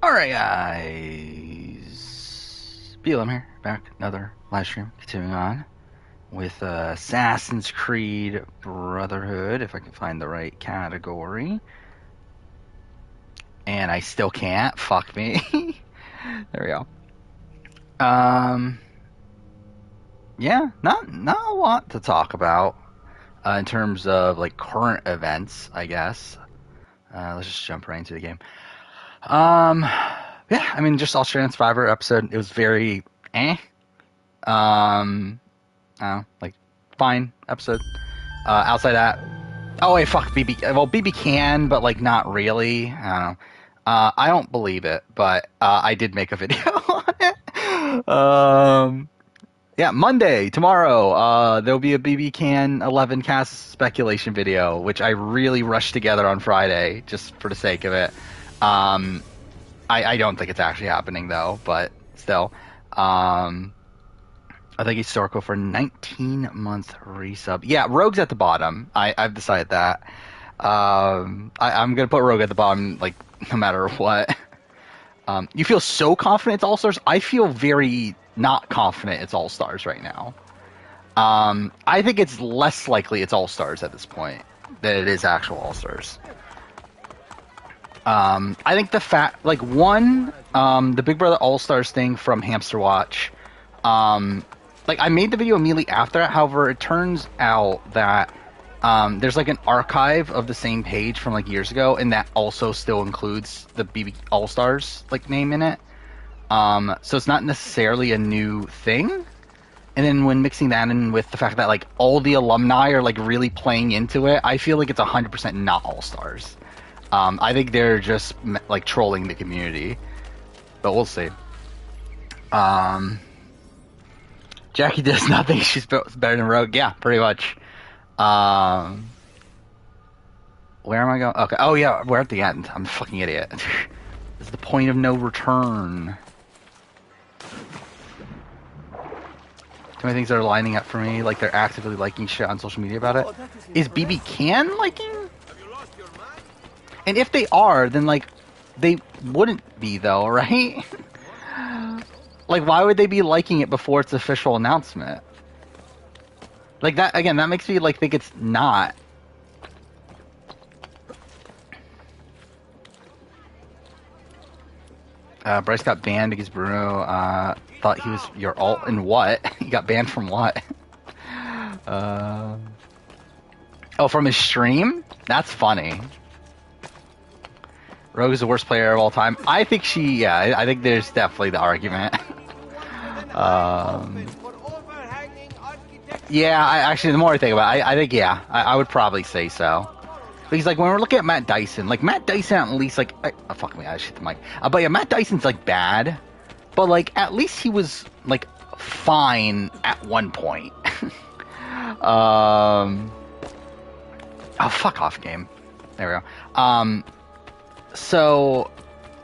Alright guys, BLM here, back, another live stream, continuing on with Assassin's Creed Brotherhood, if I can find the right category. And I still can't, fuck me. There we go. Yeah, not a lot to talk about in terms of like current events, I guess. Let's just jump right into the game. Yeah, I mean, just Australian Survivor episode. It was very like fine episode. Outside that, oh wait, fuck BB. Well, BB can, but like not really. I don't know. I don't believe it, but I did make a video on it. Yeah, Monday, tomorrow, there'll be a BB Can 11 cast speculation video, which I really rushed together on Friday, just for the sake of it. I don't think it's actually happening, though, but still. I think historical for 19-month resub. Yeah, Rogue's at the bottom. I've decided that. I'm going to put Rogue at the bottom, like, no matter what. You feel so confident it's All-Stars? I feel very not confident it's All-Stars right now. I think it's less likely it's All-Stars at this point than it is actual All-Stars. I think the fact, like, the Big Brother All-Stars thing from Hamster Watch, like, I made the video immediately after that. However, it turns out that there's like an archive of the same page from like years ago, and that also still includes the BB All-Stars like name in it. So it's not necessarily a new thing. And then when mixing that in with the fact that like all the alumni are like really playing into it, I feel like it's 100% not All-Stars. I think they're just like trolling the community, but we'll see. Jackie does nothing. She's better than Rogue. Yeah, pretty much. Where am I going? Okay. Oh yeah, we're at the end. I'm a fucking idiot. This is the point of no return. Too many things that are lining up for me, like they're actively liking shit on social media about it. Is BB Can liking? And if they are, then like they wouldn't be though, right? Like, why would they be liking it before its official announcement? Like that again, that makes me like think it's not. Bryce got banned because Bruno thought he was your alt in what? He got banned from what? Oh, from his stream? That's funny. Rogue is the worst player of all time. I think I think there's definitely the argument. Yeah, actually, the more I think about it, I think, yeah, I would probably say so. Because, like, when we're looking at Matt Dyson, like, Matt Dyson at least, like, oh, fuck me, I shit the mic. But yeah, Matt Dyson's, like, bad. But, like, at least he was, like, fine at one point. Oh, fuck off, game. There we go. So,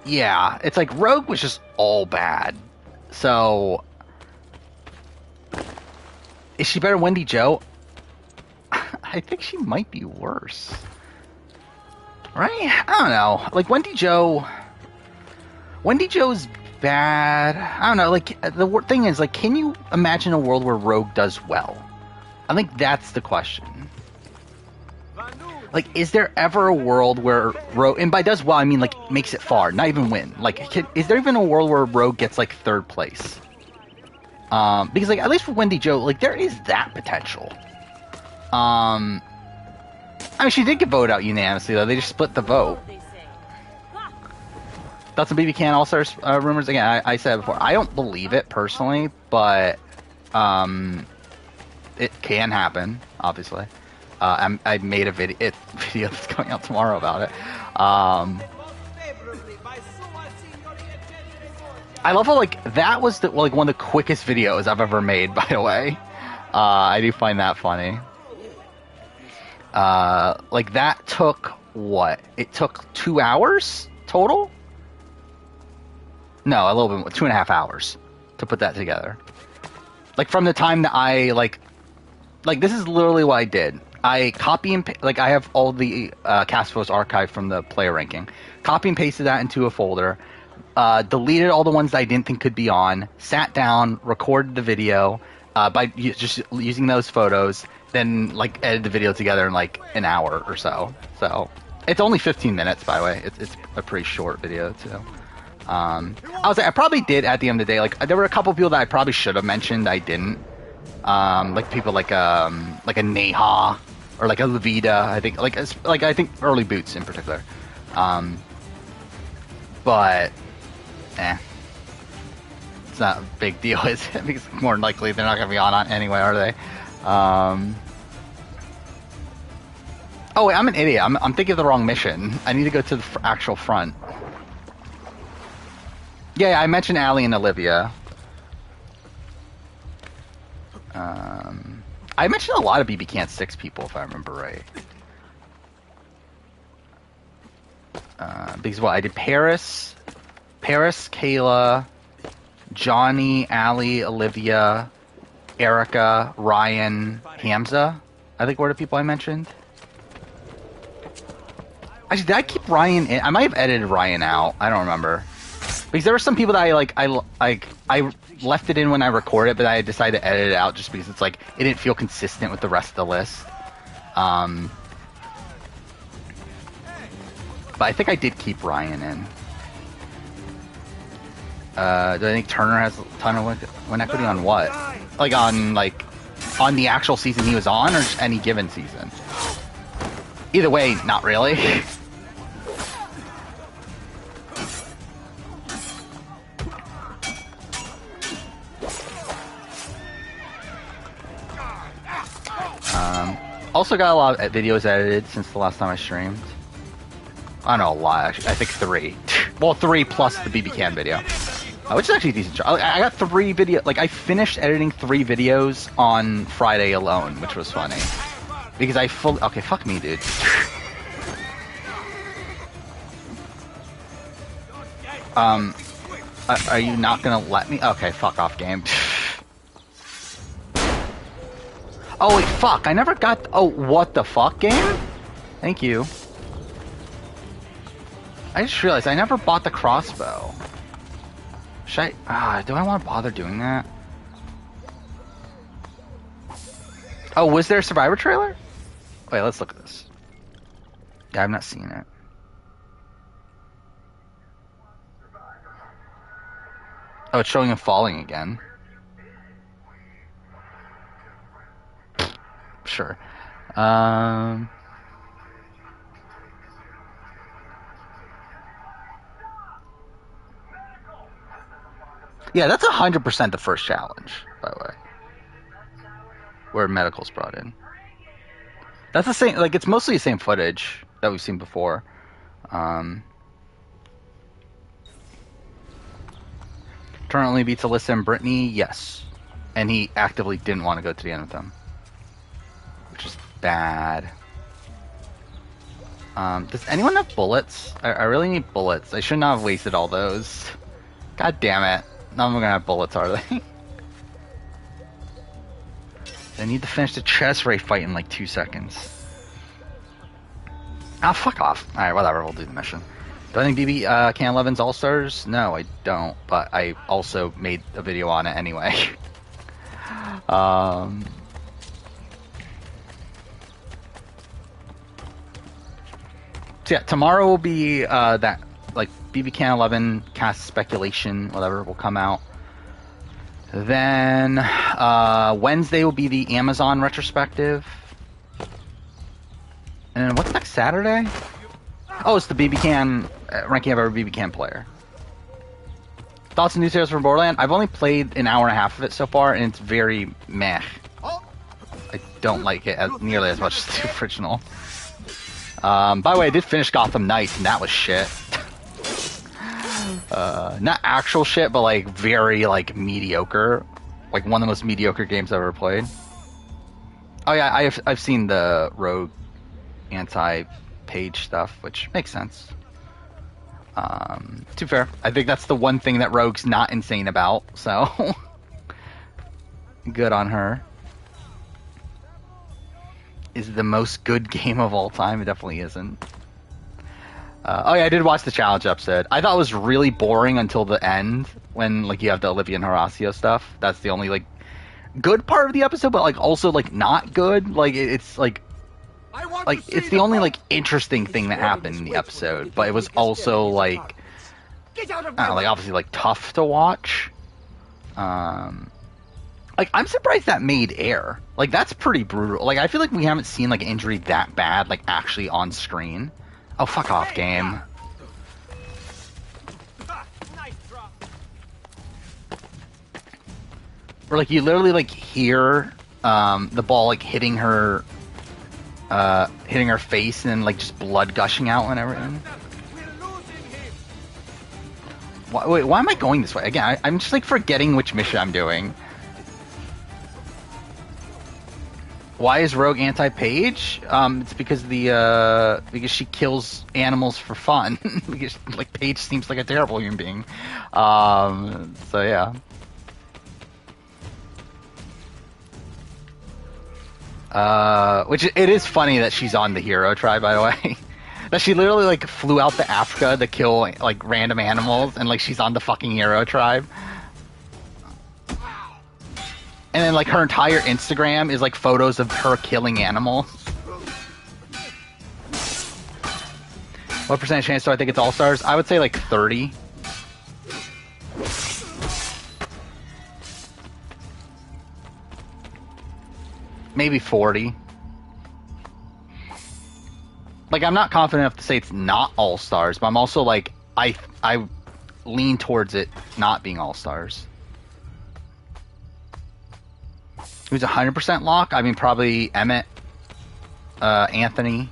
yeah, it's like Rogue was just all bad. So, is she better than Wendy Jo? I think she might be worse. Right? I don't know. Like, Wendy Jo's bad. I don't know. Like, the thing is, like, can you imagine a world where Rogue does well? I think that's the question. Like, is there ever a world where Rogue, and by does well, I mean, like, makes it far, not even win. Like, is there even a world where Rogue gets, like, third place? Because, like, at least for Wendy Jo, like, there is that potential. I mean, she did get voted out unanimously, though. They just split the vote. Thoughts on BB Can All-Stars rumors? Again, I said it before. I don't believe it, personally, but, it can happen, obviously. I made a video that's coming out tomorrow about it. I love how, like, that was like one of the quickest videos I've ever made, by the way. I do find that funny. Like, that took, what? It took 2 hours total? No, a little bit more, 2.5 hours to put that together. Like, from the time that I, like, this is literally what I did. I copy and like I have all the cast photos archived from the player ranking. Copy and pasted that into a folder. deleted all the ones that I didn't think could be on, sat down, recorded the video by just using those photos, then like edited the video together in like an hour or so. So it's only 15 minutes, by the way. It's a pretty short video too. I probably did at the end of the day. Like there were a couple people that I probably should have mentioned. I didn't. Like people like a Neha or like a Levita. I think I think early boots in particular. But it's not a big deal, is it? Because more than likely they're not going to be on anyway, are they? Oh wait, I'm an idiot. I'm thinking of the wrong mission. I need to go to the actual front. Yeah, I mentioned Allie and Olivia. I mentioned a lot of BB Can 6 people, if I remember right. Because I did Paris, Kayla, Johnny, Allie, Olivia, Erica, Ryan, Hamza. I think were the people I mentioned. Actually, did I keep Ryan in? I might have edited Ryan out. I don't remember. Because there were some people that I left it in when I recorded it, but I decided to edit it out just because it's like it didn't feel consistent with the rest of the list. But I think I did keep Ryan in. Do I think Turner has a ton of win equity on what? Like on the actual season he was on, or just any given season? Either way, not really. Also got a lot of videos edited since the last time I streamed. I don't know, a lot, actually. I think 3. Well, 3 plus the BB Can video. Which is actually a decent job. I got 3 videos. Like, I finished editing 3 videos on Friday alone, which was funny. Because I fully... Okay, fuck me, dude. Are you not gonna let me? Okay, fuck off, game. Oh, wait, fuck. I never got... Oh, what the fuck, game? Thank you. I just realized I never bought the crossbow. Should I... do I want to bother doing that? Oh, was there a Survivor trailer? Wait, let's look at this. Yeah, I've not seen it. Oh, it's showing him falling again. Sure. Yeah, that's 100% the first challenge, by the way. Where medical's brought in. That's the same, like, it's mostly the same footage that we've seen before. Currently beats Alyssa and Brittany, yes. And he actively didn't want to go to the end with them. Which is bad. Does anyone have bullets? I really need bullets. I should not have wasted all those. God damn it. None of them are gonna have bullets, are they? I need to finish the chest ray fight in like 2 seconds. Ah, fuck off. Alright, whatever, we'll do the mission. Do I think BB Can 11's All-Stars? No, I don't, but I also made a video on it anyway. So yeah, tomorrow will be that, like, BB Can 11 cast speculation, whatever, will come out. Then Wednesday will be the Amazon retrospective. And what's next Saturday? Oh, it's the BB Can ranking of every BB Can player. Thoughts and new sales from Borderlands? I've only played an hour and a half of it so far, and it's very meh. I don't like it nearly as much as the original. By the way, I did finish Gotham Knights, and that was shit. Not actual shit, but like very like mediocre. Like one of the most mediocre games I've ever played. Oh yeah, I've seen the Rogue anti-page stuff, which makes sense. To be fair, I think that's the one thing that Rogue's not insane about, so good on her. Is it the most good game of all time? It definitely isn't. Oh yeah, I did watch the challenge episode. I thought it was really boring until the end when like you have the Olivia and Horacio stuff. That's the only like good part of the episode, but like also like not good. Like it's like it's the only like interesting thing that happened in the episode, but it was also like I don't know, like obviously like tough to watch. Like I'm surprised that made air. Like that's pretty brutal. Like I feel like we haven't seen like an injury that bad like actually on screen. Oh fuck off, game. Or like you literally like hear the ball like hitting her face and then like just blood gushing out and everything. Wait, why am I going this way? Again, I'm just like forgetting which mission I'm doing. Why is Rogue anti-Paige? It's because because she kills animals for fun. Because like Paige seems like a terrible human being. So yeah. Which it is funny that she's on the hero tribe, by the way. That she literally like flew out to Africa to kill like random animals, and like she's on the fucking hero tribe. And then like her entire Instagram is like photos of her killing animals. What percentage chance do I think it's All-Stars? I would say like 30. Maybe 40. Like I'm not confident enough to say it's not All-Stars, but I'm also like I lean towards it not being All-Stars. Who's 100% lock? I mean, probably Emmett, Anthony.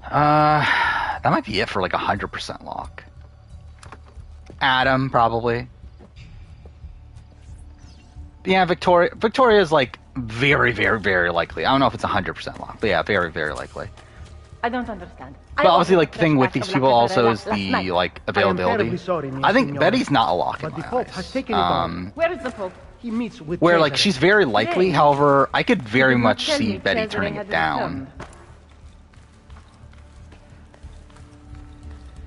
That might be it for like 100% lock. Adam, probably. Yeah, Victoria. Victoria's like very, very, very likely. I don't know if it's 100% lock, but yeah, very, very likely. I don't understand. But obviously, like the thing with these people also is the like availability. I think Betty's not a lock in my eyes. Where is the Pope? He meets with Where like she's very likely. However, I could very much see Betty turning it down.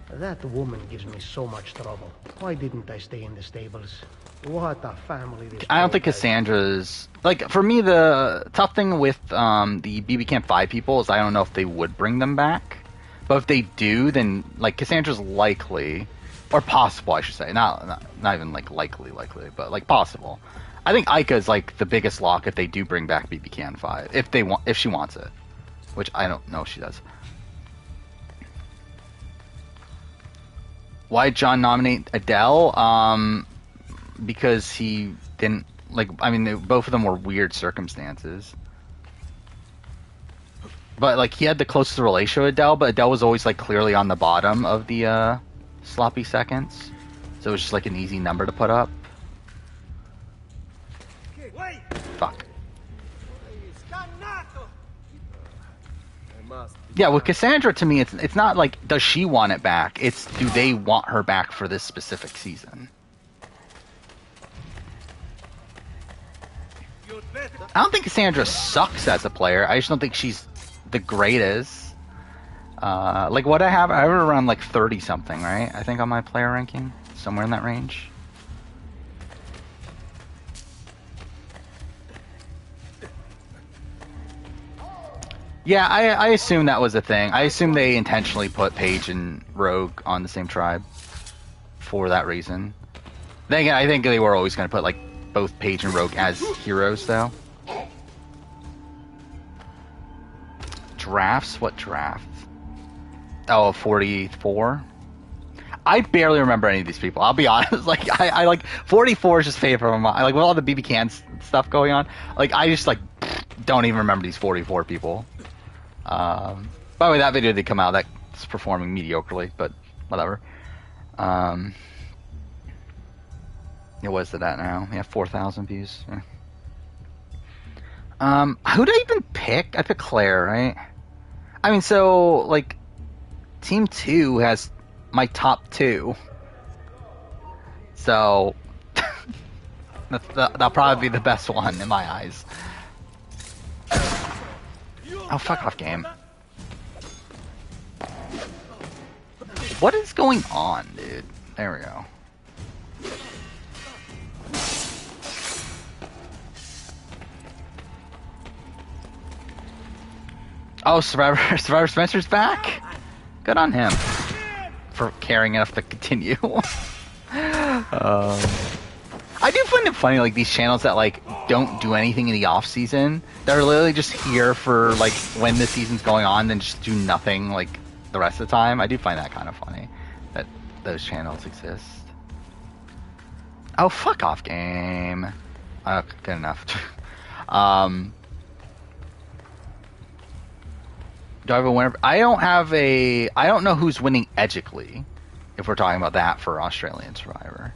That woman gives me so much trouble. Why didn't I stay in the stables? What a family this I don't think Cassandra's like for me the tough thing with the BB Camp 5 people is I don't know if they would bring them back. But if they do, then like Cassandra's likely or possible, I should say. Not even like likely, but like possible. I think Ika's like the biggest lock if they do bring back BB Camp 5 if she wants it, which I don't know if she does. Why did John nominate Adele? Because he didn't like. I mean, both of them were weird circumstances. But like, he had the closest relation with Adele, but Adele was always like clearly on the bottom of the sloppy seconds, so it was just like an easy number to put up. Fuck. Yeah, with Cassandra, to me, it's not like does she want it back? It's do they want her back for this specific season? I don't think Cassandra sucks as a player. I just don't think she's the greatest. Like what I have her around like 30 something, right? I think on my player ranking, somewhere in that range. Yeah, I assume that was a thing. I assume they intentionally put Paige and Rogue on the same tribe for that reason. Then again, I think they were always going to put like both Paige and Rogue as heroes, though. Drafts? What draft? Oh, 44? I barely remember any of these people. I'll be honest. Like, I like 44 is just favorite of mine. Like with all the BB Can stuff going on, like I just like don't even remember these 44 people. By the way, that video did come out. That's performing mediocrely, but whatever. Yeah, what is it at now? We have 4,000 views. Yeah. Who did I even pick? I picked Claire, right? I mean, so like, Team 2 has my top 2. So that'll probably be the best one in my eyes. Oh, fuck off, game. What is going on, dude? There we go. Oh, Survivor Spencer's back? Good on him for caring enough to continue. I do find it funny, like, these channels that, like, don't do anything in the off-season. They're literally just here for, like, when the season's going on, then just do nothing, like, the rest of the time. I do find that kind of funny, that those channels exist. Oh, fuck off, game. Oh, good enough. Do I have a winner? I don't know who's winning ethically, if we're talking about that for Australian Survivor.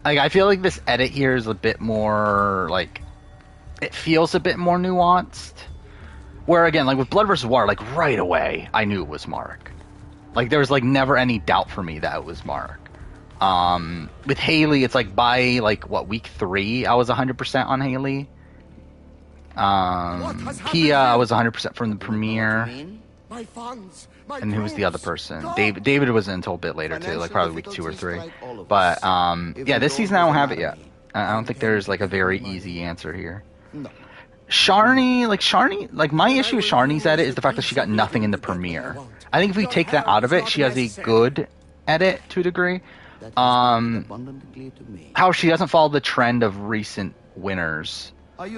Like, I feel like this edit here is a bit more, like, it feels a bit more nuanced. Where, again, like, with Blood vs. Water, like, right away, I knew it was Mark. Like, there was, like, never any doubt for me that it was Mark. With Haley, it's, like, by, like, what, week 3, I was 100% on Haley. Pia, I was 100% from the premiere. And who was the other person? David was until a bit later too, like probably week 2 or 3. But yeah, this season I don't have it yet. I don't think there's like a very easy answer here. Sharni, like my issue with Sharni's edit is the fact that she got nothing in the premiere. I think if we take that out of it, she has a good edit to a degree. How she doesn't follow the trend of recent winners. I'm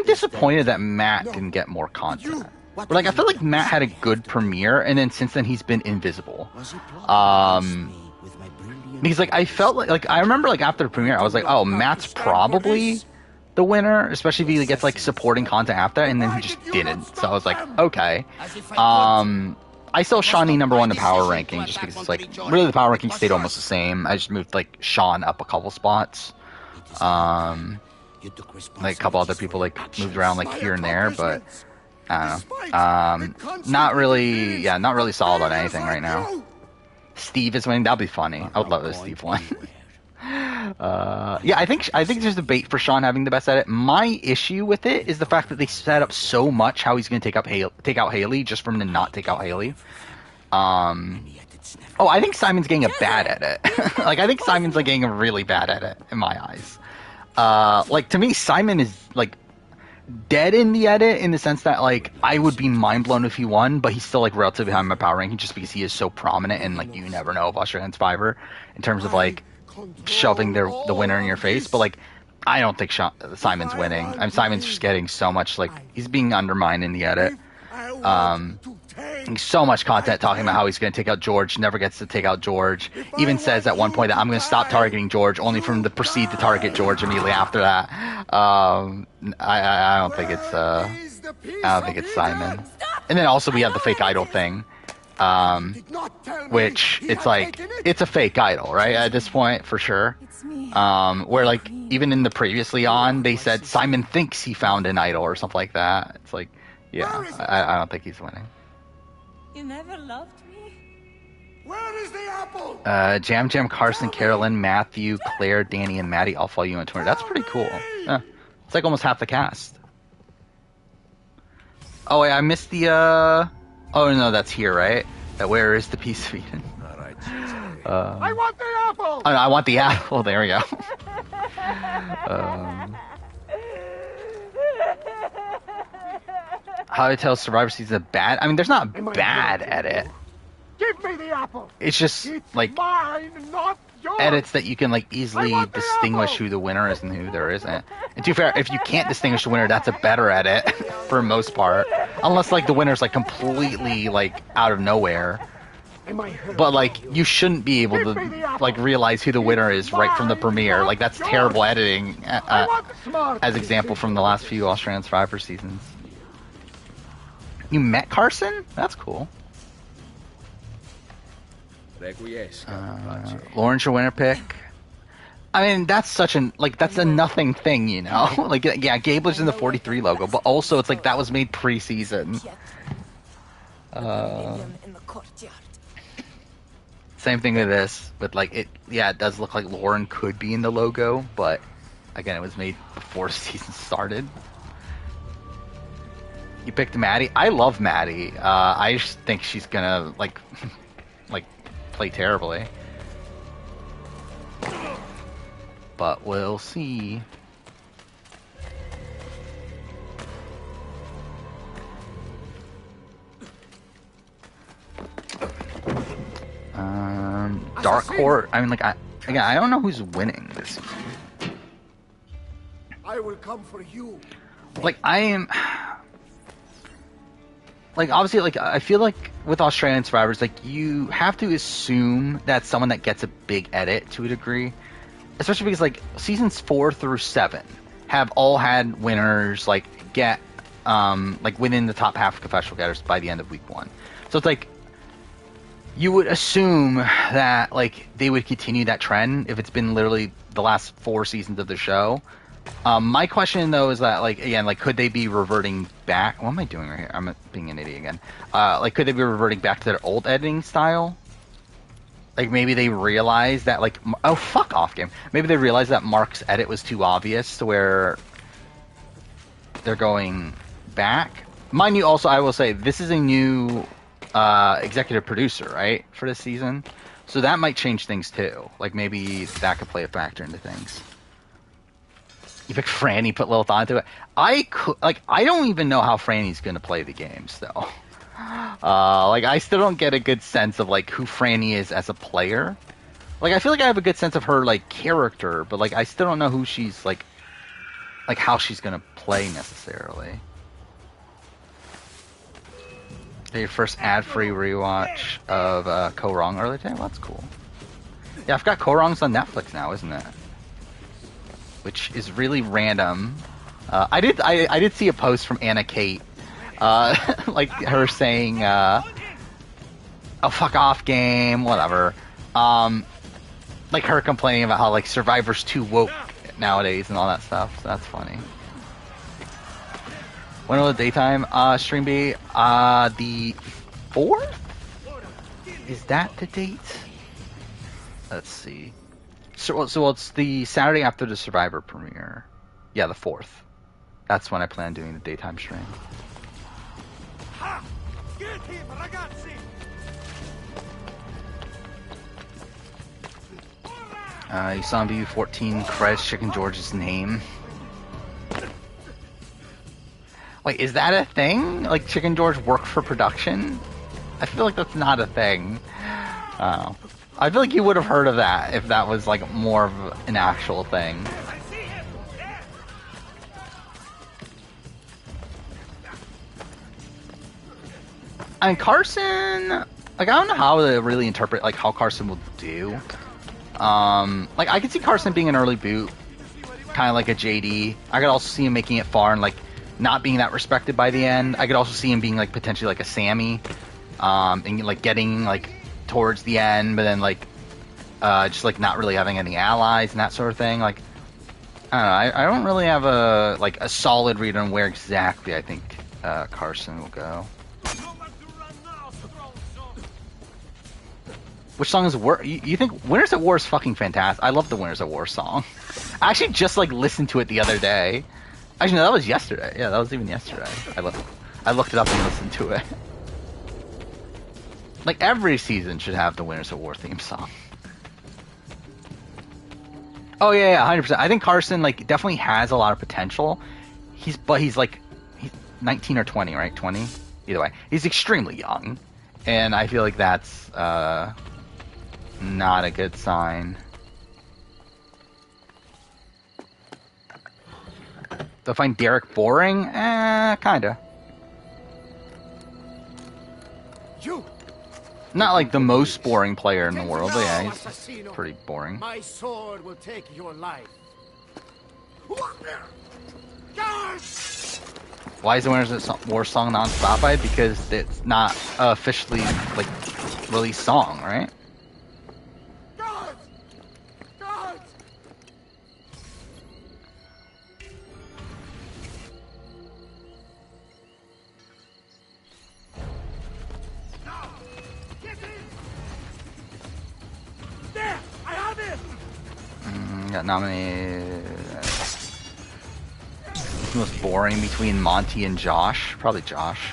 disappointed that Matt didn't get more content. But, like, I feel like Matt had a good premiere, and then since then he's been invisible. Because, like, I felt like I remember, like, after the premiere, I was like, oh, Matt's probably the winner, especially if he gets, like, supporting content after, and then he just didn't. So I was like, okay. I still Shawnee number 1 in the power ranking, just because it's, like, really the power ranking stayed almost the same. I just moved, like, Sean up a couple spots. Like, a couple other people, like, moved around, like, here and there, but I don't know. Not really solid on anything right now. Steve is winning. That'll be funny. I would love if Steve won. Yeah, I think there's debate for Sean having the best edit. My issue with it is the fact that they set up so much how he's going to take out Haley just for him to not take out Haley. Oh, I think Simon's getting a bad edit. Like, I think Simon's, like, getting a really bad edit in my eyes. Like, to me, Simon is, like, dead in the edit in the sense that, like, I would be mind blown if he won, but he's still, like, relatively high in my power ranking just because he is so prominent and, like, you never know of Australian Survivor in terms of, like, shoving the winner in your face. But, like, I don't think Simon's winning. Simon's just getting so much, like, he's being undermined in the edit. So much content talking about how he's going to take out George, never gets to take out George. Even says at one point that I'm going to stop targeting George, only for him to proceed to target George immediately after that. I don't think it's Simon. And then also we have the fake idol thing, which it's like it's a fake idol, right? At this point, for sure. Where, like, even in the previously on, they said Simon thinks he found an idol or something like that. It's like, yeah, I don't think he's winning. You never loved me? Where is the apple? Jam, Carson, Carolyn, Matthew, Claire, Danny, and Maddie all follow you on Twitter. That's pretty cool. Yeah. It's like almost half the cast. Oh, wait, I missed the, Oh, no, that's here, right? Where is the piece of Eden? All right. I want the apple! Oh, no, I want the apple. There we go. How to tell Survivor Season is bad? I mean, there's not a bad edit. Give me the apple! It's just, It's like, mine, not yours! edits that you can, like, easily distinguish who the winner is and who there isn't. And to be fair, if you can't distinguish the winner, that's a better edit for the most part. Unless, like, the winner's, like, completely, like, out of nowhere. But, like, you shouldn't be able to, like, realize who the winner is right from the premiere. Like, that's terrible editing, as example from the last few Australian Survivor seasons. You met Carson? That's cool. Lauren's your winner pick. I mean, that's such an, like, that's a nothing thing, you know? Like, yeah, Gabler's in the 43 logo, but also it's like that was made pre-season. Same thing with this, but, like, it does look like Lauren could be in the logo, but again, it was made before season started. You picked Maddie. I love Maddie. I just think she's gonna like play terribly. But we'll see. Dark Horse. I mean, like, I don't know who's winning this season. I will come for you. Like, I am. Like, obviously, like, I feel like with Australian Survivors, like, you have to assume that someone that gets a big edit to a degree. Especially because, like, seasons 4 through 7 have all had winners, like, get, like, within the top half of confessional getters by the end of week 1. So it's like, you would assume that, like, they would continue that trend if it's been literally the last 4 seasons of the show. My question, though, is that, like, again, like, could they be reverting back? What am I doing right here? I'm being an idiot again. Like, could they be reverting back to their old editing style? Like, maybe they realized that, like, oh, fuck off, game. Maybe they realized that Mark's edit was too obvious to where they're going back. Mind you, also, I will say, this is a new executive producer, right, for this season? So that might change things, too. Like, maybe that could play a factor into things. You pick Franny, put little thought into it. I don't even know how Franny's going to play the games, though. Like, I still don't get a good sense of, like, who Franny is as a player. Like, I feel like I have a good sense of her, like, character, but, like, I still don't know who she's, like how she's gonna play, necessarily. Your first ad-free rewatch of Korong earlier today? Well, that's cool. Yeah, I forgot Korong's on Netflix now, isn't it? Which is really random. I did see a post from Anna Kate, like her saying, "Oh, fuck off, game, whatever." Like her complaining about how like Survivor's too woke nowadays and all that stuff. So that's funny. When will the daytime stream be? The 4th? Is that the date? Let's see. So it's the Saturday after the Survivor premiere. Yeah, the 4th. That's when I plan on doing the daytime stream. You saw on VU14 Krez Chicken George's name. Like, is that a thing? Like, Chicken George worked for production? I feel like that's not a thing. I feel like you would have heard of that if that was, like, more of an actual thing. I mean, Carson... Like, I don't know how to really interpret, like, how Carson will do. Like, I could see Carson being an early boot. Kind of like a JD. I could also see him making it far and, like, not being that respected by the end. I could also see him being, like, potentially like a Sammy. And, like, getting, like, towards the end, but then, like, just, like, not really having any allies and that sort of thing. Like, I don't know. I don't really have a solid read on where exactly I think Carson will go. Which song is War? You think Winners at War is fucking fantastic? I love the Winners at War song. I actually just like listened to it the other day. Actually, no, that was yesterday. Yeah, that was even yesterday. I looked it up and listened to it. Like every season should have the Winners at War theme song. Oh yeah, 100%. I think Carson like definitely has a lot of potential. He's 19 or 20, right? 20. Either way, he's extremely young, and I feel like that's not a good sign. Do I find Derek boring? Kinda. Not like the most boring player in the world, but yeah, he's pretty boring. My sword will take your life. Why is the Winners at War song not on Spotify? Because it's not officially like released song, right? Got nominated. the most boring between Monty and Josh? Probably Josh.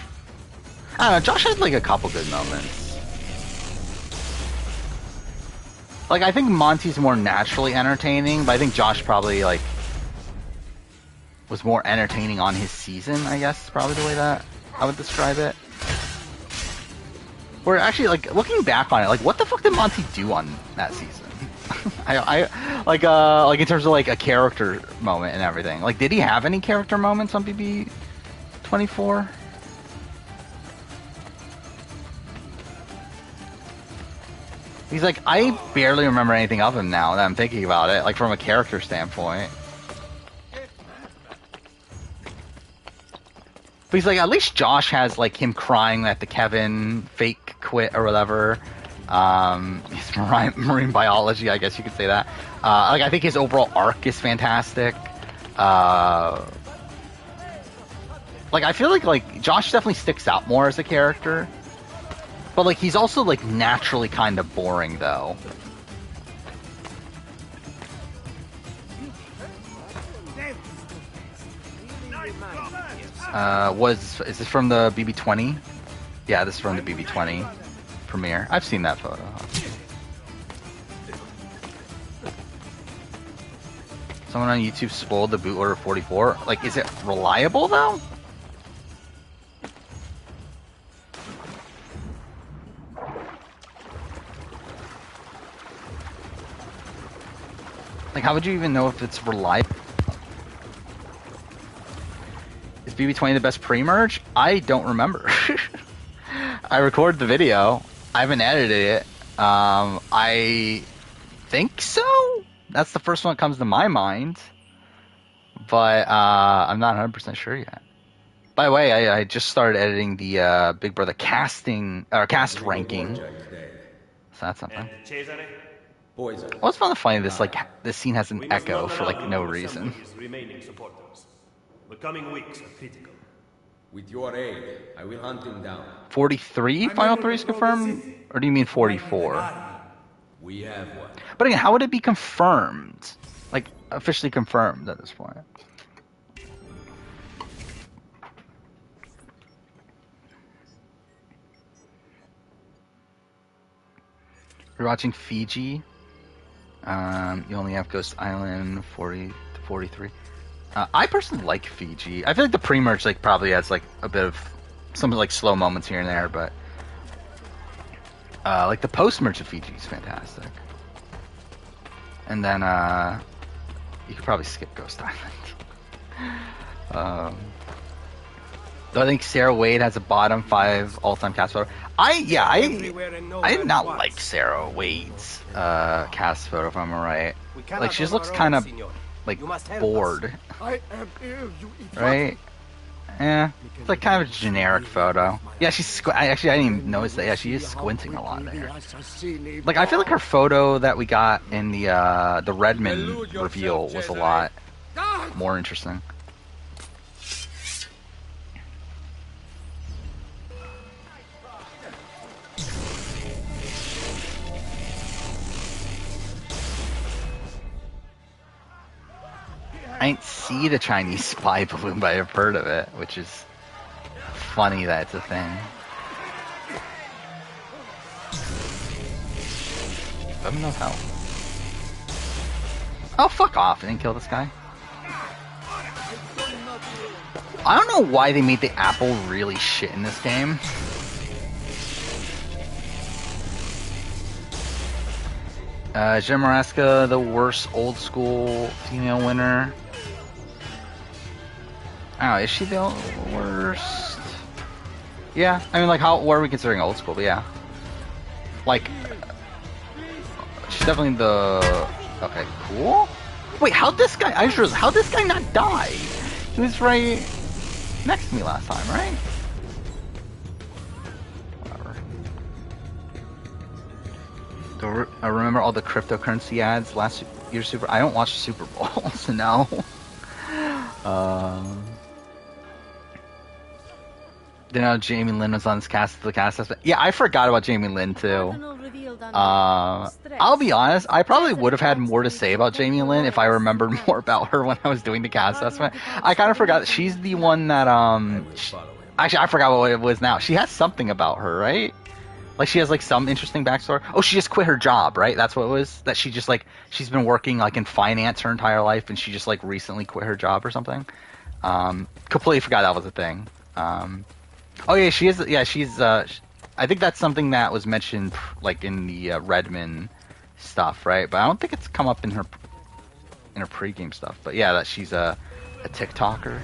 I don't know, Josh had like a couple good moments. Like, I think Monty's more naturally entertaining, but I think Josh probably, like, was more entertaining on his season, I guess, is probably the way that I would describe it. Where actually, like, looking back on it, like, what the fuck did Monty do on that season? Like in terms of, like, a character moment and everything. Like, did he have any character moments on BB 24? He's like, I barely remember anything of him now that I'm thinking about it, like, from a character standpoint. But he's like, at least Josh has, like, him crying that the Kevin fake quit or whatever. His marine biology, I guess you could say that. Like, I think his overall arc is fantastic. Like, I feel like Josh definitely sticks out more as a character. But, like, he's also, like, naturally kind of boring, though. Is this from the BB20? Yeah, this is from the BB20 premiere. I've seen that photo. Someone on YouTube spoiled the boot order 44. Like, is it reliable, though? Like, how would you even know if it's reliable? Is BB20 the best pre-merge? I don't remember. I recorded the video. I haven't edited it. I think so? That's the first one that comes to my mind. But I'm not 100% sure yet. By the way, I just started editing the Big Brother cast ranking. So that's something. Well, it's fun to find this, like, this scene has an echo for, like, no reason. The coming weeks are critical. With your aid, I will hunt him down. 43 final threes confirmed? Or do you mean 44? We have one. But again, how would it be confirmed? Like, officially confirmed at this point? You're watching Fiji. You only have Ghost Island 40 to 43. I personally like Fiji. I feel like the pre-merge, like, probably has, like, a bit of some, like, slow moments here and there, but like, the post-merge of Fiji is fantastic. And then you could probably skip Ghost Island. Though I think Sarah Wade has a bottom 5 all-time cast photo. I did not like Sarah Wade's cast photo, if I'm right. Like, she just looks kind of, like, bored. I am ill, you idiot. Right? Yeah. It's like kind of a generic photo. Yeah, she's I didn't even notice that. Yeah, she is squinting a lot there. Like, I feel like her photo that we got in the Redmond reveal was a lot more interesting. I didn't see the Chinese spy balloon, but I've heard of it, which is funny that it's a thing. Let me know how. Oh, fuck off. I didn't kill this guy. I don't know why they made the apple really shit in this game. Jen Maraska, the worst old school female winner. Oh, is she the worst? Yeah, I mean, like, what are we considering old school? But yeah, like, she's definitely the. Okay, cool. Wait, how'd this guy? I just realized, how'd this guy not die? He was right next to me last time, right? Whatever. I remember all the cryptocurrency ads last year's Super. I don't watch the Super Bowl, so no. Didn't know Jamie Lynn was on this cast. The cast. Yeah, I forgot about Jamie Lynn too. I'll be honest. I probably would have had more to say about Jamie Lynn if I remembered more about her when I was doing the cast assessment. I kind of forgot. She's the one that actually, I forgot what it was now. She has something about her, right? Like she has like some interesting backstory. Oh, she just quit her job, right? That's what it was. That she just like she's been working like in finance her entire life, and she just like recently quit her job or something. Completely forgot that was a thing. Oh yeah, she is. Yeah, she's. I think that's something that was mentioned like in the Redmond stuff, right? But I don't think it's come up in her pregame stuff. But yeah, that she's a TikToker.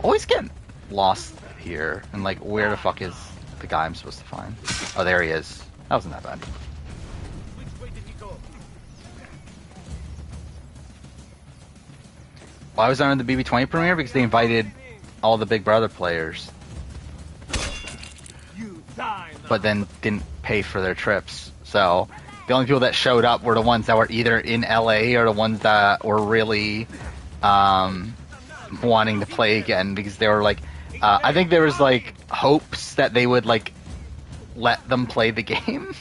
Always get lost here, and like where the fuck is the guy I'm supposed to find? Oh, there he is. That wasn't that bad. Why was I on the BB20 premiere? Because they invited all the Big Brother players, but then didn't pay for their trips. So the only people that showed up were the ones that were either in LA or the ones that were really wanting to play again, because they were like, I think there was like hopes that they would like let them play the game.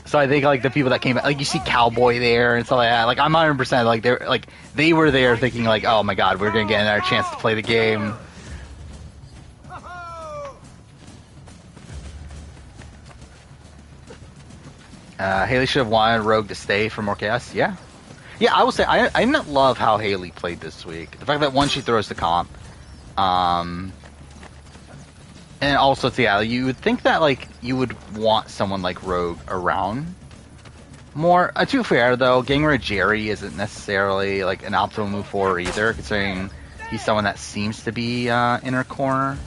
So I think like the people that came, like you see Cowboy there and stuff like that. Like I'm 100% like they were there thinking like, oh my god, we're gonna get another chance to play the game. Haley should have wanted Rogue to stay for more chaos. Yeah, I will say I didn't love how Haley played this week. The fact that one, she throws the comp, and also yeah, you would think that like you would want someone like Rogue around more. To be fair though, getting rid of Jerry isn't necessarily like an optimal move for her either, considering he's someone that seems to be in her corner.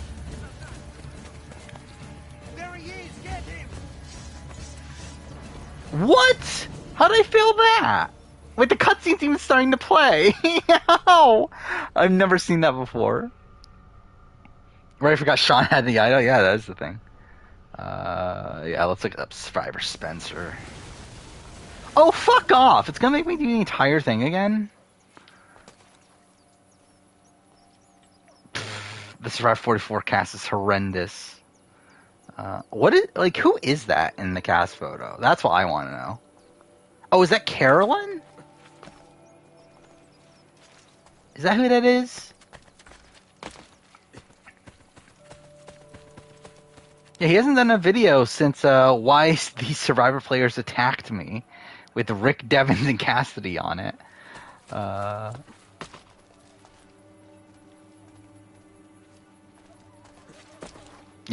What? How did I fail that? Wait, the cutscene's even starting to play. How? I've never seen that before. Right, I forgot Sean had the idol. Yeah, that is the thing. Yeah, let's look up Survivor Spencer. Oh, fuck off! It's gonna make me do the entire thing again? The Survivor 44 cast is horrendous. What is, like, who is that in the cast photo? That's what I want to know. Oh, is that Carolyn? Is that who that is? Yeah, he hasn't done a video since why these Survivor players attacked me, with Rick Devens and Cassidy on it. Yeah,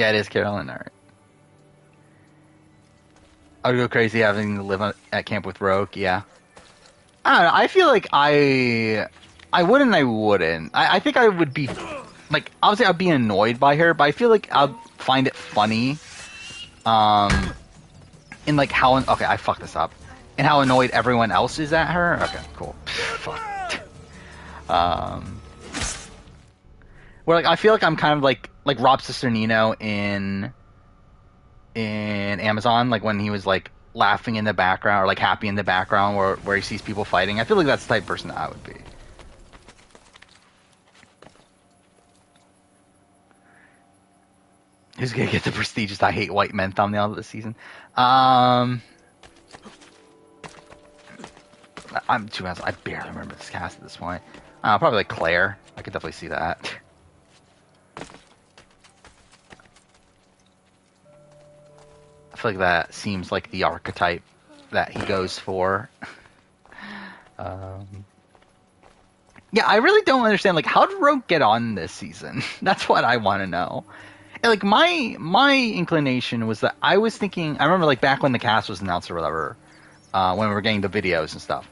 it is Carolyn. All right. I would go crazy having to live at camp with Rogue. Yeah. I don't know. I feel like I wouldn't. I wouldn't. I think I would be like, obviously I'd be annoyed by her, but I feel like I'd find it funny. In like how okay, I fucked this up. And how annoyed everyone else is at her. Okay, cool. Fuck. Where like I feel like I'm kind of like Rob Cisternino in Amazon, like when he was like laughing in the background or like happy in the background where he sees people fighting. I feel like that's the type of person that I would be. Who's gonna get the prestigious "I hate white men" thumbnail of the season? I'm too honest, I barely remember this cast at this point. Probably like Claire. I could definitely see that. I feel like that seems like the archetype that he goes for. Yeah, I really don't understand. Like, how did Rogue get on this season? That's what I want to know. And, like, my inclination was that I was thinking. I remember like back when the cast was announced or whatever, when we were getting the videos and stuff.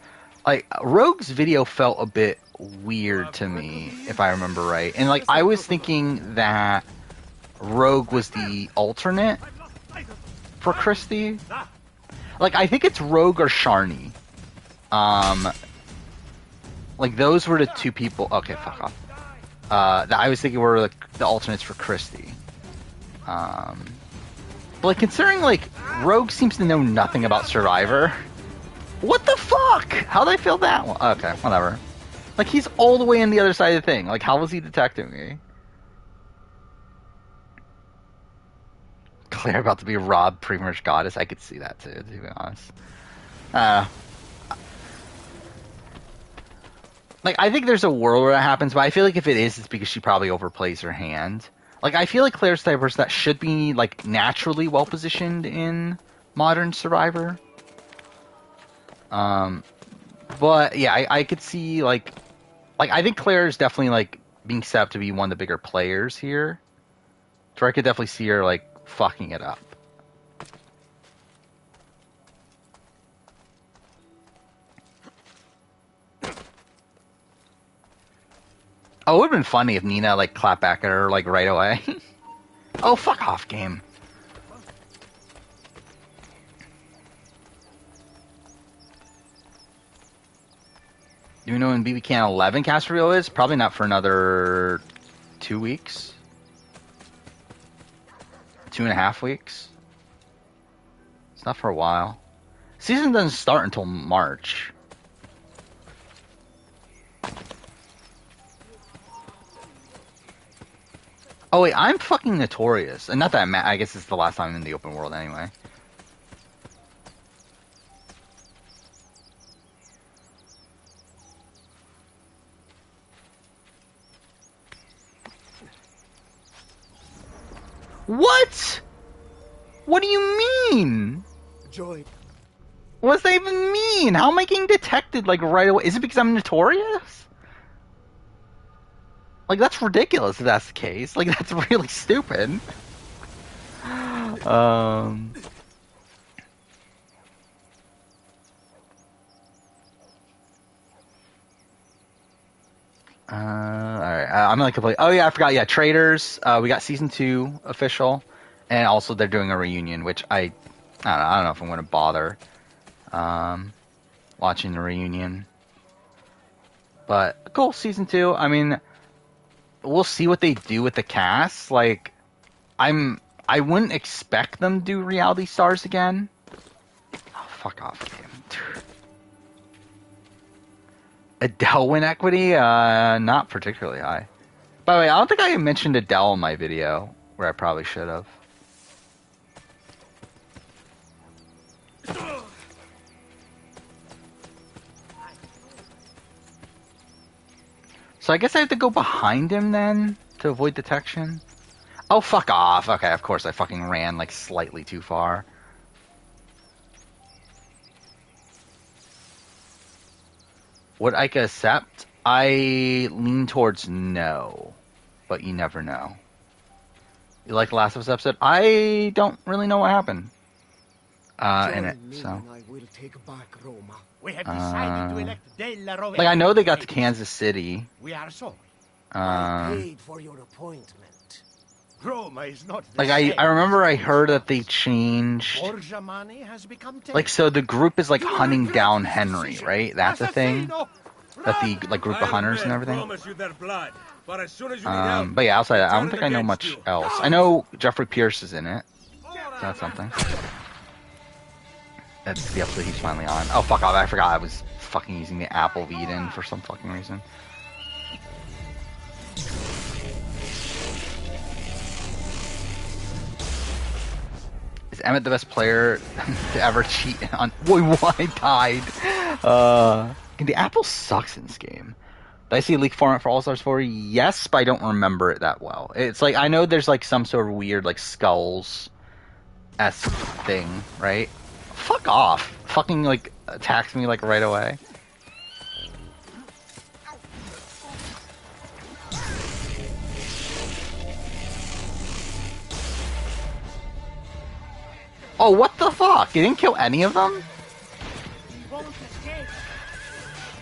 Like, Rogue's video felt a bit weird to me, if I remember right. And like, I was thinking that Rogue was the alternate for Christy. Like, I think it's Rogue or Sharni. Like, those were the two people. Okay, fuck off. That I was thinking were like the alternates for Christy. But like, considering like Rogue seems to know nothing about Survivor. What the fuck? How did I feel that one? Okay, whatever. Like, he's all the way on the other side of the thing. Like, how was he detecting me? Claire about to be robbed, pre-merged goddess. I could see that too, to be honest. Like, I think there's a world where that happens, but I feel like if it is, it's because she probably overplays her hand. Like, I feel like Claire's the type of person that should be, like, naturally well-positioned in modern Survivor. But, yeah, I could see, like, I think Claire is definitely, like, being set up to be one of the bigger players here. So I could definitely see her, like, fucking it up. Oh, it would have been funny if Nina, like, clapped back at her, like, right away. Oh, fuck off, game. Do you know when BB Can 11 cast reveal is? Probably not for another 2 weeks. 2.5 weeks. It's not for a while. Season doesn't start until March. Oh wait, I'm fucking notorious. And not that I'm mad. I guess it's the last time in the open world anyway. What? What do you mean? Joy. What does that even mean? How am I getting detected, like, right away? Is it because I'm notorious? Like, that's ridiculous if that's the case. Like, that's really stupid. Alright, I'm gonna complete. Oh yeah, I forgot. Yeah, Traders. We got season 2 official, and also they're doing a reunion, which I don't know if I'm gonna bother watching the reunion. But cool, season 2. I mean, we'll see what they do with the cast. Like, I wouldn't expect them to do Reality Stars again. Oh, fuck off, game. Adele win equity? Not particularly high. By the way, I don't think I mentioned Adele in my video, where I probably should have. So I guess I have to go behind him then, to avoid detection? Oh, fuck off. Okay, of course I fucking ran, like, slightly too far. Would I accept? I lean towards no, but you never know. You like the Last of Us episode? I don't really know what happened in it, so. I will take back Roma. We have decided to elect Della Rovere. Like, I know they got to Kansas City. We are sorry. I paid for your appointment. Roma is not the Like, same. I remember I heard that they changed. Borgia money has become Like, so the group is, like, hunting down Henry, right? That's the thing? That the, like, group of hunters and everything? But yeah, outside that, I don't think I know much else. I know Jeffrey Pierce is in it. That's something. That's the episode he's finally on. Oh, fuck off. I forgot I was fucking using the Apple V in for some fucking reason. Is Emmett the best player to ever cheat on? Boy, why died? The Apple sucks in this game. Did I see a leak format for All-Stars 4? Yes, but I don't remember it that well. It's like, I know there's like some sort of weird like Skulls-esque thing, right? Fuck off. Fucking like attacks me like right away. Oh, what the fuck? You didn't kill any of them?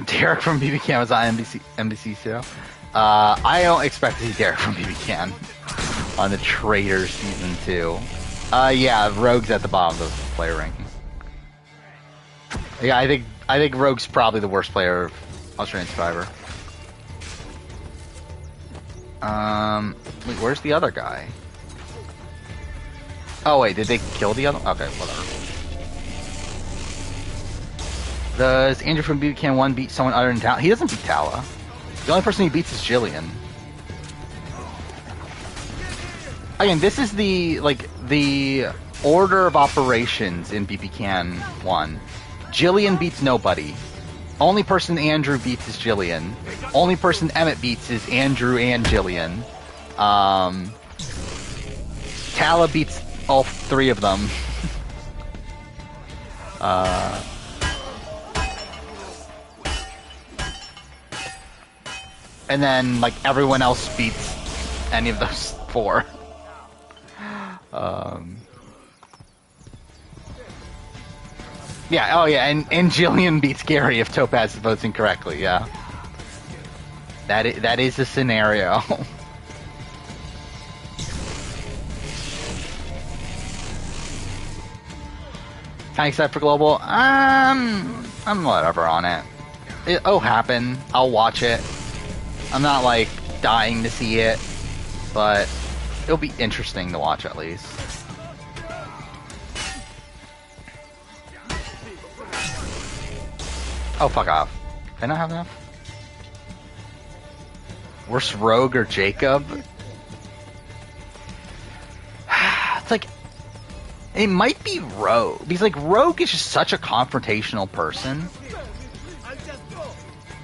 Derek from BB Can was on NBC show. I don't expect to see Derek from BB Can on the Traitors season 2. Yeah, Rogue's at the bottom of the player ranking. Yeah, I think Rogue's probably the worst player of Australian Survivor. Wait, where's the other guy? Oh wait, did they kill the other? Okay, whatever. Does Andrew from BB Can 1 beat someone other than Tala? He doesn't beat Tala. The only person he beats is Jillian. Again, this is the order of operations in BB Can 1. Jillian beats nobody. Only person Andrew beats is Jillian. Only person Emmett beats is Andrew and Jillian. Tala beats all three of them. And then, like, everyone else beats any of those four. Yeah, oh yeah, and Jillian beats Gary if Topaz votes incorrectly, yeah. That is a scenario. Can I accept for global? I'm whatever on it. It'll happen. I'll watch it. I'm not, like, dying to see it, but it'll be interesting to watch at least. Oh, fuck off. Can I have enough? Worst Rogue or Jacob? It's like, it might be Rogue. Because, like, Rogue is just such a confrontational person.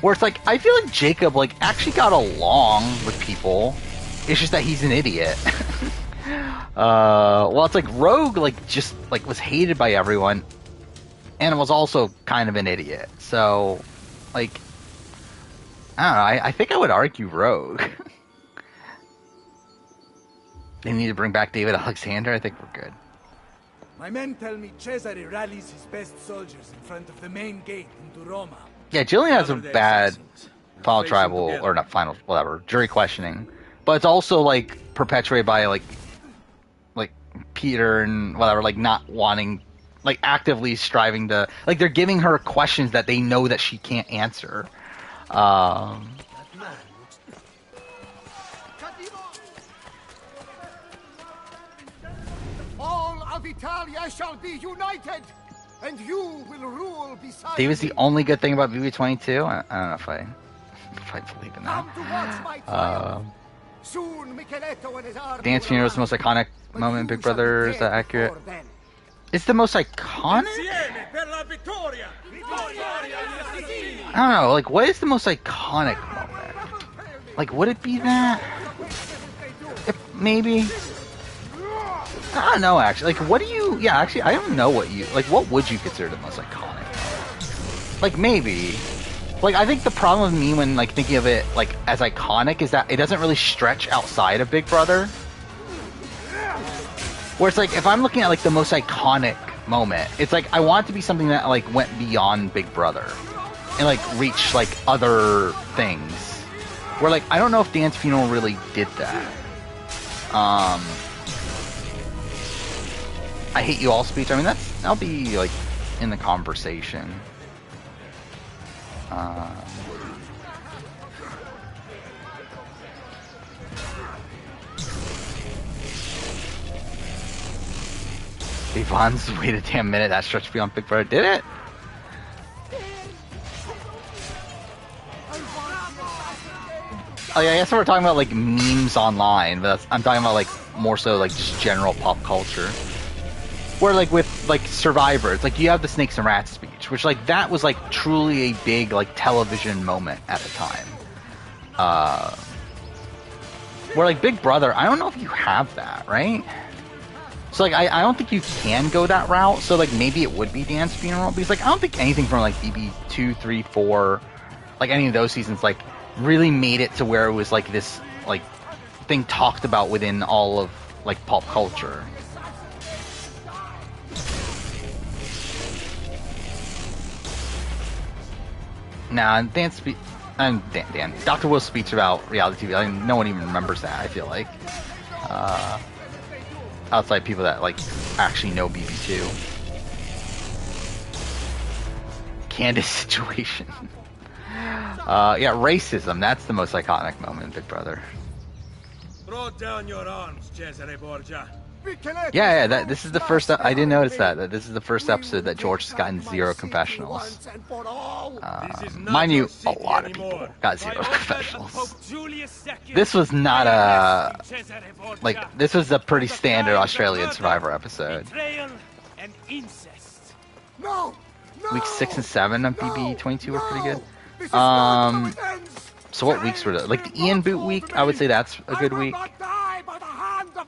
Where it's like, I feel like Jacob, like, actually got along with people. It's just that he's an idiot. Well, it's like Rogue, like, just, like, was hated by everyone. And was also kind of an idiot. So, like, I don't know, I think I would argue Rogue. They need to bring back David Alexander. I think we're good. My men tell me Cesare rallies his best soldiers in front of the main gate into Roma. Yeah, Jillian has a bad final tribal, or not final, whatever, jury questioning. But it's also, like, perpetuated by, like Peter and whatever, like, not wanting, like, actively striving to, like, they're giving her questions that they know that she can't answer. All of Italia shall be united, and you will rule beside David's the only good thing about BB-22. I don't know if I believe in that. Dance funeral is the most iconic moment in Big Brother. Is that accurate? It's the most iconic? I don't know, like, what is the most iconic moment? Like, would it be that? Maybe? I don't know, actually. Like, what do you... Yeah, actually, I don't know what you... Like, what would you consider the most iconic? Like, maybe. Like, I think the problem with me when, like, thinking of it, like, as iconic is that it doesn't really stretch outside of Big Brother. Where it's like, if I'm looking at, like, the most iconic moment, it's like, I want it to be something that, like, went beyond Big Brother. And, like, reached, like, other things. Where, like, I don't know if Dance Funeral really did that. I Hate You All speech, I mean, that'll be, like, in the conversation. Yvonne's wait a damn minute, that stretched beyond Big Brother. Did it? Oh yeah, I guess we're talking about, like, memes online, but I'm talking about, like, more so, like, just general pop culture. Where, like, with, like, Survivor, it's like, you have the Snakes and Rats speech, which, like, that was, like, truly a big, like, television moment at the time. Where, like, Big Brother, I don't know if you have that, right? So, like, I don't think you can go that route, so, like, maybe it would be Dance Funeral, because, like, I don't think anything from, like, BB 2, 3, 4, like, any of those seasons, like, really made it to where it was, like, this, like, thing talked about within all of, like, pop culture. Nah, Dan, Dr. Will's speech about reality TV, I mean, no one even remembers that, I feel like. Outside people that, like, actually know BB2. Candace situation. Yeah, racism, that's the most iconic moment in Big Brother. Throw down your arms, Cesare Borgia. Yeah, this is the first. I didn't notice that this is the first episode that George has gotten 0 confessionals. Mind you, a lot of people got 0 confessionals. This was not a this was a pretty standard Australian Survivor episode. Weeks 6 and 7 of BB22 were pretty good. So what weeks were those? Like the Ian Boot week, I would say that's a good week.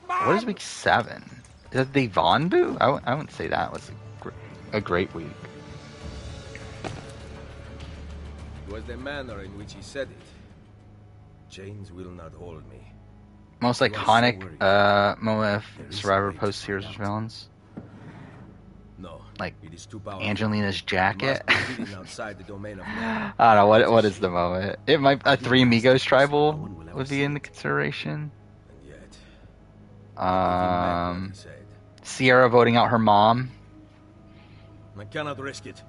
What is week 7? Is that the Vaughn Boot? I wouldn't say that was a great week. It was the manner in which he said it. Chains will not hold me. Most iconic moment of Survivor post-series villains? No, like it is too powerful. Angelina's jacket. Outside the domain of man. I don't know what is the moment. It might a Three Amigos tribal would be in the consideration. And yet, Sierra voting out her mom. I cannot risk it.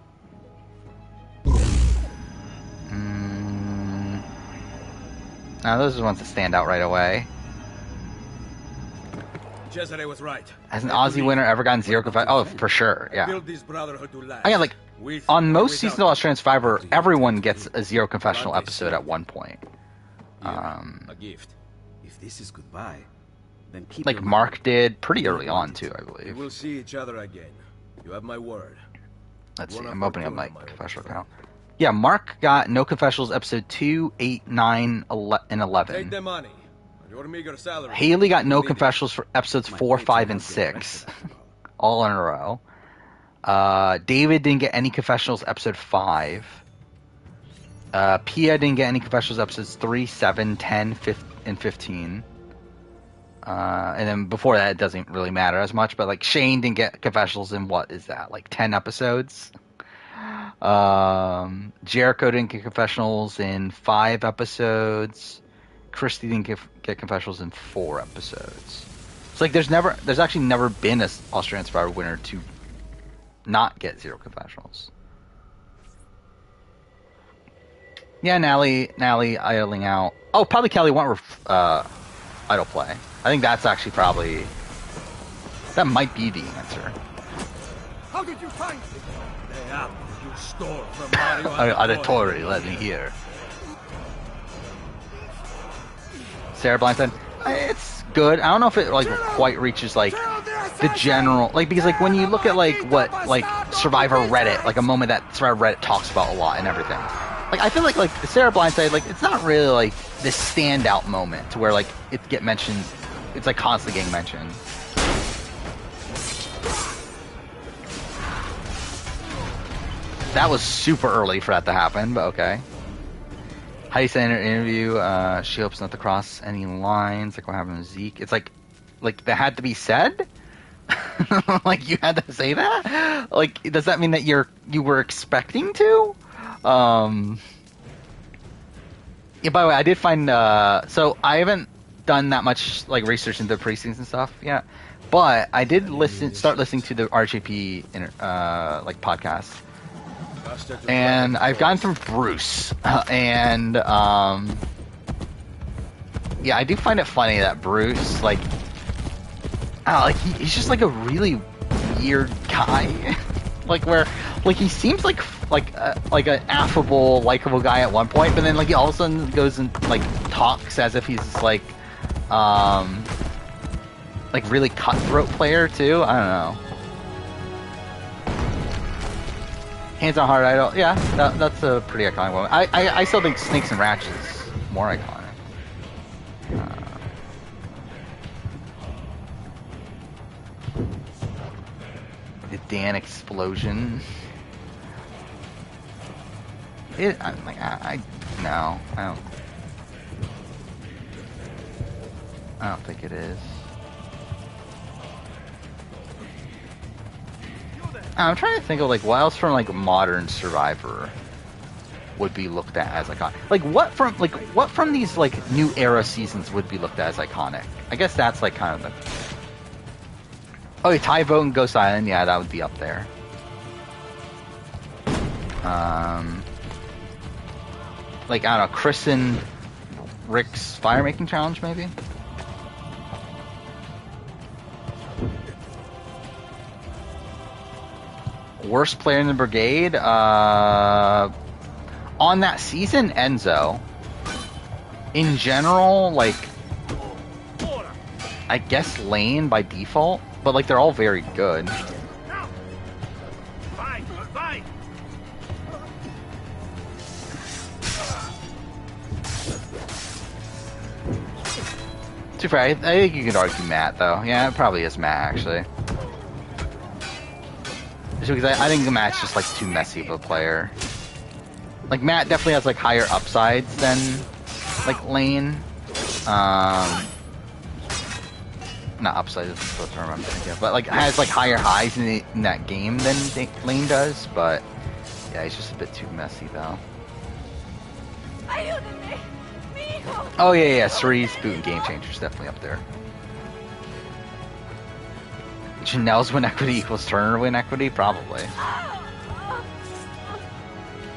Now those are the ones that stand out right away. Cesare was right. Has an Aussie winner ever gotten 0 confessions? Oh, for sure, yeah. Build this brotherhood to last. I mean, like, on most seasons of Australian Survivor, everyone gets a 0 confessional episode at one point. A gift. If this is goodbye, then keep like Mark did pretty early on too, I We believe. will see each other again. You have my word. Let's see, I'm opening up my confessional account. Yeah, Mark got no confessionals episode 2, 8, 9, and 11. Take the money. Your meager salary. Haley got no confessionals for episodes 4, 5, and 6. All in a row. David didn't get any confessionals episode 5. Pia didn't get any confessionals episodes 3, 7, 10, and 15. And then before that, it doesn't really matter as much, but like Shane didn't get confessionals in what is that, like 10 episodes? Jericho didn't get confessionals in 5 episodes. Christy didn't get confessionals in 4 episodes. It's like there's actually never been an Australian Survivor winner to not get 0 confessionals. Yeah, Nally idling out. Oh, probably Kelly Wentworth idle play. I think that's actually probably that might be the answer. How did you find it? The apple you stole from Mario. Auditory, let me hear. Sarah Blindside, it's good. I don't know if it like quite reaches like the general because like when you look at like what like Survivor Reddit, like a moment that Survivor Reddit talks about a lot and everything. Like I feel like the Sarah Blindside, like it's not really like this standout moment to where like it get mentioned. It's like constantly getting mentioned. That was super early for that to happen, but okay. How do you say in her interview, she hopes not to cross any lines, like what happened with Zeke? It's like that had to be said? Like, you had to say that? Like, does that mean that you were expecting to? Yeah, by the way, I did find, so I haven't done that much, like, research into pre-season stuff yet, but I did start listening to the RJP, like, podcast. And I've gone through Bruce, and yeah, I do find it funny that Bruce, like, I don't know, like he's just like a really weird guy, like where, like he seems like an affable, likable guy at one point, but then like he all of a sudden goes and like talks as if he's like really cutthroat player too. I don't know. Hands on Heart Idol, yeah, that's a pretty iconic one. I still think Snakes and Ratchets is more iconic. The Dan explosion. I'm like, no, I don't think it is. I'm trying to think of like what else from like modern Survivor would be looked at as iconic. Like what from these like new era seasons would be looked at as iconic? I guess that's like kind of the. Oh, yeah, Ty Vote and Ghost Island, yeah, that would be up there. Like I don't know, Chris and Rick's fire making challenge maybe. Worst player in the brigade? On that season, Enzo. In general, like, I guess Lane by default, but like they're all very good. Fine, fine. To be fair, I think you could argue Matt, though. Yeah, it probably is Matt, actually. Just because I think Matt's just, like, too messy of a player. Like, Matt definitely has, like, higher upsides than, like, Lane. Not upsides, I'm supposed to remember. Yeah, but, like, has, like, higher highs in that game than Lane does, but... Yeah, he's just a bit too messy, though. Oh, yeah, Cerise's boot and game changer's definitely up there. Janelle's win equity equals Turner win equity? Probably.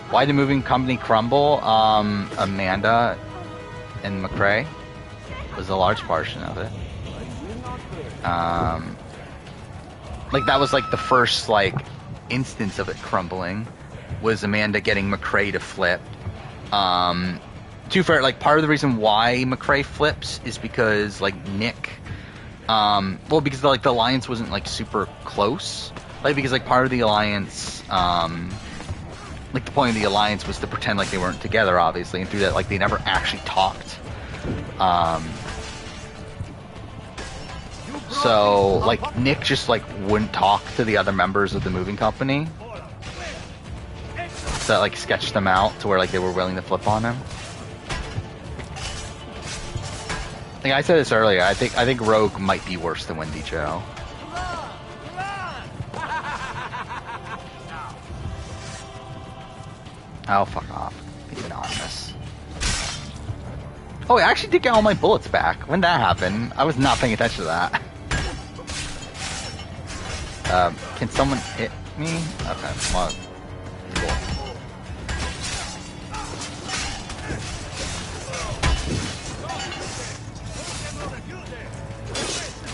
Why did moving company crumble? Amanda and McRae was a large portion of it. Like, that was, like, the first, like, instance of it crumbling was Amanda getting McRae to flip. To be fair, like, part of the reason why McRae flips is because, like, Nick, well, because, like, the alliance wasn't, like, super close. Like, because, like, part of the alliance, like, the point of the alliance was to pretend like they weren't together, obviously, and through that, like, they never actually talked. So, like, Nick just, like, wouldn't talk to the other members of the moving company. So that, like, sketched them out to where, like, they were willing to flip on him. Like I said this earlier, I think Rogue might be worse than Wendy Joe. Oh, fuck off. Anonymous. Oh, I actually did get all my bullets back. When did that happen? I was not paying attention to that. Can someone hit me? Okay, well, cool.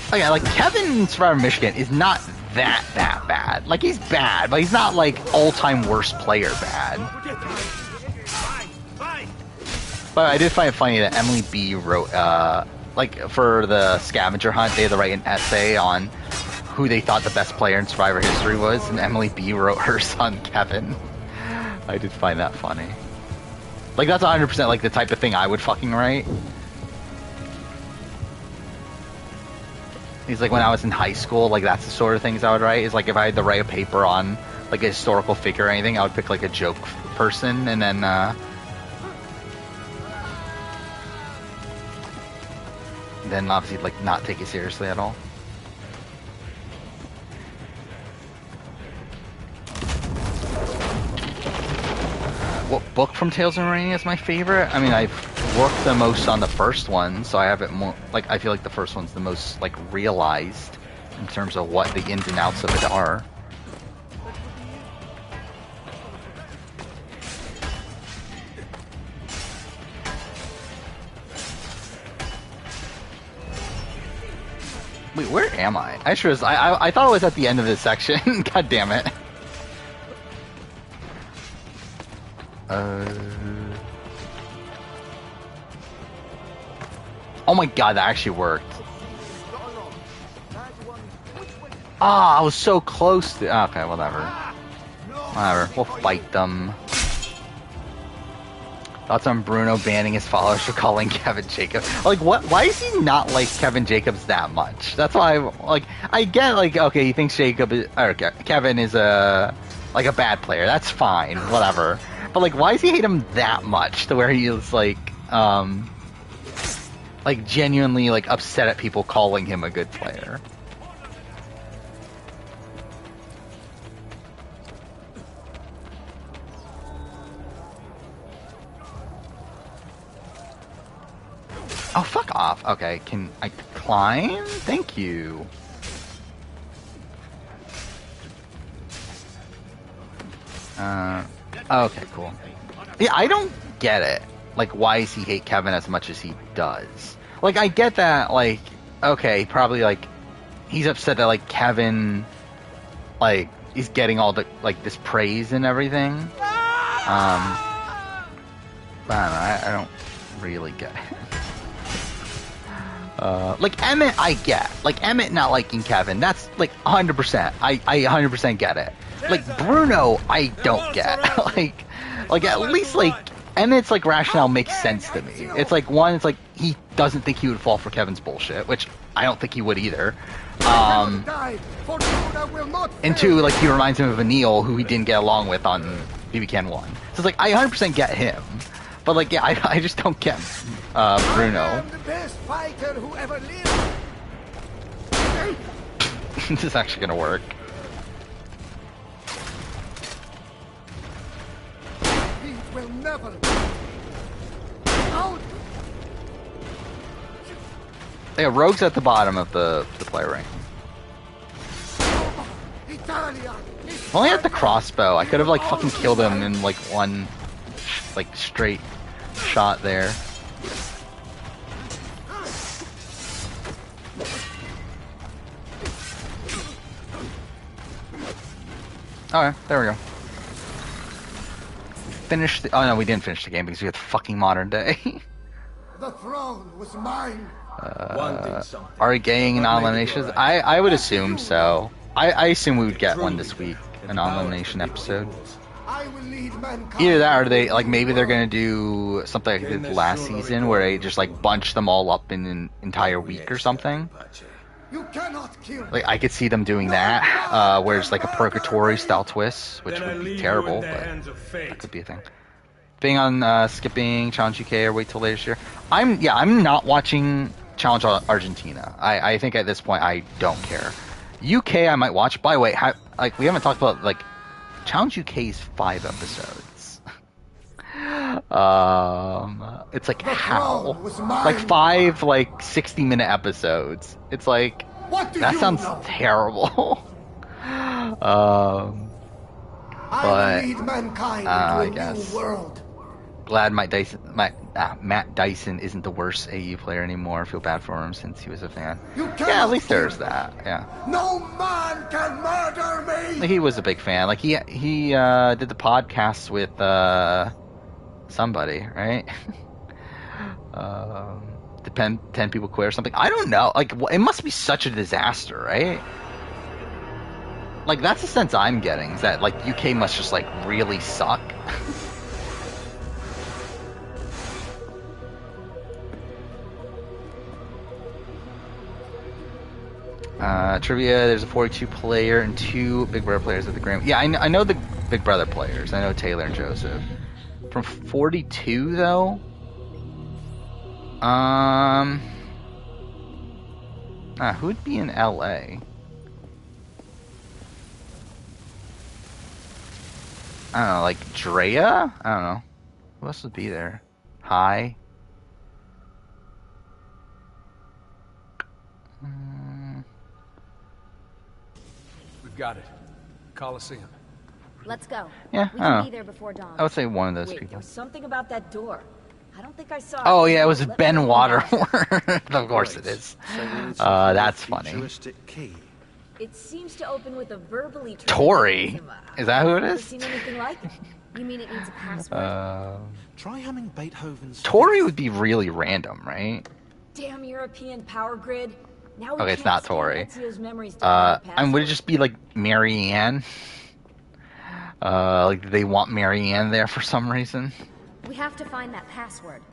Oh yeah, like, Kevin in Survivor Michigan is not that bad. Like, he's bad, but he's not, like, all-time worst player bad. But I did find it funny that Emily B wrote, like, for the scavenger hunt, they had to write an essay on who they thought the best player in Survivor history was, and Emily B wrote her son, Kevin. I did find that funny. Like, that's 100% like the type of thing I would fucking write. He's like, when I was in high school, like, that's the sort of things I would write. Is like, if I had to write a paper on, like, a historical figure or anything, I would pick, like, a joke person, and then, obviously, like, not take it seriously at all. What book from Tales of Rainy is my favorite? I mean, I've worked the most on the first one, so I have it more, like, I feel like the first one's the most, like, realized in terms of what the ins and outs of it are. Wait, where am I? I thought it was at the end of this section. God damn it. Oh my god, that actually worked. Ah, I was so close to... Okay, whatever. Whatever, we'll fight them. Thoughts on Bruno banning his followers for calling Kevin Jacobs. Like, what? Why is he not like Kevin Jacobs that much? That's why, like, I get, like, okay, he thinks Kevin is a bad player. That's fine, whatever. But, like, why does he hate him that much to where he is, like genuinely, like, upset at people calling him a good player? Oh, fuck off. Okay, can I climb? Thank you. Okay, cool. Yeah, I don't get it. Like, why does he hate Kevin as much as he does? Like, I get that, like, okay, probably, like, he's upset that, like, Kevin, like, he's getting all the like this praise and everything. But I don't really get it. Like Emmett, I get. Like Emmett not liking Kevin, that's like 100%. I 100% get it. Like Bruno, I don't get. like at least like Emmett's like rationale makes sense to me. It's like one, it's like he doesn't think he would fall for Kevin's bullshit, which I don't think he would either. And two, like he reminds him of Anil, who he didn't get along with on BB Can 1. So it's like I 100% get him. But like, yeah, I just don't get Bruno. I am the best fighter who ever lived. This is actually gonna work. He will never. Out. Yeah, Rogue's at the bottom of the player rank. Italia. Only at the crossbow. I could have like fucking killed him in like one, like straight shot there. Okay, there we go. Finish the. Oh no, we didn't finish the game because we had fucking modern day. The throne was mine. Are we getting non-eliminations? I would assume so. I assume we would get one this week, a non-elimination episode. I will lead mankind. Either that, or they like maybe they're gonna do something like they did last season, where they just like bunch them all up in an entire week or something. You cannot kill. Like I could see them doing that, where it's like a purgatory style twist, which would be terrible, but that could be a thing. Being on skipping Challenge UK or wait till later this year. I'm not watching Challenge Argentina. I think at this point I don't care. UK I might watch. By the way, like we haven't talked about like Challenge UK's 5 episodes. It's like how? Like 5 like 60-minute episodes. It's like that sounds terrible. But I guess glad Matt Dyson isn't the worst AE player anymore. I feel bad for him since he was a fan. Yeah, at least there's that. Yeah. No man can murder me. He was a big fan. Like he did the podcast with somebody, right? The 10 people quit or something. I don't know. Like it must be such a disaster, right? Like that's the sense I'm getting, is that like UK must just like really suck. Trivia, there's a 42 player and 2 Big Brother players at the Grand. Yeah, I know the Big Brother players. I know Taylor and Joseph. From 42 though? Who'd be in LA? I don't know, like Drea? I don't know. Who else would be there? Hi. We've got it. Coliseum. Let's go. Yeah, we I can don't be know. there before dawn. I would say one of those Wait, people. there was something about that door. I don't think I saw Oh it. yeah, it was Let Ben me know. Waterworth. Of course it is. That's funny. It seems to open with a verbally Tori. Is that who it Ever is? seen anything like it? You mean it needs a password? Try humming Beethoven's. Tori would be really random, right? Damn European power grid. Now we Okay, it's can't not stand Tori. Ezio's memories to have a And would it password. just be like Marianne? Like they want Marianne there for some reason. We have to find that password.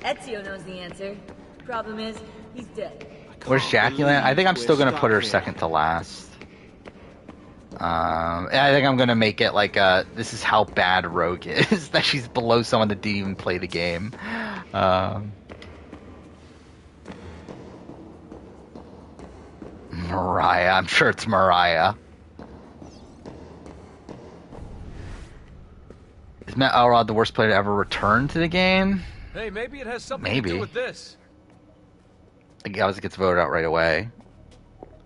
Ezio knows the answer. Problem is, he's dead. Where's Jackie Land? I think I'm still gonna put her second to last. I think I'm gonna make it like this is how bad Rogue is, that she's below someone that didn't even play the game. Mariah, I'm sure it's Mariah. Is Matt Elrod the worst player to ever return to the game? Hey, maybe it has something to Maybe. do with this. I guess it gets voted out right away.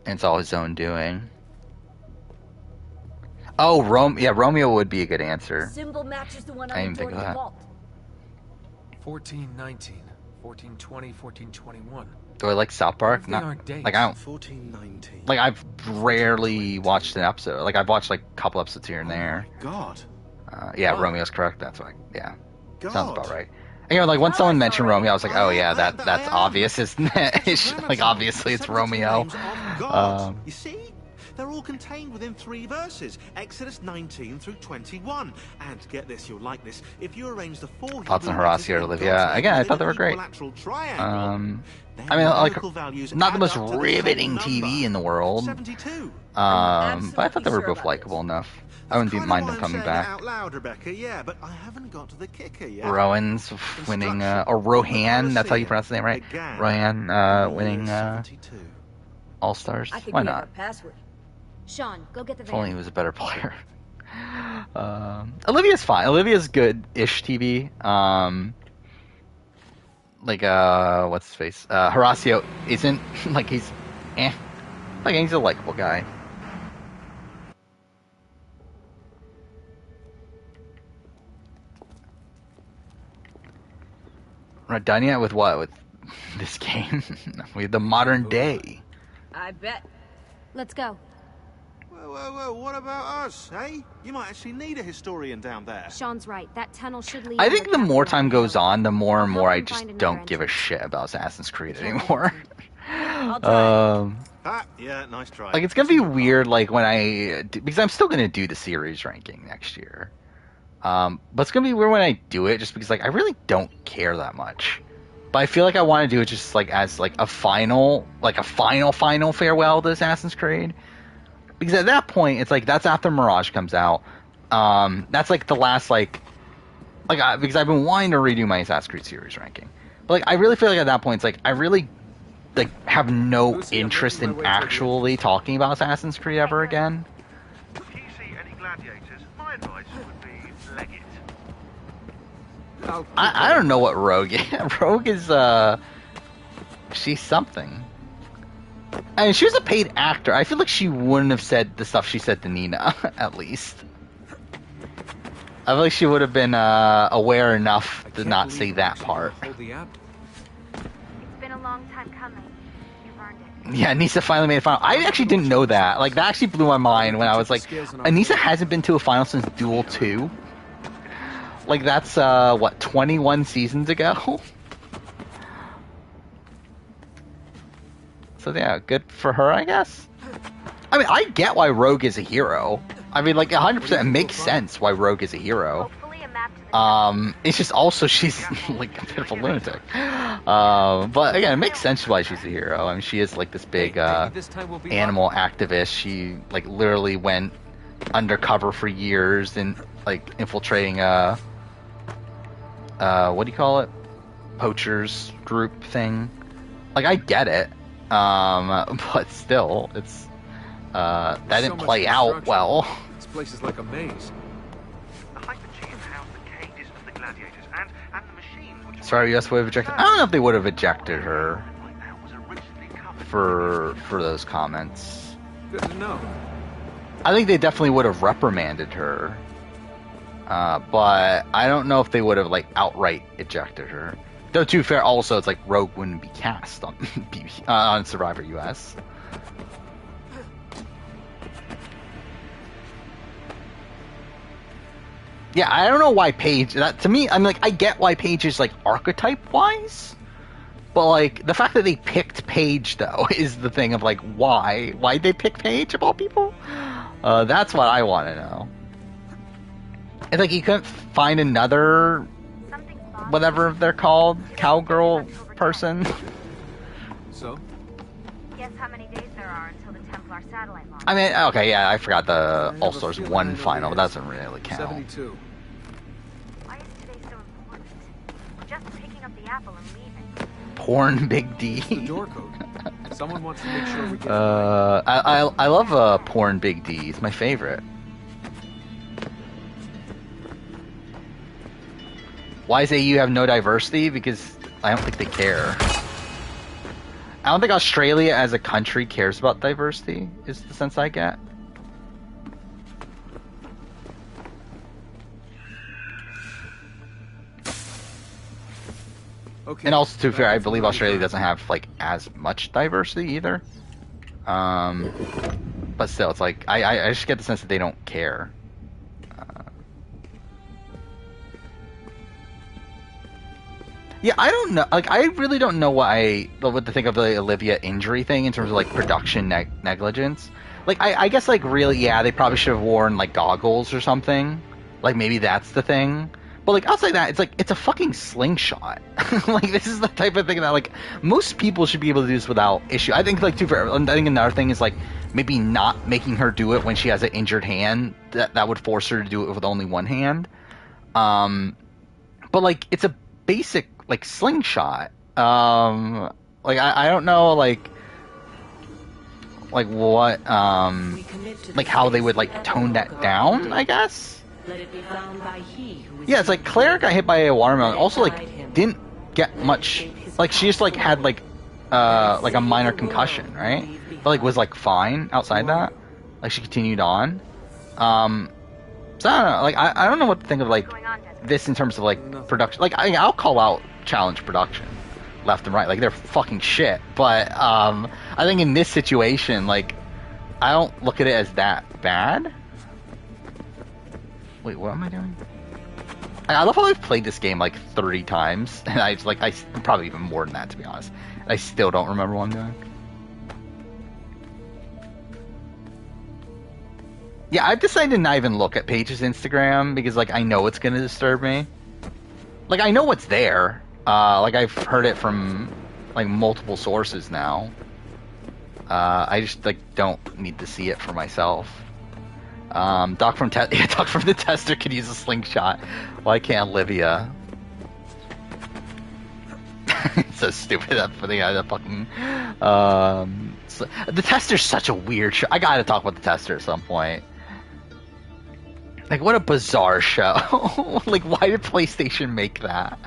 And it's all his own doing. Oh, Romeo would be a good answer. Symbol matches the one I on didn't the door think to of the that. vault. 1419, 1420, 1421. Do I like South Park? Not like I don't. 1419. Like I've rarely watched an episode. Like I've watched like a couple episodes here and there. God. Yeah, Romeo's correct. That's right. Yeah, sounds about right. And, you know, like when someone mentioned Romeo, I was like, oh yeah, that's obvious, isn't it? Like obviously it's Romeo. You see? They're all contained within 3 verses, Exodus 19 through 21. And get this, you'll like this. If you arrange the 4 Thoughts on Horacio, Olivia? Again, I thought they were great. I mean, like, not the most riveting TV in the world. But I thought they were both likable enough. I wouldn't mind them coming back. Out loud, Rebecca, yeah, but I haven't got to the kicker yet. Rowan's winning, or Rohan, that's how you pronounce the name, right? Rohan winning All-Stars. Why not? Password. Sean, go get the If only he van. was a better player. Olivia's fine. Olivia's good-ish TV. Like, what's his face? Horacio isn't, like, he's, like, he's a likable guy. We're not done yet with what? With this game? With the modern day. I bet. Let's go. Whoa, what about us, eh? You might actually need a historian down there. Sean's right. That tunnel should lead. I on think the path more to time that goes hill. on, the more and I'll more help I him just find another don't give a entrance. shit about Assassin's Creed anymore. I'll try. Yeah, nice try. Like, it's gonna be weird, like, when because I'm still gonna do the series ranking next year. But it's gonna be weird when I do it, just because, like, I really don't care that much. But I feel like I want to do it just, like, as, like, a final farewell to Assassin's Creed. Because at that point, it's like, that's after Mirage comes out. That's, like, the last, because I've been wanting to redo my Assassin's Creed series ranking. But, like, I really feel like at that point, it's like, I really, like, have no interest in actually talking about Assassin's Creed ever again. If you see any gladiators, my advice would be leg it. I don't know what Rogue is. Rogue is, she's something. I mean, she was a paid actor. I feel like she wouldn't have said the stuff she said to Nina, at least. I feel like she would have been aware enough to not say that part. It's been a long time coming. You've earned it. Yeah, Anissa finally made a final. I actually didn't know that. Like, that actually blew my mind when I was like, Anissa hasn't been to a final since Duel 2? Like, that's, 21 seasons ago? So, yeah, good for her, I guess. I mean, I get why Rogue is a hero. I mean, like, 100% it makes sense why Rogue is a hero. Hopefully a map to the It's just also she's, like, a bit of a lunatic. But, again, it makes sense why she's a hero. I mean, she is, like, this big, animal activist. She, like, literally went undercover for years and, like, infiltrating, what do you call it? Poachers group thing. Like, I get it. But still, it's, that didn't play out well. This place is like a maze. The Hypergeum housed the cages of the gladiators and the machines which Sorry, US would have ejected. I don't know if they would have ejected her was originally covered. for those comments. Good to know. I think they definitely would have reprimanded her. But I don't know if they would have, like, outright ejected her. Though, to be fair, also, it's like Rogue wouldn't be cast on on Survivor US. Yeah, I don't know why Paige. That to me, I'm like, I get why Paige is like archetype wise, but like the fact that they picked Paige though is the thing of like why? Why'd they pick Paige of all people? That's what I want to know. It's like you couldn't find another, whatever they're called, cowgirl person. So? Guess how many days there are until the Templar satellite launch? I mean, okay, yeah, I forgot the All Stars 1 final, but that doesn't really count. 72. Why is today so important? We're just picking up the apple and leaving. Porn Big D. The door code. Someone wants to make sure we get I love Porn Big D. It's my favorite. Why does AU have no diversity? Because I don't think they care. I don't think Australia as a country cares about diversity, is the sense I get. Okay. And also, to be fair, I believe Australia doesn't have like as much diversity either. But still, it's like I just get the sense that they don't care. Yeah, I don't know. Like, I really don't know what to think of the Olivia injury thing in terms of like production negligence. Like, I guess like really, yeah, they probably should have worn like goggles or something. Like maybe that's the thing. But like outside that, it's like it's a fucking slingshot. Like this is the type of thing that like most people should be able to do this without issue. I think like I think another thing is like maybe not making her do it when she has an injured hand. That would force her to do it with only one hand. But like it's a basic like slingshot. Like I don't know like what like how they would like tone that down, I guess. Let it be found by he who is Yeah, it's like Claire got hit by a watermelon. Also, like, didn't get much. Like, she just like had like a minor concussion, right? But like was like fine outside that. Like she continued on. So I don't know. Like I don't know what to think of like this in terms of like production. Like I'll call out challenge production left and right. Like they're fucking shit. But I think in this situation, like I don't look at it as that bad. Wait, what am I doing? I love how I've played this game like 30 times, and I probably even more than that, to be honest. I still don't remember what I'm doing. Yeah, I've decided to not even look at Paige's Instagram because like I know it's gonna disturb me. Like I know what's there. Like I've heard it from like multiple sources now. I just like don't need to see it for myself. Doc from the Tester could use a slingshot. Why can't Olivia? It's so stupid. That fucking. The Tester's such a weird show. I gotta talk about the Tester at some point. Like, what a bizarre show. Like, why did PlayStation make that?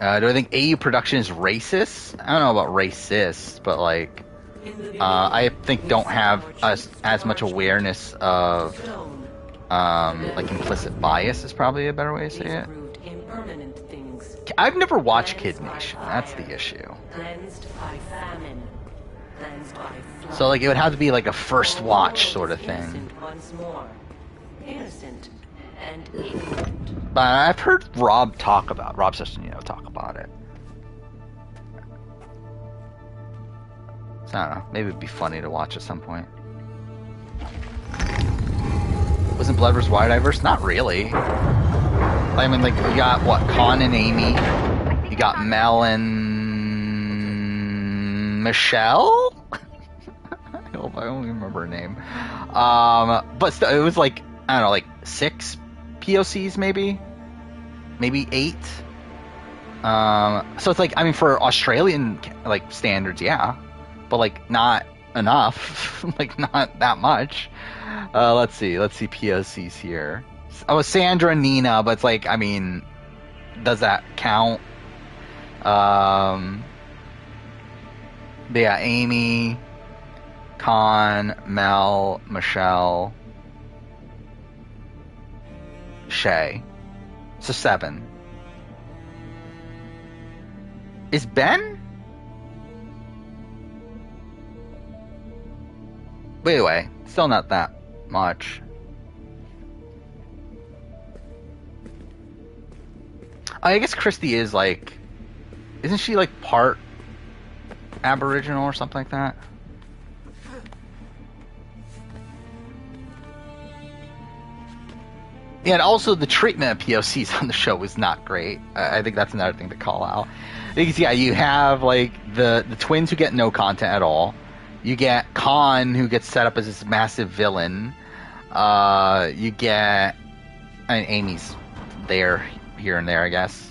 Do I think AU production is racist? I don't know about racist, but like, I think don't have as much awareness of like implicit bias is probably a better way to say it. I've never watched Kid Nation. That's the issue. So like, it would have to be like a first watch sort of thing. But I've heard Rob talk about talk about it. So I don't know. Maybe it'd be funny to watch at some point. Wasn't Blood vs. Wild Diverse? Not really. I mean, like you got what? Con and Amy. You got Mel and Michelle. I don't even remember her name. But it was like I don't know, like 6 POCs maybe 8. So it's like, I mean, for Australian like standards, yeah, but like not enough. Like not that much. Let's see POCs here. Oh, Sandra and Nina, but it's like, I mean, does that count? Yeah, Amy, Con, Mel, Michelle, Shay. So 7. Is Ben? But anyway, still not that much. I guess Christy is like, isn't she like part Aboriginal or something like that? Yeah, and also the treatment of POCs on the show was not great. I think that's another thing to call out. Because yeah, you have like the twins who get no content at all. You get Khan who gets set up as this massive villain. You get, I mean, Amy's there here and there, I guess.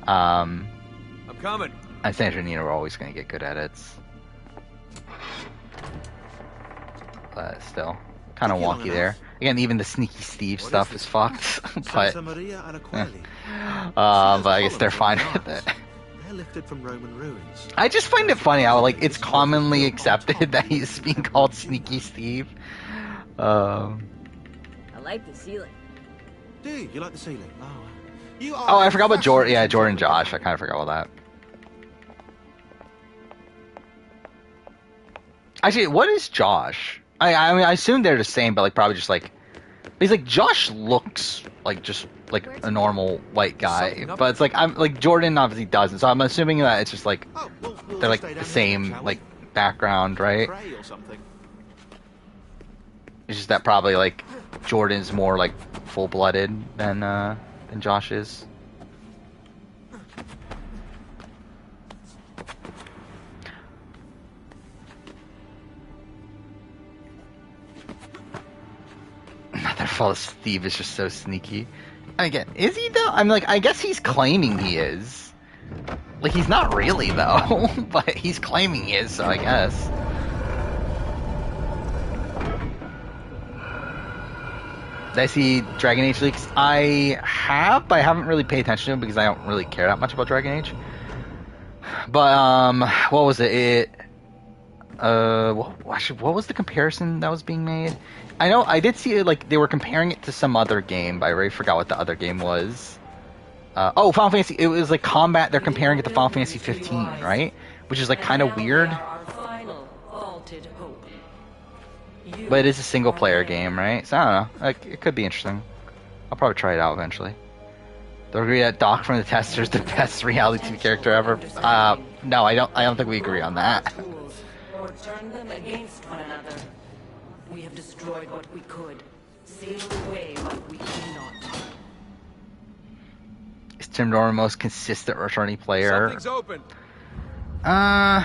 I'm coming. And Sandra and Nina are always going to get good edits. But still, kind of wonky there. Again, even the Sneaky Steve stuff is fucked. But I guess they're fine with it. airlifted from Roman ruins. I just find it funny how like it's commonly accepted that he's being called Sneaky Steve. I like the ceiling. Do you like the ceiling? Oh, I forgot about Jordan. Yeah, Jordan and Josh. I kind of forgot about that. Actually, what is Josh? I mean, I assume they're the same, but like probably just like he's like Josh looks like just like a normal white guy, but it's like I'm like Jordan obviously doesn't, so I'm assuming that it's just like they're like the same like background, right? It's just that probably like Jordan's more like full-blooded than Josh is. Another false Steve is just so sneaky. And again, is he though? I'm like, I guess he's claiming he is. Like, he's not really though, but he's claiming he is, so I guess. Did I see Dragon Age leaks? I have, but I haven't really paid attention to them because I don't really care that much about Dragon Age. But, what was it? What was the comparison that was being made? I know I did see it, like they were comparing it to some other game, but I already forgot what the other game was. Final Fantasy. It was like Combat. They're comparing it to Final Fantasy 15, right? Which is like kind of weird. But it is a single-player game, right? So I don't know. Like, it could be interesting. I'll probably try it out eventually. They'll agree that Doc from the Tester is the best reality TV character ever. No, I don't think we agree on that. Or turn them against one another. We have destroyed what we could, sealed away what we could not. Is Tim Norton the most consistent returning player? Something's open. I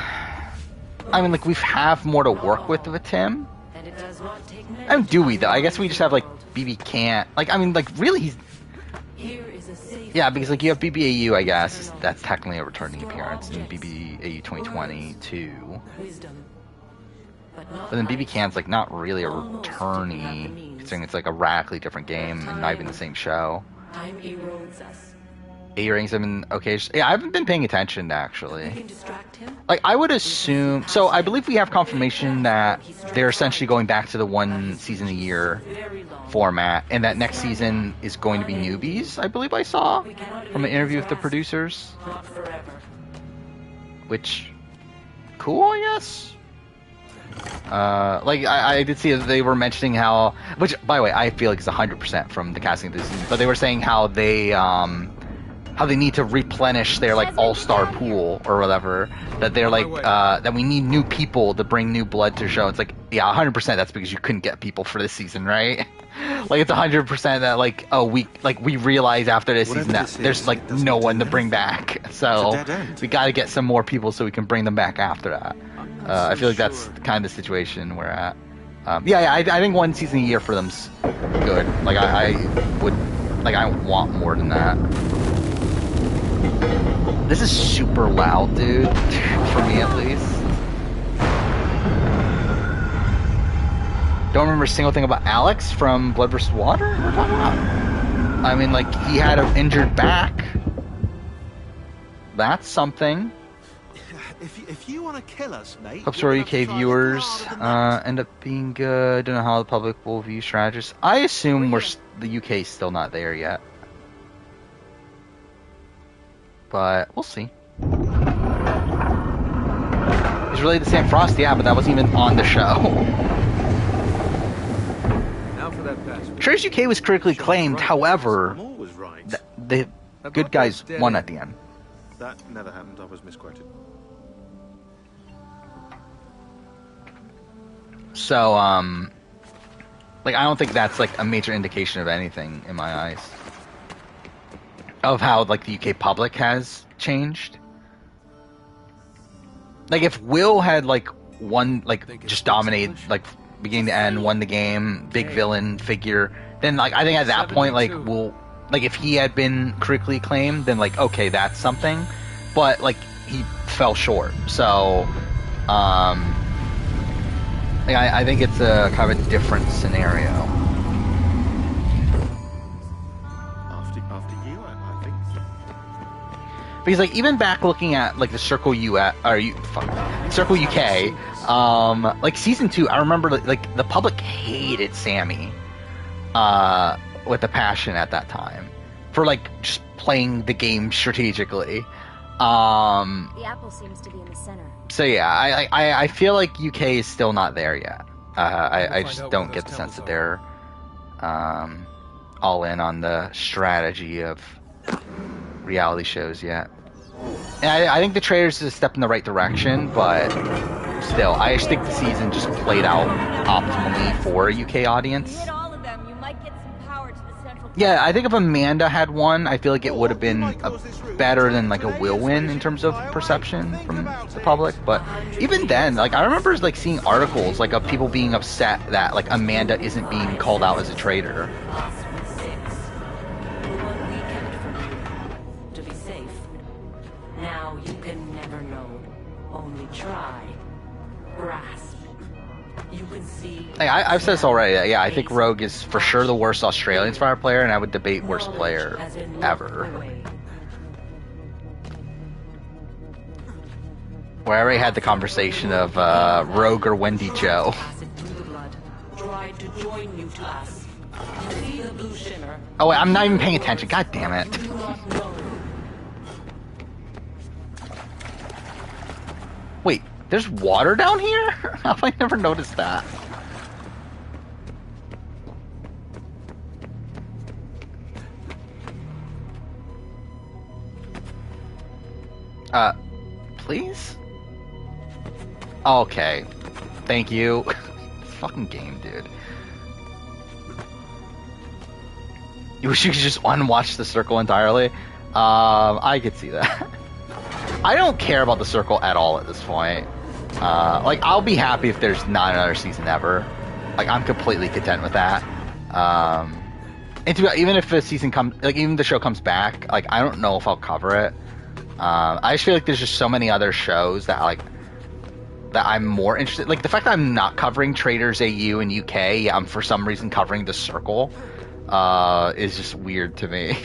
mean, like, we have more to work with Tim. And it does not take many. I mean, do we though? I guess we just have like BB can't. Like, I mean, like, really, he's. Here is a safe. Yeah, because like you have BBAU, I guess that's technically a returning appearance in BBAU 2022. Wisdom. But then BB Can's like not really a returnee, considering it's like a radically different game and not even the same show. Time erodes us. A-rings have been okay. Yeah, I haven't been paying attention actually. We can distract him. Like I would assume. So I believe we have confirmation that they're essentially going back to the one season a year format, and that next season is going to be newbies. I believe I saw from an interview with the producers. Not forever. Which, cool, I guess. Like I did see that they were mentioning how, which by the way I feel like is 100% from the casting of this season, but they were saying how they need to replenish their like all-star pool or whatever, that they're like that we need new people to bring new blood to the show. It's like, yeah, 100% that's because you couldn't get people for this season, right? Like it's 100% that like we realize after this season that there's like no one to bring back, so we got to get some more people so we can bring them back after that. I feel like that's kind of the situation we're at. I think one season a year for them's good. Like I want more than that. This is super loud, dude. For me at least. Don't remember a single thing about Alex from Blood vs. Water? What are we talking about? I mean, like, he had an injured back. That's something. If you want to kill us, mate. Hope so UK viewers end up being good. Don't know how the public will view strategists. I assume the UK is still not there yet. But we'll see. He's related to Sam Frost, yeah, but that wasn't even on the show. Now for that pass. Trace UK was critically acclaimed, however, the good guys won at the end. That never happened, I was misquoted. So, like, I don't think that's, like, a major indication of anything in my eyes. Of how, like, the UK public has changed. Like, if Will had, like, won, like, just dominated, like, beginning to end, won the game, big villain figure, then, like, I think at that point, like, like, if he had been critically acclaimed, then, like, okay, that's something. But, like, he fell short. So, I think it's a kind of a different scenario. After you, I think. Because like even back looking at like the Circle Circle UK, like season 2, I remember like the public hated Sammy, with a passion at that time, for like just playing the game strategically. The apple seems to be in the center. So yeah, I feel like UK is still not there yet. I just don't get the sense that they're all in on the strategy of reality shows yet. And I think the trailers is a step in the right direction, but still, I just think the season just played out optimally for a UK audience. Yeah, I think if Amanda had won, I feel like it would have been better than like a Will win in terms of perception from the public. But even then, like I remember like seeing articles like of people being upset that like Amanda isn't being called out as a traitor. To be safe. Now you can never know. Only try. Grasp. You can see. Hey, I've said this already. Yeah, I think Rogue is for sure the worst Australian Spire player, and I would debate worst player ever. Where I already had the conversation of Rogue or Wendy Joe. Oh wait, I'm not even paying attention. God damn it. Wait, there's water down here? How have I never noticed that? Please? Okay. Thank you. Fucking game, dude. You wish you could just unwatch the circle entirely? I could see that. I don't care about the circle at all at this point. Like, I'll be happy if there's not another season ever. Like, I'm completely content with that. And even if the season comes, like, even the show comes back, like, I don't know if I'll cover it. I just feel like there's just so many other shows that, like, that I'm more interested. Like, the fact that I'm not covering Traders AU and UK, I'm for some reason covering the circle, is just weird to me.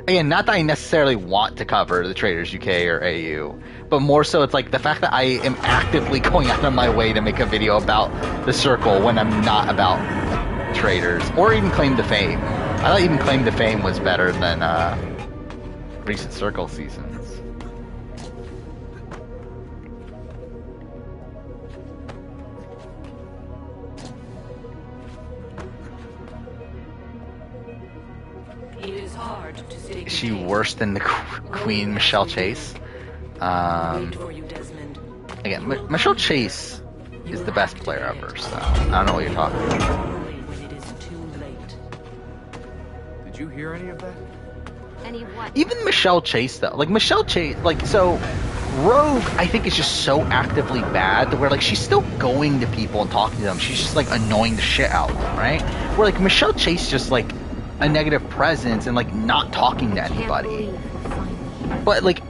Again, not that I necessarily want to cover the Traders UK or AU, but more so it's like the fact that I am actively going out of my way to make a video about the circle when I'm not about Traders, or even Claim to Fame. I thought even Claim to Fame was better than recent circle seasons. Is she worse than the Queen Michelle Chase? Again, Michelle Chase is the best player ever, so I don't know what you're talking about. Did you hear any of that? Any what? Even Michelle Chase, though. Like, Michelle Chase, like, so Rogue, I think, is just so actively bad that where, like, she's still going to people and talking to them. She's just, like, annoying the shit out of them, right? Where, like, Michelle Chase just, like, a negative presence and, like, not talking to anybody. But, like,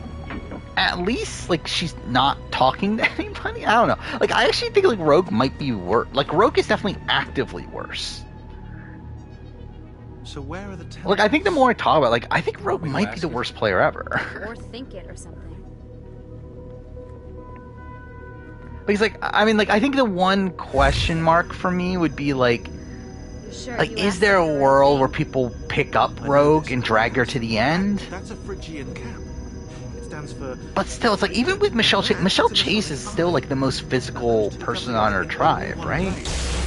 at least, like, she's not talking to anybody? I don't know. Like, I actually think, like, Rogue might be worse. Like, Rogue is definitely actively worse. So where are the tellers? Like, I think the more I talk about it, like, I think Rogue might be the worst player ever. Or think it or something. Because, like, I mean, like, I think the one question mark for me would be, like, Sure, like, is there a world where people pick up Rogue and drag her to the end? That's a Phrygian cap. It stands for... But still, it's like, even with Michelle Chase is still, like, the most physical person on her tribe, right?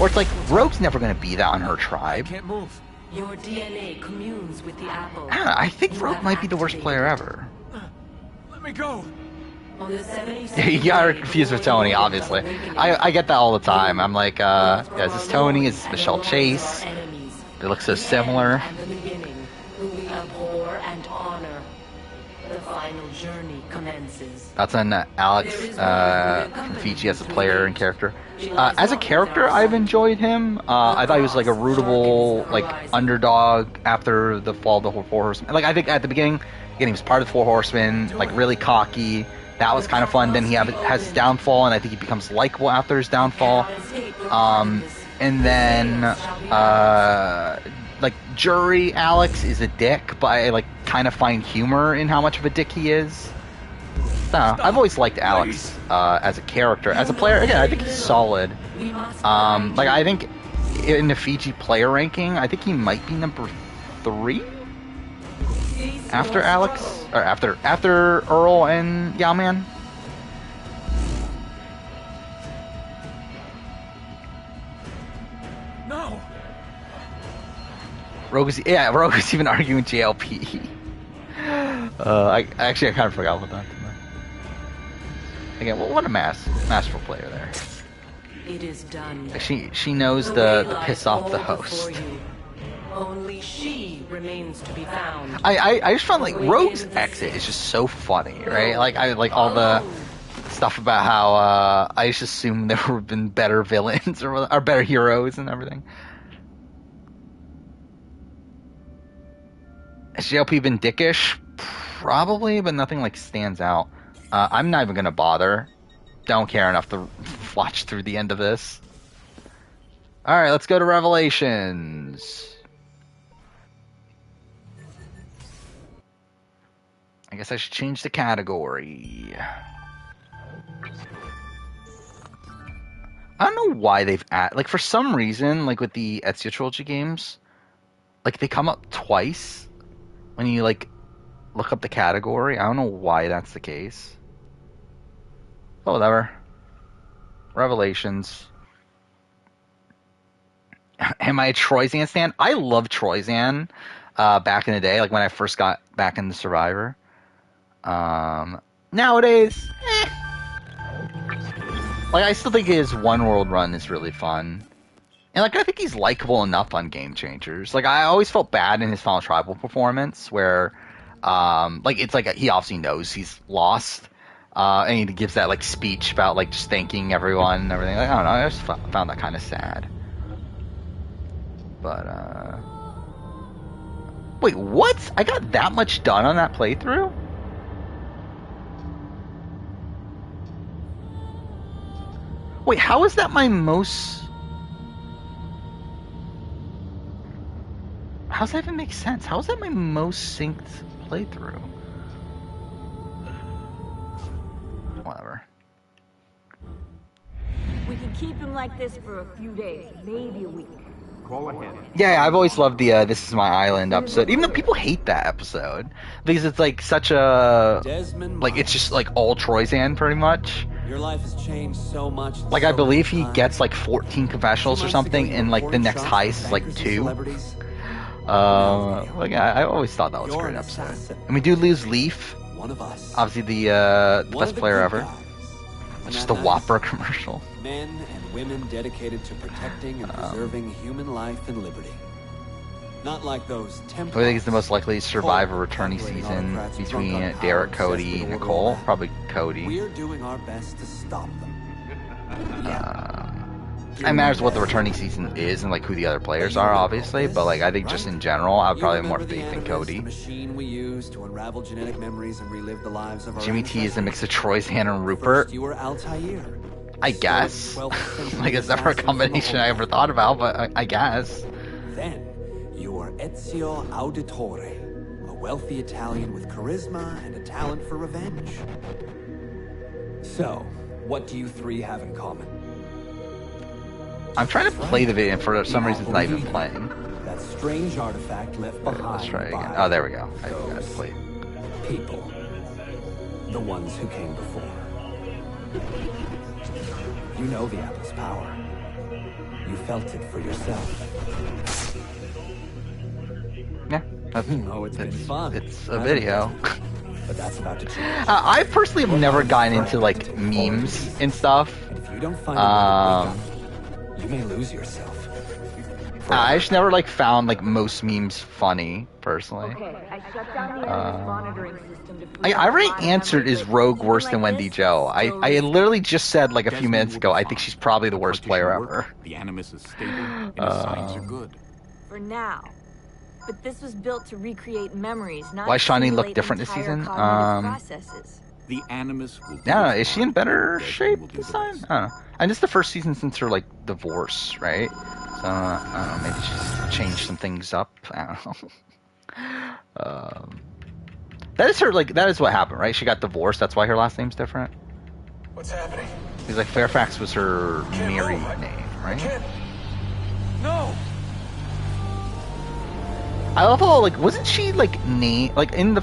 Or it's like, Rogue's never going to be that on her tribe. I can't move. Your DNA communes with the apple. I don't know, I think Rogue might be the worst player ever. Let me go. On the 76th You got her confused with Tony, obviously. I get that all the time. I'm like, is this Tony? Is this Michelle Chase? They look so similar. And the beginning, who we abhor and honor. The final journey commences. That's an Alex from Fiji as a player and character. As a character, I've enjoyed him. I thought he was like a rootable, like, underdog after the fall of the Four Horsemen. Like, I think at the beginning, again, he was part of the Four Horsemen, like, really cocky. That was kind of fun. Then he has his downfall, and I think he becomes likable after his downfall. And then like jury Alex is a dick, but I like kind of find humor in how much of a dick he is. No, I've always liked Alex as a character. As a player, again, I think he's solid. Like I think in the Fiji player ranking, I think he might be number 3 after Alex or after Earl and Yao-Man. No. Rogue is even arguing JLP. I kind of forgot about that. Again, what a masterful player there. It is done. She knows the piss off the host. Only she remains to be found. I just found like Rogue's exit is just so funny, right? Like I like all the stuff about how I just assumed there would have been better villains or better heroes and everything. Has JLP been dickish? Probably, but nothing like stands out. I'm not even gonna bother. Don't care enough to watch through the end of this. Alright, let's go to Revelations. I guess I should change the category. I don't know why they've like for some reason, like with the Ezio Trilogy games, like they come up twice when you like look up the category. I don't know why that's the case. But whatever. Revelations. Am I a Troyzan stan? I love Troyzan back in the day, like when I first got back into Survivor. Nowadays, like I still think his one world run is really fun. And like I think he's likable enough on Game Changers. Like I always felt bad in his Final Tribal performance where like it's like he obviously knows he's lost. And he gives that like speech about like just thanking everyone and everything. Like, I don't know, I just found that kind of sad. But wait, what? I got that much done on that playthrough? Wait, how is that my most... How does that even make sense? How is that my most synced playthrough? Whatever. We can keep him like this for a few days, maybe a week. Call ahead. Yeah, I've always loved the This Is My Island episode, even though people hate that episode because it's like such a like it's just like all Troyzan pretty much. Your life has changed so much. Like I believe he gets like 14 confessionals or something, and like the next highest is like 2. Like I always thought that was a great episode. And we do lose Leaf, obviously the best player ever. It's just a Whopper commercial. Men and women dedicated to protecting and preserving human life and liberty. Not like those Who do you think is the most likely to survive a returning season between Derek, Cody, and Nicole? Probably Cody. We're doing our best to stop them. It matters what the returning season is and like who the other players are, obviously. But like I think just in general, I would probably have more faith in Cody. Machine we use to unravel genetic memories and relive the lives of our Jimmy T is a mix of Troyzan and Rupert. You were Altair. I guess. Like it's never a combination I ever thought about, but I guess. Then you were Ezio Auditore, a wealthy Italian with charisma and a talent for revenge. So, what do you three have in common? I'm trying to play the video and for some reason it's not even playing. That strange artifact left behind. Let's try it again. Oh, there we go. I got it played. People. The ones who came before. You know the apple's power. You felt it for yourself. Yeah. It's been fun. It's a video. But that's about to change. I personally have never gotten into like memes and stuff. And if you don't find you may lose yourself. I just never like found like most memes funny personally. Okay, I shut down the enemy's monitoring system to I already answered, is Rogue worse than Wendy Joe? I literally just said like a few minutes ago, I think she's probably the worst player ever. The Animus is stable and the signs are good. For now. But this was built to recreate memories, not Why Shawnee look simulate different this entire season? cognitive processes. The Animus will I don't know. Is she in better shape this time? I don't know. And it's the first season since her like divorce, right? So I don't know. Maybe she's changed some things up. I don't know. That is her. Like that is what happened, right? She got divorced. That's why her last name's different. What's happening? Because like Fairfax was her married name, right? No. I love how like wasn't she like like in the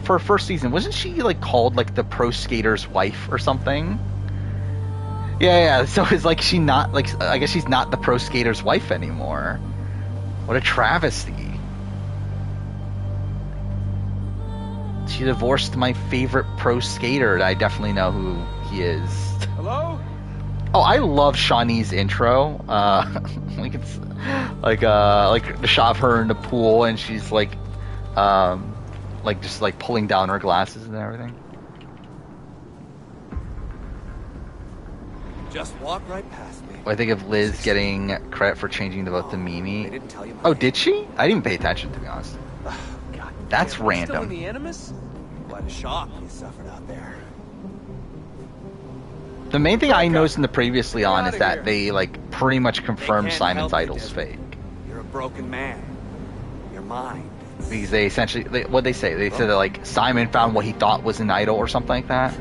for first season wasn't she like called like the pro skater's wife or something? Yeah. So it's like she not like I guess she's not the pro skater's wife anymore. What a travesty. She divorced my favorite pro skater, and I definitely know who he is. Hello? Oh, I love Shawnee's intro. Like it's like the shot of her in the pool, and she's like just like pulling down her glasses and everything. Just walk right past me. I think of Liz getting credit for changing the vote to Mimi. They didn't tell you my Oh, did she? I didn't even pay attention, to be honest. God, That's still in random. the Animus? What a shock you suffered out there. The main thing I noticed in the previously on is that they like pretty much confirmed Simon's idol's fake. You're a broken man. Your mind. Because they essentially, what they say? They said that like Simon found what he thought was an idol or something like that.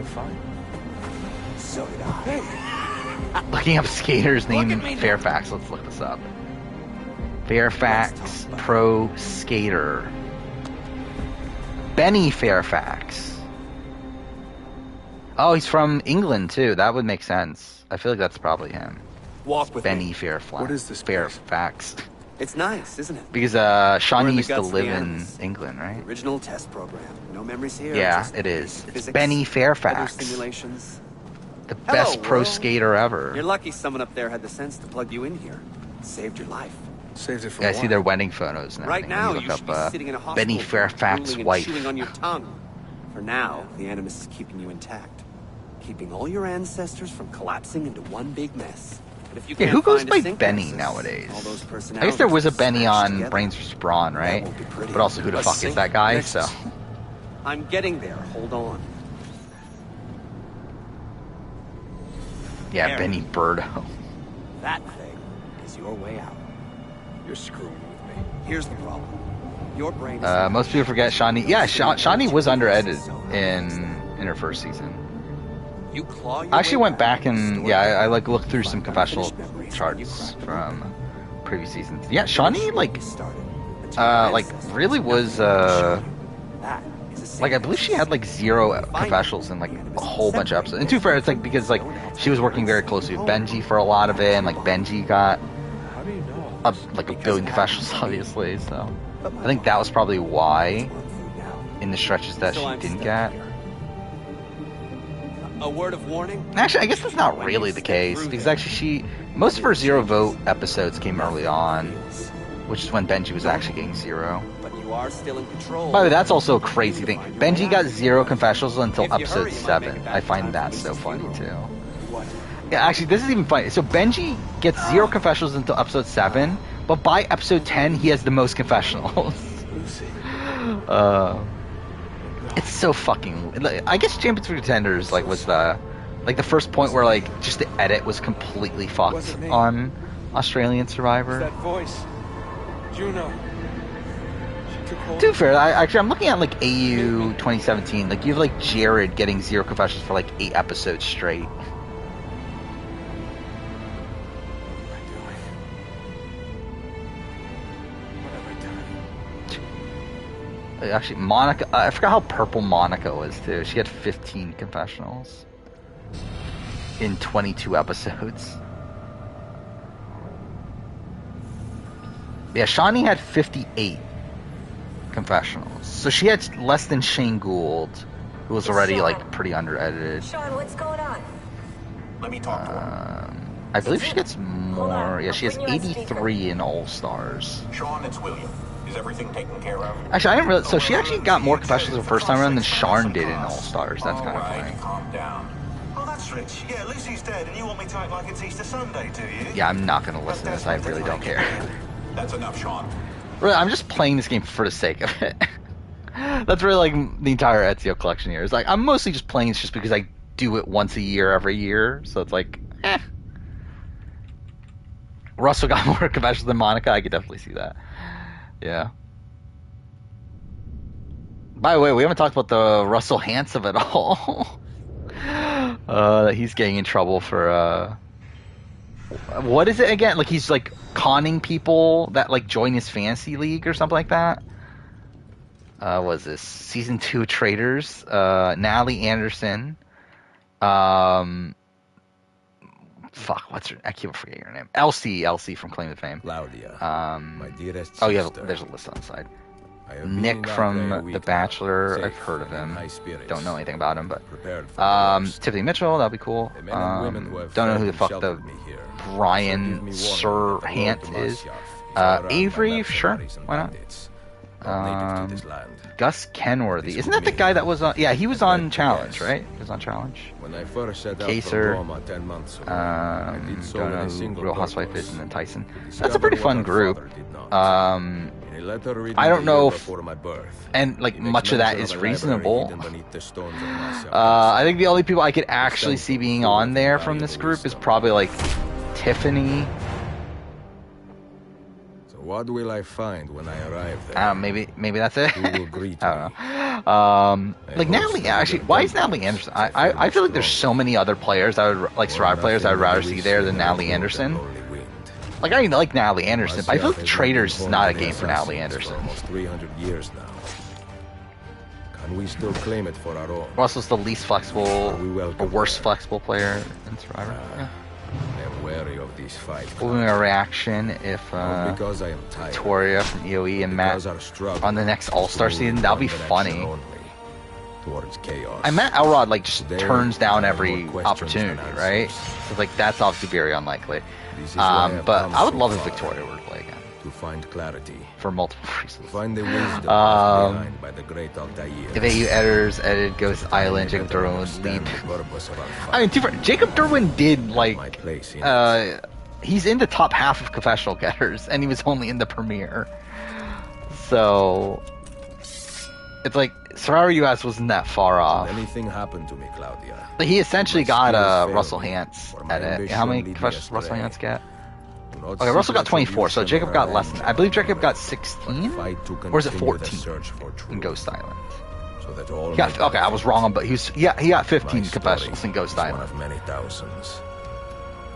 So did I. Looking up skaters named Fairfax. Let's look this up. Fairfax Pro Skater. Benny Fairfax. Oh, he's from England too. That would make sense. I feel like that's probably him. Walk with Benny me. Fairfax. What is this Fairfax. It's nice, isn't it? Because Shawnee used to live in England, right? Original test program. No memories here. Yeah, just it is. It's physics, Benny weather Fairfax. simulations. The best Hello, pro world. skater ever. You're lucky someone up there had the sense to plug you in here. Saved your life. Saved it for Yeah, I see their wedding photos now. Right now, look you should be up sitting in a hospital Benny bed, Fairfax' drooling and wife. chewing on your tongue. For now, the Animus is keeping you intact, keeping all your ancestors from collapsing into one big mess. But if you Yeah, can't who goes find a by sync Benny axis, nowadays? all those I guess there was a personalities Benny smashed on together. Brains vs. Brawn, right? won't be pretty. But also, who the A fuck is sync that guy? nexus. So I'm getting there. Hold on. yeah, There. Benny Birdo. That thing is your way out. You're screwing with me. Here's the problem. Your brain is Most people forget Shawnee. Yeah, Shawnee was under-edited in her first season. You claw your I actually way went back into the and story. I like looked through some confessional Unfinished memories charts when you from previous seasons. Yeah, Shawnee like started. really was That is a like I believe she had like 0 confessionals in like a whole bunch of episodes. And to be fair, it's like because like she was working very closely with Benji for a lot of it, and like Benji got How do you know? like a billion confessionals, obviously. So I think that was probably why in the stretches that she didn't get. A word of warning. Actually, I guess that's not really the case because actually most of her 0 vote episodes came early on, which is when Benji was actually getting 0. But you are still in control. By the way, that's also a crazy thing. Benji got 0 confessionals until episode 7. I find that so funny too. Yeah, actually, this is even funny. So Benji gets 0 confessionals until episode 7, but by episode 10, he has the most confessionals. It's so fucking. I guess Champions for Contenders like was the first point where like just the edit was completely fucked on Australian Survivor. That voice. Juno. She took hold. To be fair, I'm looking at like AU 2017. Like you have like Jared getting 0 confessions for like 8 episodes straight. Actually, Monica. I forgot how purple Monica was too. She had 15 confessionals in 22 episodes. Yeah, Shawnee had 58 confessionals, so she had less than Shane Gould, who was already like pretty under-edited. Sean, what's going on? Let me talk to her. I believe she gets more. Yeah, she has 83 in All Stars. Sean, it's William. Is everything taken care of? Actually, I didn't realize. So she actually got more confessions the first time around than Sharn did in All Stars. That's kind of funny. Calm down. Oh, that's rich. Yeah, Lucy's dead, and you want me to act like it's Easter Sunday, do you? Yeah, I'm not gonna listen to this. I really don't care. That's enough, Sean. Really, I'm just playing this game for the sake of it. That's really like the entire Ezio collection here. It's like I'm mostly just playing just because I do it once a year every year, so it's like, Russell got more confessions than Monica. I could definitely see that. Yeah. By the way, we haven't talked about the Russell Hantz of it all. That he's getting in trouble for what is it again? Like he's like conning people that like join his fantasy league or something like that. Was this season 2 Traitors? Natalie Anderson. Fuck, what's her? I keep forgetting her name. Elsie from Claim to Fame. Claudia. My dearest oh yeah, sister. There's a list on the side. Nick from The Bachelor. I've heard of him. Don't know anything about him, but Tiffany Mitchell. That'd be cool. Don't know who the fuck the Brian Serhant is. Avery, sure, why not? Gus Kenworthy. Isn't that the guy that was on? Yeah, he was on Challenge, right? He was on Challenge. When I first set out Kaser. from Roma 10 months ago, Don't know who Real Housewife is, and then Tyson. That's a pretty fun group. I don't know if, and like much of that is reasonable. I think the only people I could actually see being on there from this group is probably like Tiffany. So what will I find when I arrive there? I don't know, maybe that's it. Who will greet I don't know. Like Natalie, actually, why is Natalie Anderson? I feel like there's so many other players I would like Survivor players I would rather see there than Natalie Anderson. Like, I even like Natalie Anderson, but I feel like Traitors is not a game for Natalie Anderson. Almost 300 years now. Can we still claim it for our own? Russell's the least flexible, or worst flexible player in Survivor. Yeah. I'm wary of these fights. We'll give a reaction if because I am tired. Victoria from EOE and Matt on the next All-Star season. That'll be funny. Towards chaos. I Matt Elrod like just turns down every opportunity, right? So like that's obviously very unlikely. But I would love if Victoria were to play again. To find clarity. For multiple reasons. Find the wisdom behind by the great Altair. If AU editors edited Ghost Island, Jacob Derwin would lead. I mean, Jacob Derwin did like he's in the top half of confessional getters, and he was only in the premiere. So it's like Survivor US wasn't that far off. Anything happened to me, Claudia? Like, he essentially got a Russell Hantz edit. How many confessions Russell Hantz get? Okay, Russell got 24, so Jacob got less than. I believe Jacob got 16, or is it 14 in Ghost Island? Okay, I was wrong, but he got 15 confessions in Ghost Island. One of many thousands,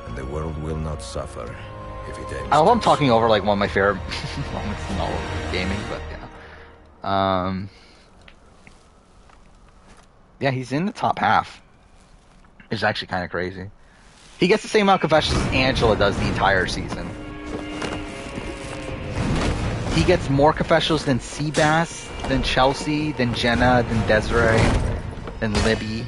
and the world will not suffer if it ends. I know I'm talking over like one of my favorite moments in all of gaming, but yeah. Yeah, he's in the top half. It's actually kind of crazy. He gets the same amount of confessions as Angela does the entire season. He gets more confessionals than Seabass, than Chelsea, than Jenna, than Desiree, than Libby.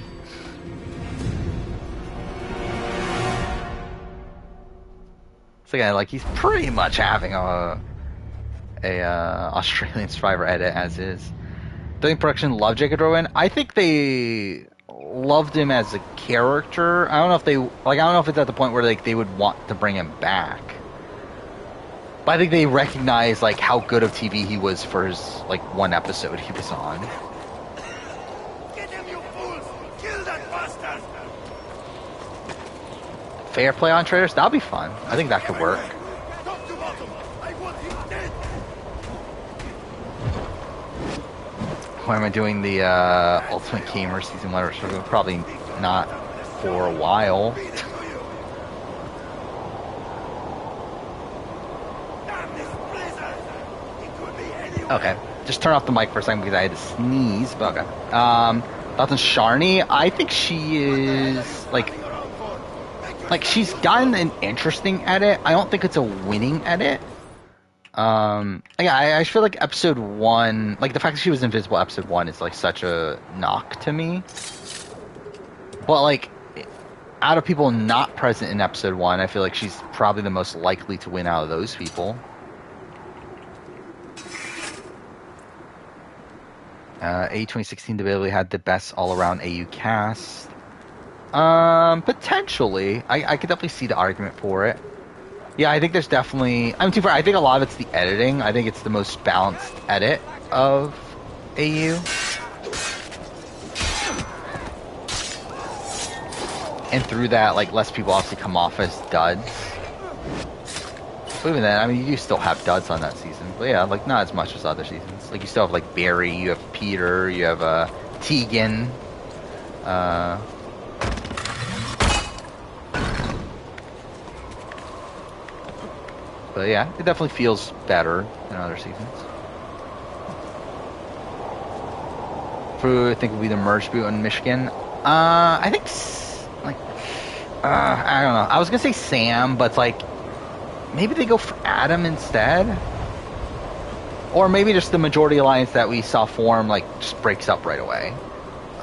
So yeah, like he's pretty much having a Australian Survivor edit as is. Building production loved Jacob Derwin. I think they loved him as a character. I don't know if I don't know if it's at the point where like they would want to bring him back. But I think they recognize like how good of TV he was for his like one episode he was on. Get him, you fools! Kill that bastard! Fair play on Traitors? That'll be fun. I think that could work. Top to bottom! I want him dead! When am I doing the Ultimate Gamer Season 1? So probably not for a while. Okay, just turn off the mic for a second because I had to sneeze. But okay. Thoughts on Sharni? I think she is like she's gotten an interesting edit. I don't think it's a winning edit. I feel like episode 1, like the fact that she was invisible episode 1 is like such a knock to me. But like, out of people not present in episode 1, I feel like she's probably the most likely to win out of those people. AU 2016 debatably had the best all-around AU cast. Potentially. I could definitely see the argument for it. Yeah, I think there's definitely... I think a lot of it's the editing. I think it's the most balanced edit of AU. And through that, like, less people obviously come off as duds. So even then, I mean, you still have duds on that season. But yeah, like, not as much as other seasons. Like, you still have, like, Barry, you have Peter, you have, Tegan. But yeah, it definitely feels better than other seasons. Who I think will be the merge boot in Michigan. I think, I don't know. I was gonna say Sam, but it's like, maybe they go for Adam instead? Or maybe just the majority alliance that we saw form, like, just breaks up right away.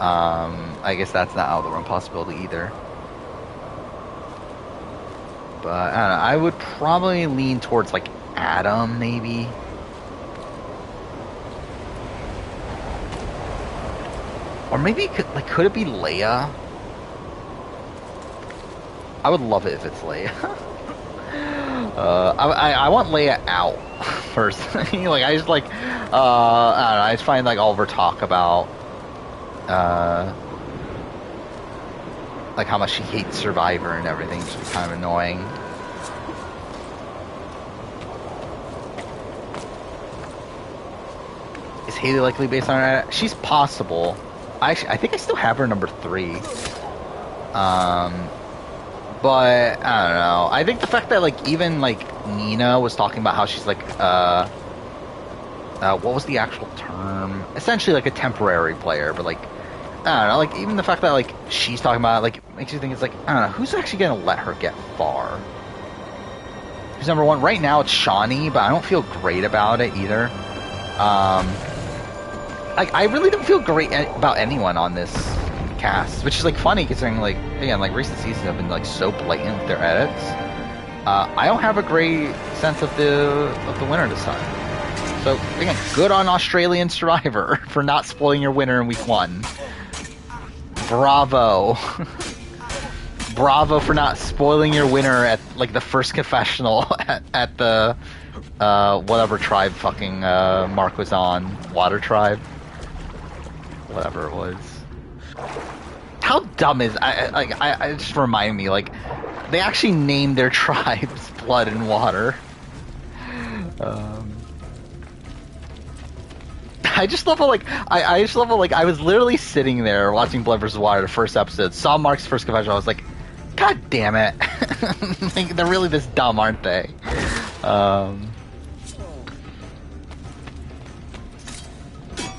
I guess that's not out of the realm possibility either. But, I don't know. I would probably lean towards, like, Adam, maybe. Or maybe, could it be Leia? I would love it if it's Leia. I want Leia out first. Like, I just like, I don't know, I just find like all of her talk about, like how much she hates Survivor and everything just kind of annoying. Is Haley likely based on her? She's possible. I think I still have her number 3. But, I don't know. I think the fact that, like, even, like, Nina was talking about how she's, like, what was the actual term? Essentially, like, a temporary player, but, like, I don't know. Like, even the fact that, like, she's talking about it, like, makes you think it's, like, I don't know. Who's actually going to let her get far? Who's number 1? Right now, it's Shawnee, but I don't feel great about it, either. Like, I really don't feel great about anyone on this cast, which is like funny considering, like, again, like recent seasons have been like so blatant with their edits. I don't have a great sense of the winner this time. So again, good on Australian Survivor for not spoiling your winner in week 1. Bravo. Bravo for not spoiling your winner at like the first confessional at the whatever tribe fucking Mark was on, Water Tribe, whatever it was. How dumb is I just remind me, like, they actually named their tribes Blood and Water. I just love how, like, I just love how, like, I was literally sitting there watching Blood vs. Water, the first episode, saw Mark's first confession, I was like, God damn it. Like, they're really this dumb, aren't they?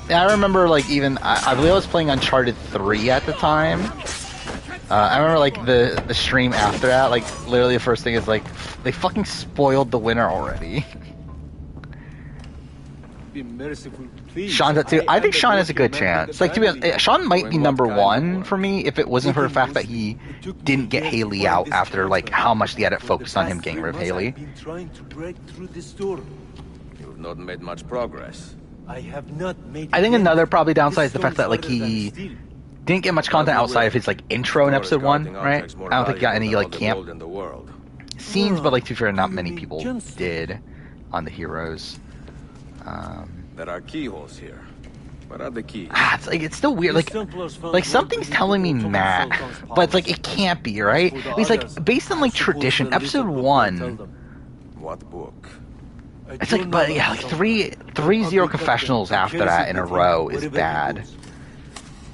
I remember, like, even, I believe I was playing Uncharted 3 at the time. I remember, like, the stream after that, like, literally the first thing is, like, they fucking spoiled the winner already. Be merciful, please. Sean's at 2. I think Sean has a good chance. Like, to be honest, Sean might be number 1 for me if it wasn't for the fact that he didn't get Haley out after, like, how much the edit focused on him getting rid of Haley. You've not made much progress. I have not made. I think another probably downside is the fact that, like, he didn't get much content outside of his, like, intro in episode 1, right? I don't think he got any, like, camp scenes, but, like, to be fair, not many people did on the heroes. There are keyholes here. What are the keys? It's like, it's still weird. Like something's telling me Matt, but it's like it can't be, right? He's like, based on like tradition, episode 1. What book? It's like, but yeah, like three zero confessionals after that in a row is bad.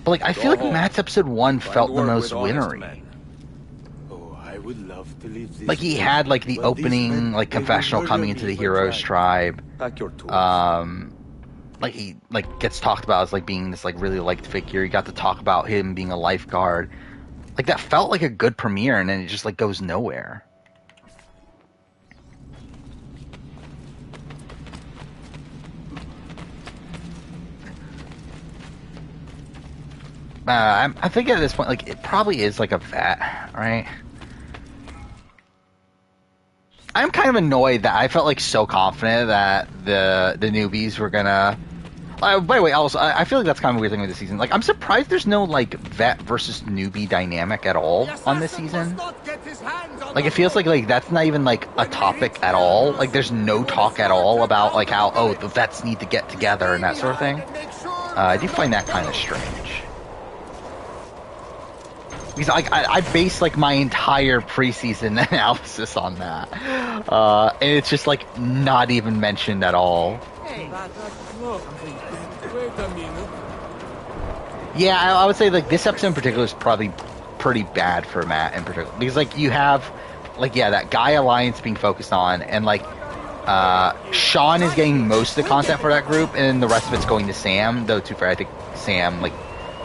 But like, I feel like Matt's episode 1 felt the most winnery. Like, he had like the opening like confessional coming into the heroes tribe. Like, he like gets talked about as like being this like really liked figure. He got to talk about him being a lifeguard. Like, that felt like a good premiere, and then it just like goes nowhere. I think at this point, like, it probably is like a vet, right? I'm kind of annoyed that I felt like so confident that the newbies were gonna. By the way, also, I feel like that's kind of a weird thing with this season. Like, I'm surprised there's no like vet versus newbie dynamic at all on this season. Like, it feels like that's not even like a topic at all. Like, there's no talk at all about like how the vets need to get together and that sort of thing. I do find that kind of strange. Because I base like my entire preseason analysis on that, and it's just like not even mentioned at all. Yeah, I would say like this episode in particular is probably pretty bad for Matt in particular, because like you have like that Guy Alliance being focused on, and like Sean is getting most of the content for that group, and the rest of it's going to Sam. Though to fair, I think Sam like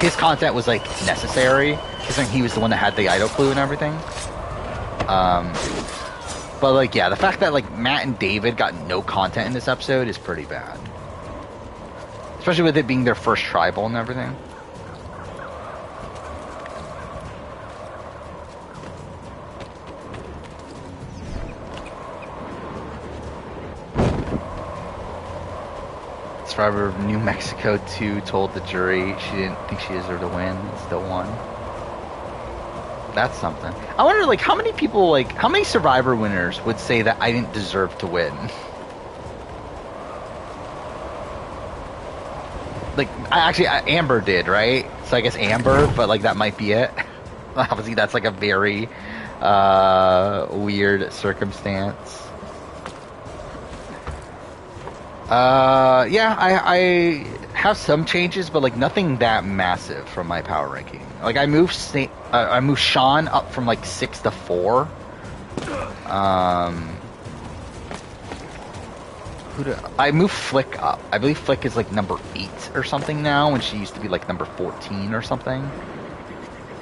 his content was like necessary. I think he was the one that had the idol clue and everything. But like, yeah, the fact that like Matt and David got no content in this episode is pretty bad. Especially with it being their first tribal and everything. Survivor of New Mexico 2 told the jury she didn't think she deserved to win and still won. That's something. I wonder, like, how many people, like, how many Survivor winners would say that I didn't deserve to win? Like, Amber did, right? So I guess Amber, but, like, that might be it. Obviously, that's, like, a very, weird circumstance. Yeah, I have some changes, but like nothing that massive from my power ranking. Like I moved Sean up from like 6 to 4. I moved Flick up. I believe Flick is like number 8 or something now, when she used to be like number 14 or something.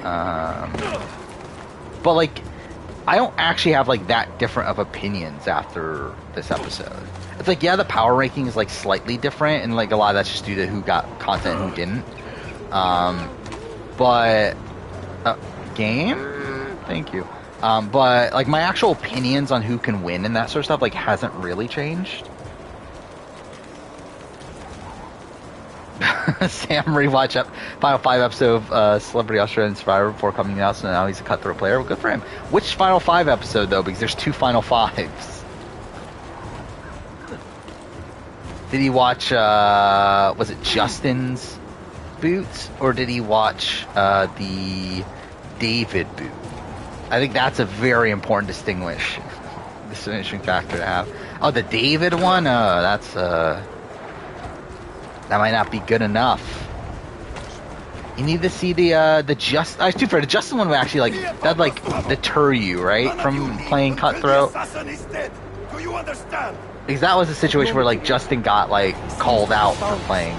But like, I don't actually have like that different of opinions after this episode. It's like, yeah, the power ranking is like slightly different, and like a lot of that's just due to who got content and who didn't. But game, thank you. But like my actual opinions on who can win and that sort of stuff like hasn't really changed. Sam rewatched Final 5 episode of Celebrity Australian Survivor before coming out, so now he's a cutthroat player. Well, good for him. Which Final 5 episode though? Because there's 2 Final 5s. Did he watch, was it Justin's boot? Or did he watch the David boot? I think that's a very important distinguishing factor to have. Oh, the David one? That's, that might not be good enough. You need to see the Justin one would actually, like, that'd, like, deter you, right? From playing Cutthroat. Do you understand? Because that was a situation where, like, Justin got, like, called out for playing,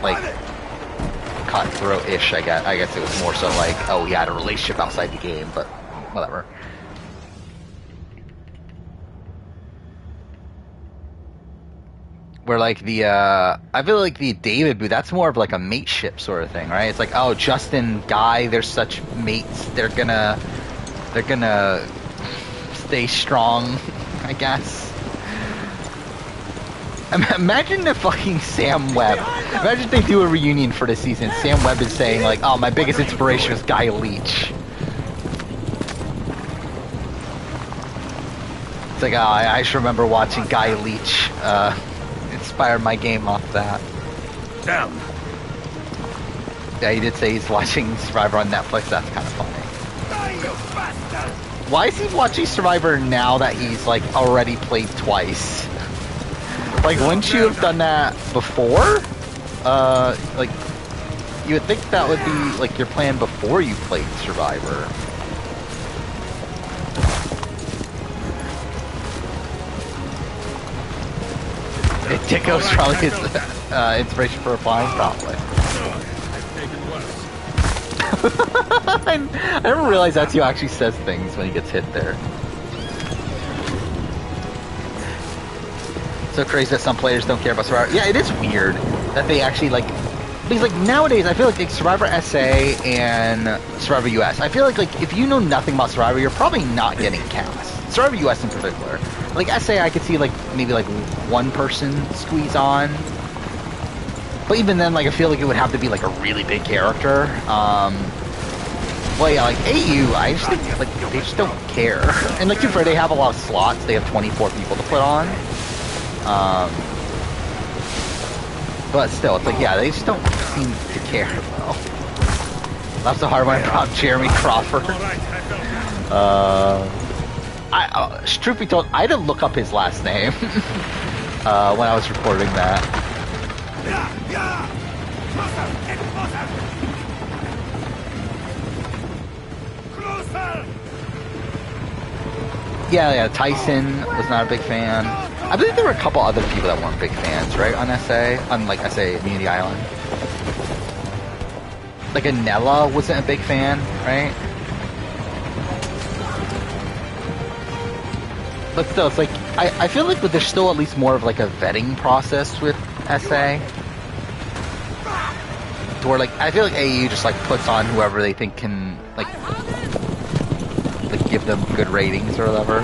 like, Cutthroat-ish, I guess it was more so like, oh, he had a relationship outside the game, but whatever. Where, like, I feel like the David boot, that's more of, like, a mateship sort of thing, right? It's like, oh, Justin, Guy, they're such mates, they're gonna stay strong, I guess. Imagine if fucking Sam Webb, imagine if they do a reunion for this season, Sam Webb is saying like, oh, my biggest inspiration was Guy Leech. It's like, oh, I just remember watching Guy Leech, inspired my game off that. Damn. Yeah, he did say he's watching Survivor on Netflix, that's kind of funny. Why is he watching Survivor now that he's like already played twice? Like, wouldn't you have done that before? Like, you would think that would be, like, your plan before you played Survivor. Dicko's probably his inspiration for applying, probably. I never realized that's who actually says things when he gets hit there. So crazy that some players don't care about Survivor. Yeah, it is weird that they actually, like, because, like, nowadays, I feel like Survivor SA and Survivor US, I feel like if you know nothing about Survivor, you're probably not getting cast. Survivor US in particular. Like, SA, I could see, like, maybe, like, one person squeeze on. But even then, like, I feel like it would have to be, like, a really big character. Well, yeah, like, AU, I just think, like, they just don't care. And, like, too far, they have a lot of slots. They have 24 people to put on. But still, it's like, yeah, they just don't seem to care, though. That's the hard one about Jeremy Crawford. Truth be told, I had to look up his last name when I was recording that. Yeah, Tyson was not a big fan. I believe there were a couple other people that weren't big fans, right, on SA? On, like, SA, Immunity Island. Like, Anella wasn't a big fan, right? But still, it's like, I feel like there's still at least more of, like, a vetting process with SA. To where, like, I feel like AU just, like, puts on whoever they think can, like give them good ratings or whatever.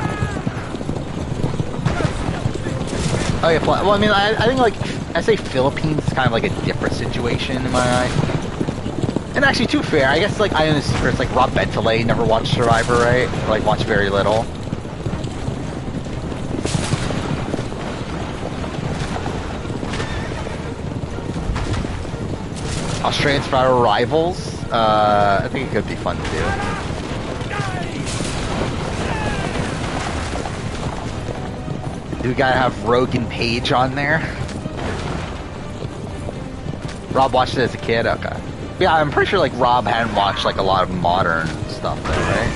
Oh yeah, well, I mean, I think, like, SA Philippines is kind of like a different situation in my eye. And actually, to be fair, I guess, like, I know this secret, it's like Rob Bentley never watched Survivor, right? Or, like, watched very little. Australian Survivor Rivals, I think it could be fun to do. Do we gotta have Rogan Page on there? Rob watched it as a kid? Okay. Yeah, I'm pretty sure, like, Rob hadn't watched, like, a lot of modern stuff, though, right?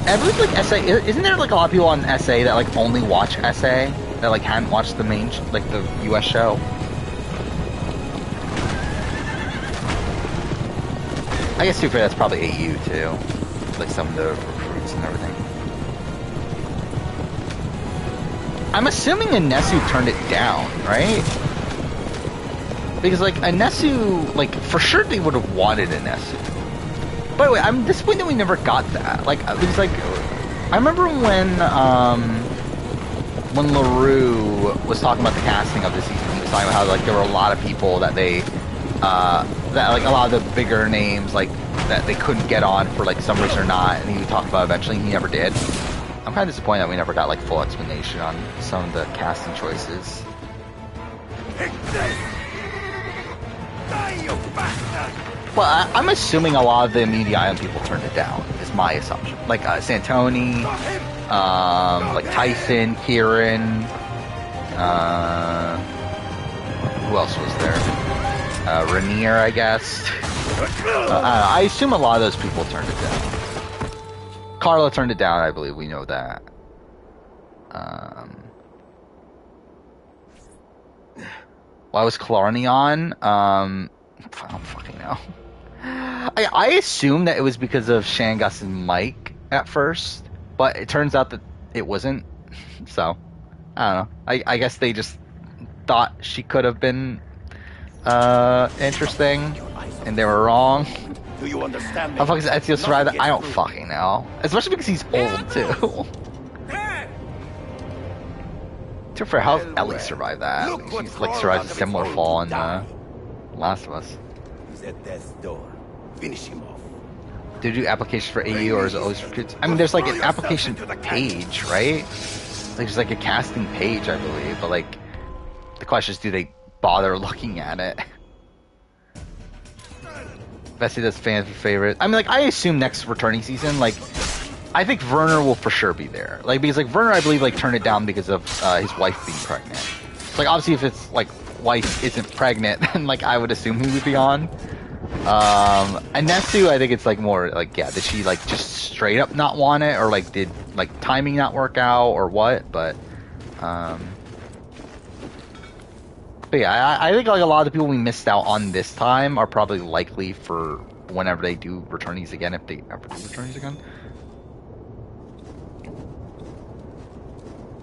And I believe, like, SA, isn't there, like, a lot of people on SA that, like, only watch SA? That, like, hadn't watched the main, like, the US show? I guess, to be fair, that's probably AU, too. Like, some of the recruits and everything. I'm assuming Anesu turned it down, right? Because, like, Anesu, like, for sure they would have wanted Anesu. By the way, I'm disappointed we never got that. Like, because, like, I remember when LaRue was talking about the casting of this season, he was talking about how, like, there were a lot of people that they, that, like, a lot of the bigger names, like, that they couldn't get on for, like, some reason or not, and he would talk about eventually, and he never did. I'm kind of disappointed that we never got, like, full explanation on some of the casting choices. Well, I'm assuming a lot of the Immunity Island people turned it down, is my assumption. Like, Santoni, like Tyson, Kieran, who else was there? Rainier, I guess. I assume a lot of those people turned it down. Carla turned it down, I believe. We know that. Why was Killarney on? I don't fucking know. I assume that it was because of Shangus and Mike at first, but it turns out that it wasn't. So, I don't know. I guess they just thought she could have been interesting, and they were wrong. Do you understand me? How fucking Ezio survived that? I don't fucking know. Especially because he's old, too. To be fair, how's Ellie survived that? She's, like, survived a similar fall in Last of Us. He's at death's door. Finish him off. Do you do applications for AU, or is it always for kids? I mean, there's, like, an application page, right? Like, there's, like, a casting page, I believe. But, like, the question is, do they bother looking at it? Bessie does fan favorite. I mean, like, I assume next returning season, like, I think Werner will for sure be there. Like, because, like, Werner, I believe, like, turned it down because of his wife being pregnant. So, like, obviously, if it's, like, wife isn't pregnant, then, like, I would assume he would be on. Anesu, I think it's, like, more, like, yeah, did she, like, just straight up not want it? Or, like, did, like, timing not work out? Or what? But yeah, I think, like, a lot of the people we missed out on this time are probably likely for whenever they do returnees again, if they ever do returnees again.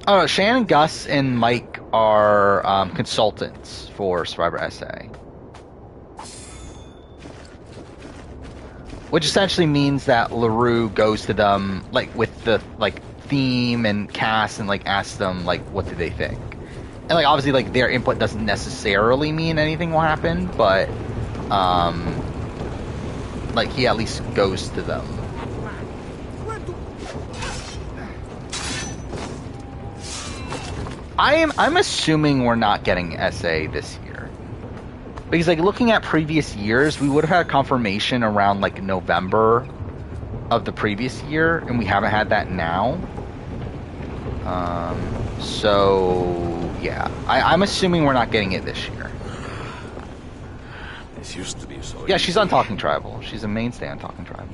Oh, Shannon, Gus, and Mike are consultants for Survivor SA. Which essentially means that LaRue goes to them, like, with the, like, theme and cast and, like, asks them, like, what do they think. And, like, obviously, like, their input doesn't necessarily mean anything will happen, but, like, he at least goes to them. I'm assuming we're not getting SA this year. Because like looking at previous years, we would have had confirmation around like November of the previous year, and we haven't had that now. So yeah, I'm assuming we're not getting it this year. This used to be so. Yeah, she's on Talking Tribal. She's a mainstay on Talking Tribal.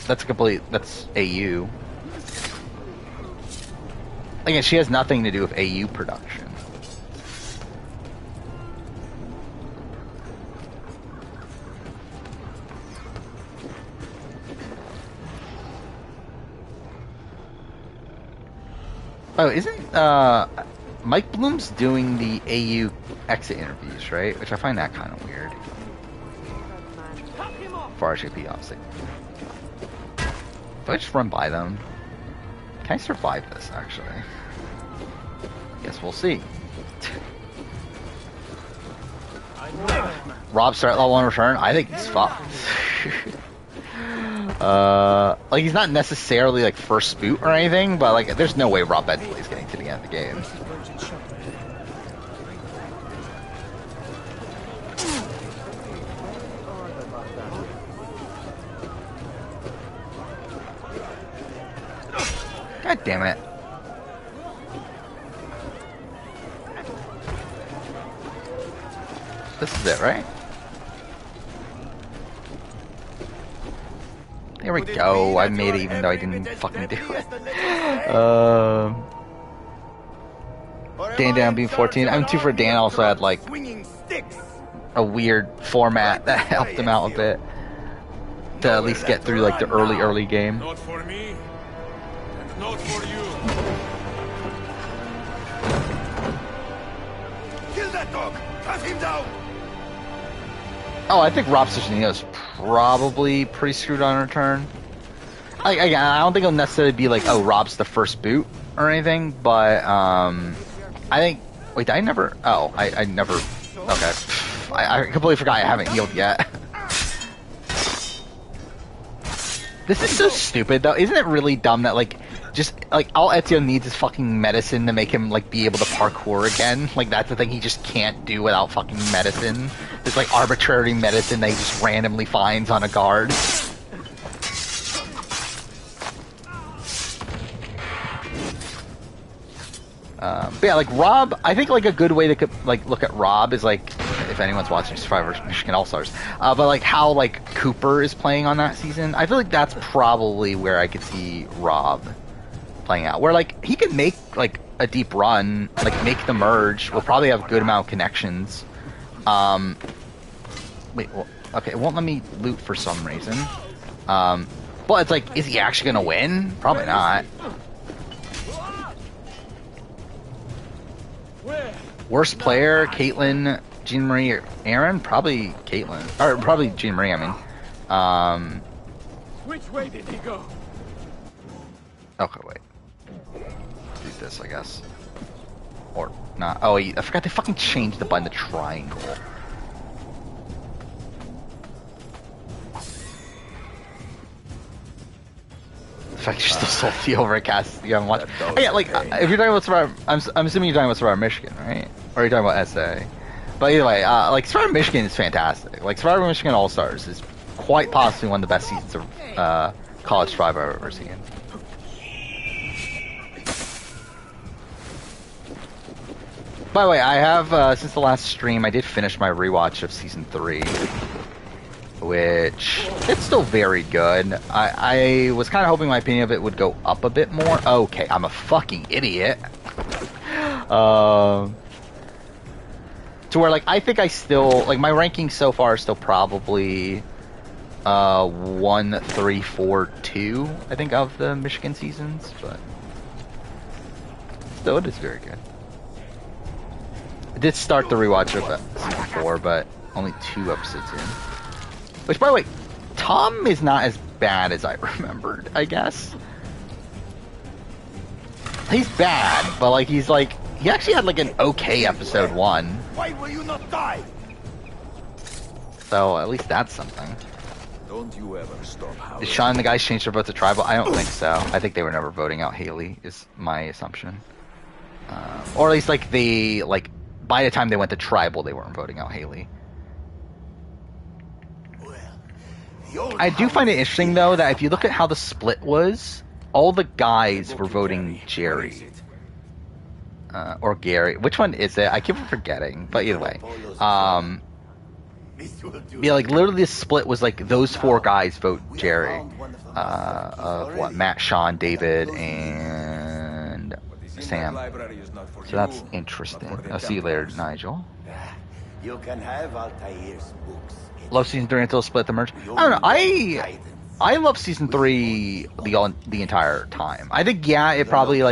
That's AU. Again, she has nothing to do with AU production. Oh, isn't Mike Bloom's doing the AU exit interviews, right? Which I find that kind of weird. For RJP, obviously. Do I just run by them? Can I survive this, actually? Guess we'll see. Rob start level 1 return? I think he's fucked. Like he's not necessarily like first boot or anything, but like there's no way Rob Bentley is getting to the end of the game. God damn it. This is it, right? There we go. I made it even though I didn't fucking do it. Dan down being 14. I'm 2 for Dan also had like a weird format that helped him out a bit. To at least get through like the early game. Not for me. And not for you. Kill that dog! Cut him down! Oh, I think Rob Siciliano's probably pretty screwed on return. Again, I don't think it'll necessarily be like, oh, Rob's the first boot or anything, but I think. Wait, I never. Oh, I never. Okay, I completely forgot I haven't healed yet. This is so stupid, though. Isn't it really dumb that like, just like all Ezio needs is fucking medicine to make him like be able to parkour again? Like that's the thing he just can't do without fucking medicine. It's like arbitrary medicine that he just randomly finds on a guard. But yeah, like Rob, I think like a good way to like look at Rob is like, if anyone's watching Survivor Michigan All Stars, but like how like Cooper is playing on that season. I feel like that's probably where I could see Rob playing out, where like he could make like a deep run, like make the merge. We'll probably have a good amount of connections. Wait, well, okay, it won't let me loot for some reason. But it's like, is he actually gonna win? Probably not. Worst player, Caitlyn, Jean Marie, or Aaron? Probably Caitlyn. Or probably Jean Marie, I mean. Which way did he go? Okay, wait. Do this, I guess. Or not. Oh, I forgot they fucking changed the button to triangle. The fact you're still salty over a cast you haven't watched. Oh, yeah, like, if you're talking about Survivor, I'm assuming you're talking about Survivor Michigan, right? Or you're talking about SA. But either way, like, Survivor Michigan is fantastic. Like, Survivor Michigan All-Stars is quite possibly one of the best seasons of college Survivor I've ever seen. By the way, I have, since the last stream, I did finish my rewatch of Season 3. Which, it's still very good. I was kind of hoping my opinion of it would go up a bit more. Okay, I'm a fucking idiot. To where, like, I think I still, like, my rankings so far are still probably 1, 3, 4, 2, I think, of the Michigan seasons, but still, it is very good. I did start the rewatch of Season 4, but only 2 episodes in. Which, by the way, Tom is not as bad as I remembered, I guess. He's bad, but, like, he's, like, he actually had, like, an okay episode 1. Why will you not die? So, at least that's something. Don't you ever stop howling. Did Sean and the guys change their vote to tribal? I don't think so. I think they were never voting out Haley, is my assumption. Or at least like by the time they went to tribal, they weren't voting out Haley. I do find it interesting though that if you look at how the split was, all the guys were voting Jerry. Or Gary. Which one is it? I keep forgetting. But either way. Yeah, like literally the split was like those 4 guys vote Jerry. Matt, Sean, David, and Sam. So that's interesting. I'll see you later, Nigel. You can have Altair's books. Love season 3 until split the merge. I don't know. I love season 3 the entire time. I think it probably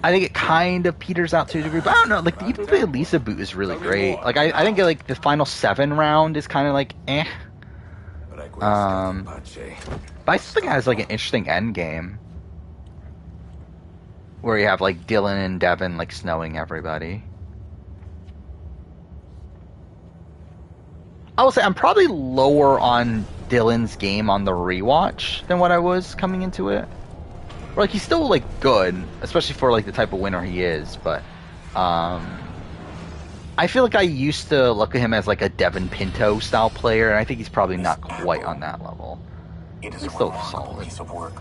I think it kind of peters out to a degree, but I don't know. Like even the Elisa boot is really great. Like I think like the final 7 round is kind of like eh. But I still think it has like an interesting end game where you have like Dylan and Devin like snowing everybody. I will say I'm probably lower on Dylan's game on the rewatch than what I was coming into it. Like he's still like good, especially for like the type of winner he is, but I feel like I used to look at him as like a Devin Pinto style player, and I think he's probably not quite on that level. It is he's still solid. Piece of work.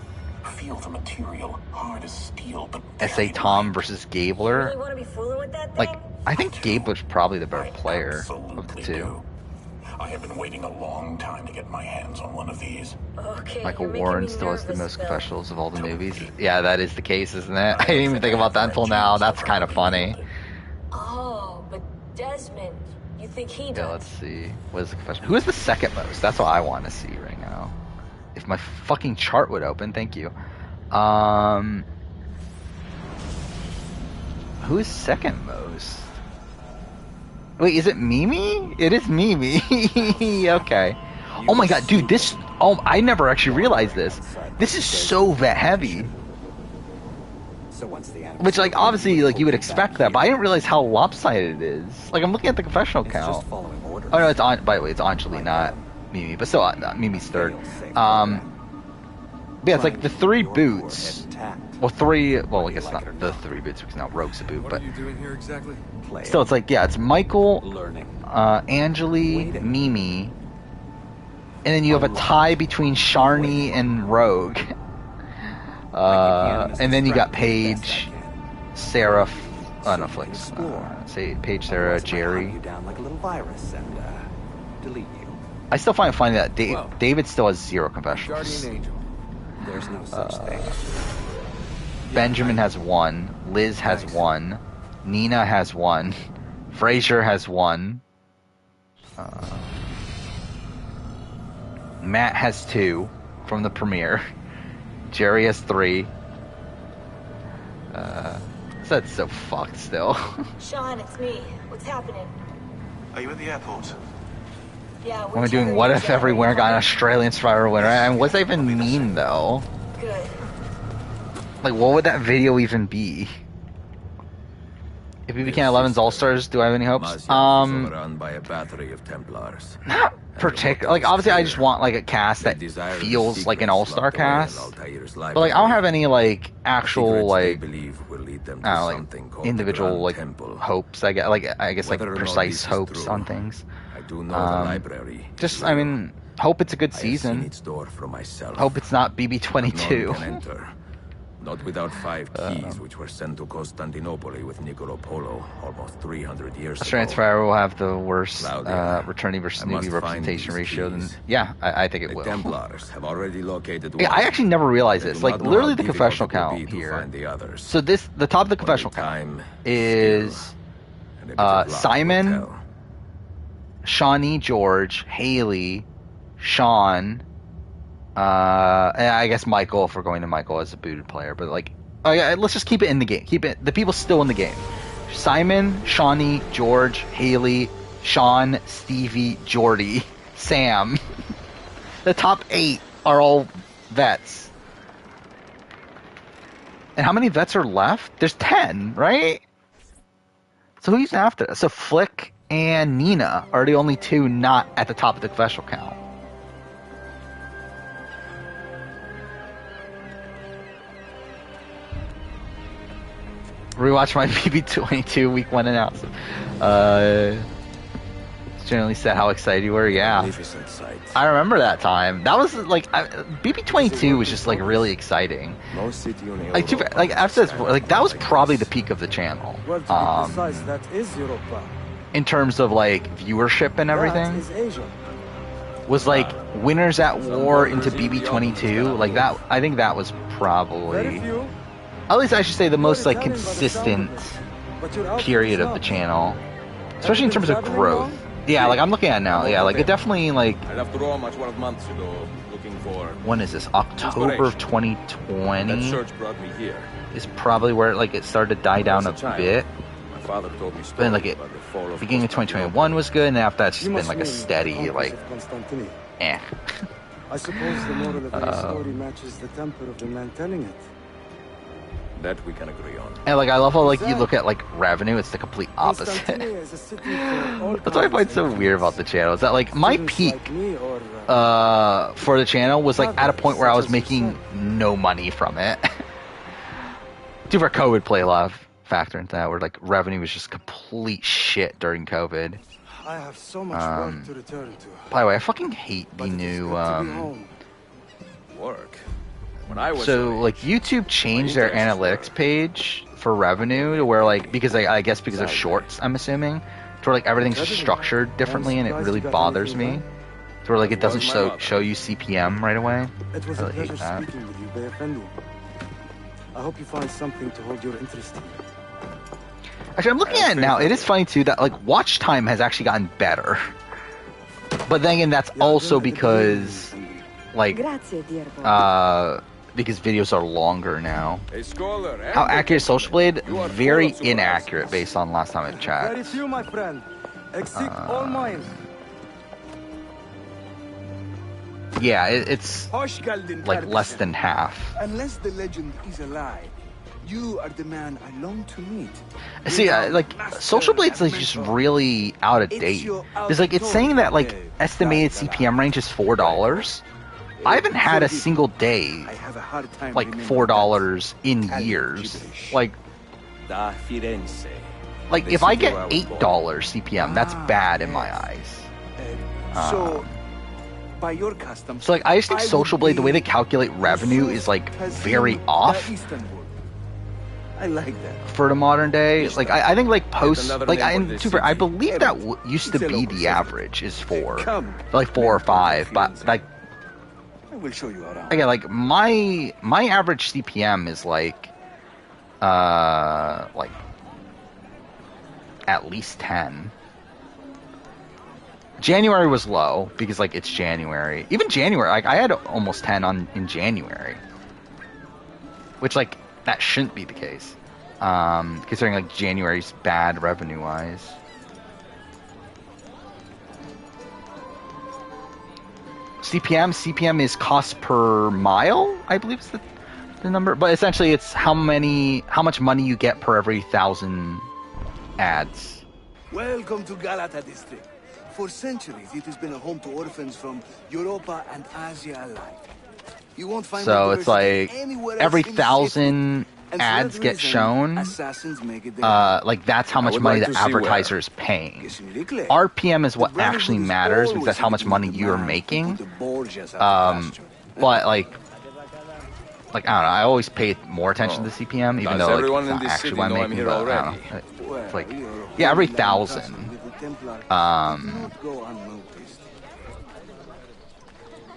Feel the material, hard as steel, but S.A. Tom versus Gabler. Really want to be fooling with that thing? Like I think Gabler's probably the better player of the two. I have been waiting a long time to get my hands on one of these. Okay, Michael Warren still has the most confessionals of all the movies. Yeah, that is the case, isn't it? I didn't even think about that until now. That's kind of funny. Oh, but Desmond, you think he does? Yeah, let's see. What is the confession? Who is the second most? That's what I want to see right now. If my fucking chart would open, thank you. Who is second most? Wait, is it Mimi? It is Mimi. Okay. Oh my god, dude, this... Oh, I never actually realized this. This is so vet heavy. Which, like, obviously, like, you would expect that, but I didn't realize how lopsided it is. Like, I'm looking at the confessional count. Oh no, it's on... By the way, it's Anjali, not Mimi. But still, Mimi's third. But yeah, it's like the 3 boots... Well, 3... Well, I guess not the 3 boots, because now Rogue's a boot, but... What are you doing here exactly? Still, it's like, yeah, it's Michael, Anjali, Mimi, and then you have a tie between Sharni and Rogue. And then you got Paige, Sarah, no, Flicks. Say Paige, Sarah, Jerry. I still find it funny that David still has 0 confessionals. There's no such thing. Benjamin has 1, Liz has 1, Nina has 1, Fraser has 1, Matt has 2 from the premiere, Jerry has 3. That's so fucked still. Sean, it's me. What's happening? Are you at the airport? Yeah, We're doing what if every winner got an Australian Survivor winner? And what's that even mean though? Good. Like, what would that video even be? If we became 11's All-Stars, do I have any hopes? Run by a battery of Templars. Not particular. Like, obviously, I just want like a cast that feels like an All-Star cast. But like, I don't have any like actual like, I don't know, like individual like hopes. I guess like precise hopes on things. I do know the library. Just, I mean, hope it's a good season. Hope it's not BB22. Not without 5 keys, which were sent to Constantinople with Niccolo Polo almost 300 years ago. Transfer will have the worst returning versus newbie representation ratio. Then, yeah, I think it will. Templars have already located. Yeah, I actually never realized this. Like, literally the confessional count here. So the top of the confessional count is Simon, Shawnee, George, Haley, Sean. And I guess Michael, if we're going to Michael as a booted player, but like, let's just keep it in the game. Keep it. The people still in the game. Simon, Shawnee, George, Haley, Sean, Stevie, Jordy, Sam. The top 8 are all vets. And how many vets are left? There's 10, right? So who's after? So Flick and Nina are the only 2 not at the top of the confessional count. Rewatch my BB22 week 1 analysis. Generally said how excited you were. Yeah, Magnificent sight. I remember that time. That was like BB22 was just like really exciting. No city in Like, like after this, like that was probably the peak of the channel. Well, to be precise, that is Europa. In terms of like viewership and everything. That is Asia. Was like Winners at War into BB22. Like that, I think that was probably, at least I should say, the most like consistent period of the channel, especially in terms of growth. Yeah, like I'm looking at it now. Yeah, like it definitely like. I left Rome 12 months ago, looking for. When is this? October of 2020. That search brought me here. Is probably where like it started to die down a bit. My father told me But then like it, beginning of 2021 was good, and after that it's just been like a steady like. Eh. I suppose the moral of the story matches the temper of the man telling it. That we can agree on. And like I love how like you look at like revenue, it's the complete opposite. That's what I find so weird about the channel. Is that like my peak for the channel was like at a point where I was making no money from it. Dude, for COVID play a lot of factor into that, where like revenue was just complete shit during COVID. I have so much work to return to. By the way, I fucking hate the new work. When I was so like YouTube changed their analytics page for revenue to where like because I guess because of shorts, I'm assuming, to where like everything's structured differently, and it really bothers me. To where like it doesn't show you CPM right away. It was I a really hate pleasure that. speaking with you, Bayafendi. I hope you find something to hold your interest in. Actually, I'm looking at it now. It is funny too that like watch time has actually gotten better. But then again, that's also because like because videos are longer now. How accurate is Social Blade? Very inaccurate based on last time I checked. Very few, my friend. Exceed all mine. Yeah, it's like less than half. Unless the legend is a lie, you are the man I long to meet. See, like Social Blade's like just really out of date. It's like it's saying that like estimated CPM range is $4. I haven't had a single day like $4 in years. Like if I get $8 CPM, that's bad in my eyes. So, by your custom, So like I just think Social Blade, the way they calculate revenue is like very off I like that. for the modern day. Like I think like post like I believe that used to be the average is 4, like 4 or 5, but like I will show you around. again like my average CPM is like at least 10. January was low because like it's January. Even January, like I had almost 10 in January, which like that shouldn't be the case, considering like January's bad revenue wise. CPM is cost per mile, I believe is the number, but essentially it's how much money you get per every 1,000 ads. Welcome to Galata district. For centuries, it has been a home to orphans from Europa and Asia alike. You won't find So it's like anywhere every else in the 1,000 And for ads that get reason, shown, assassins make it their like that's how I much would money like the to see advertiser is paying. RPM is what actually matters because that's how much money you're making. But like I don't know, I always pay more attention to CPM, even Does though like, everyone it's in not this actually city what I'm know I'm making. here But I already? don't know. It's like yeah, every 1,000.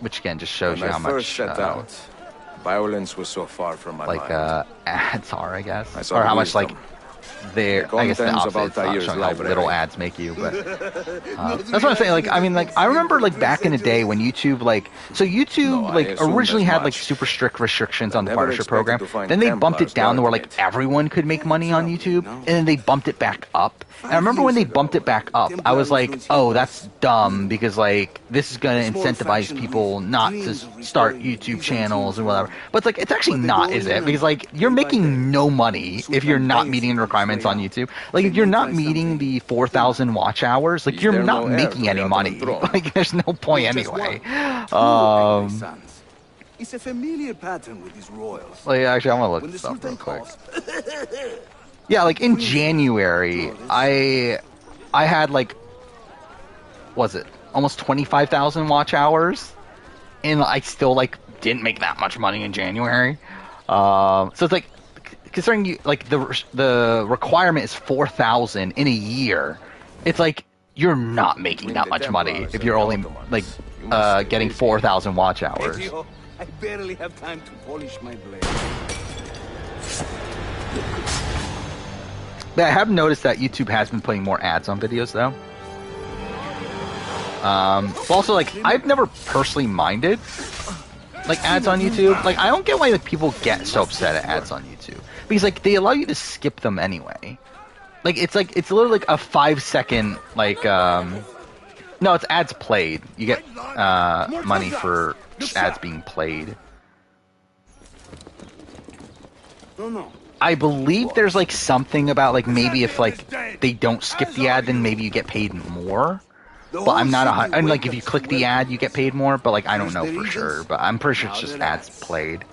Which again just shows When you I how much first set out, violence was so far from my like mind. ads are, I guess, I saw or the how much like wisdom. they're. The I guess the contents opposite. of It's not Altair's showing how library. little ads make you, but that's what I'm saying. Like I mean, like I remember like back in the day when YouTube YouTube like assumed originally as had like much. super strict restrictions on the Never partnership expected program. to find Then they bumped it Templars down to where guarding like everyone could make money on YouTube, and then they bumped it back up. And I remember when they bumped it back up, I was like, oh, that's dumb because like this is gonna incentivize people not to start YouTube channels and whatever. But it's like it's actually not, is it? Because like you're making no money if you're not meeting the requirements on YouTube. Like if you're not meeting the 4,000 watch hours, like you're not making any money. Like there's no point anyway. It's a familiar pattern with these royals. Like actually, I'm gonna look When this the up real Sultan quick. calls, Yeah, like in January, I had like, was it almost 25,000 watch hours, and I still like didn't make that much money in January. So it's like, considering you like the requirement is 4,000 in a year, it's like you're not making that much money if you're only like getting 4,000 watch hours. Ezio, I barely have time to polish my blade. But I have noticed that YouTube has been putting more ads on videos though. But also, like, I've never personally minded like ads on YouTube. Like, I don't get why like people get so upset at ads on YouTube, because like they allow you to skip them anyway. Like it's literally like a 5-second like no, it's ads played. You get money for ads being played. No. I believe there's like something about like maybe if like they don't skip the ad, then maybe you get paid more. But I'm not and like if you click the ad, you get paid more. But like I don't know for sure. But I'm pretty sure it's just ads played.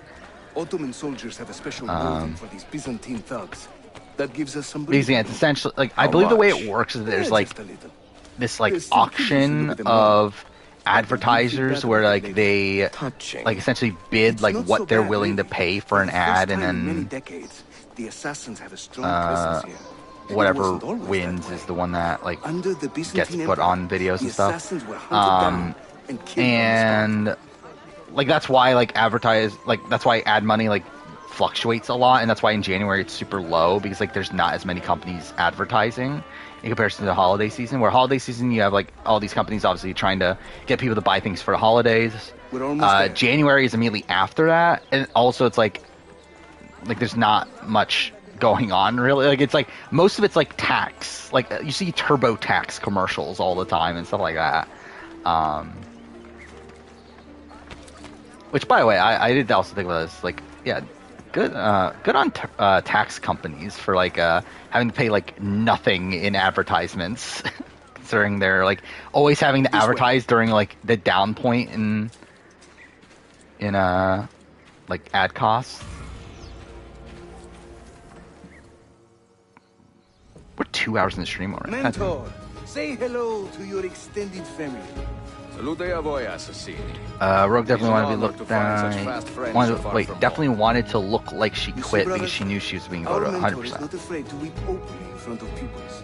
Ottoman soldiers have a special loathing for these Byzantine thugs. That gives us some. Because yeah, it's essentially like I believe the way it works is there's like this like auction of advertisers where like they like essentially bid like what they're willing to pay for an ad, and then the assassins have a strong presence here. Whatever wins is the one that like gets put on videos and stuff. And like that's why like that's why ad money like fluctuates a lot, and that's why in January it's super low, because like there's not as many companies advertising in comparison to the holiday season, where holiday season you have like all these companies obviously trying to get people to buy things for the holidays. January is immediately after that, and also it's like there's not much going on really. Like it's like most of it's like tax, like you see TurboTax commercials all the time and stuff like that. Which, by the way, I did also think about this. Like, yeah, good on tax companies for like having to pay like nothing in advertisements, considering they're like always having to advertise during like the down point in like ad costs. We're 2 hours in the stream already. Mentor, say hello to your extended family. Salute a voi, assassini. Rogue definitely wanted to be looked definitely wanted to look like she quit because she knew she was being voted 100%. Not afraid to weep openly in front of pupils.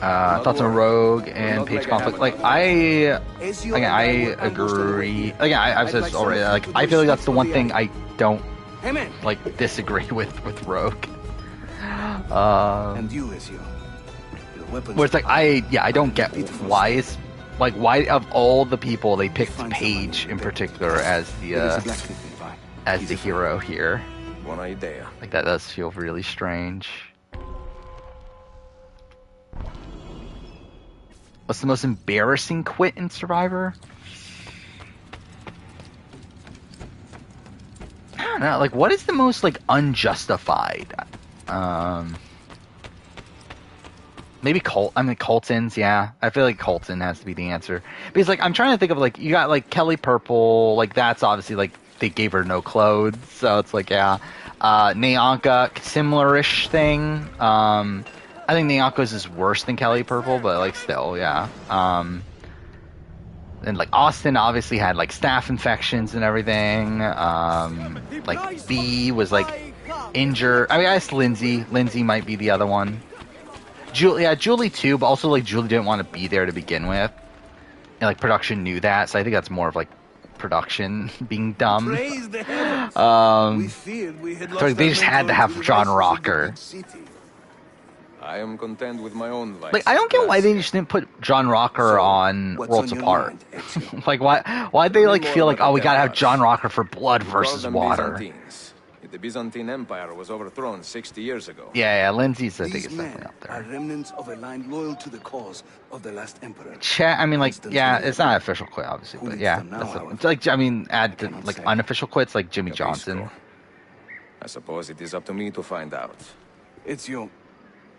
Thoughts on Rogue and Page conflict? Like I agree. Again, I've said this already. Like I feel like that's the one thing I don't like disagree with Rogue. And you, Ezio. Where it's like I don't get why it's like why of all the people they picked Paige in particular as the hero here. Like that does feel really strange. What's the most embarrassing quit in Survivor? I don't know. Like what is the most like unjustified? Maybe Colton's, yeah. I feel like Colton has to be the answer. Because, like, I'm trying to think of, like, you got, like, Kelly Purple, like, that's obviously, like, they gave her no clothes, so it's like, yeah. Nyanka, similar-ish thing. I think Nyanka's is worse than Kelly Purple, but, like, still, yeah. And, like, Austin obviously had, like, staph infections and everything. Like, B was, like, injured. I mean, I guess Lindsay might be the other one. Julie too, but also like Julie didn't want to be there to begin with, and like production knew that, so I think that's more of like production being dumb. So they just had to have John Rocker. I am content with my own life. Like I don't get why they just didn't put John Rocker on Worlds Apart. Like why'd they like feel like, oh, we gotta have John Rocker for blood versus water? The Byzantine Empire was overthrown 60 years ago. Yeah, Lindsay's I think is definitely up there. Are remnants of a line loyal to the cause of the last emperor. I mean, like, yeah, it's not an official quit, obviously, but yeah, it's like, I mean, add to, like unofficial quits, like Jimmy Johnson. I suppose it is up to me to find out. It's your.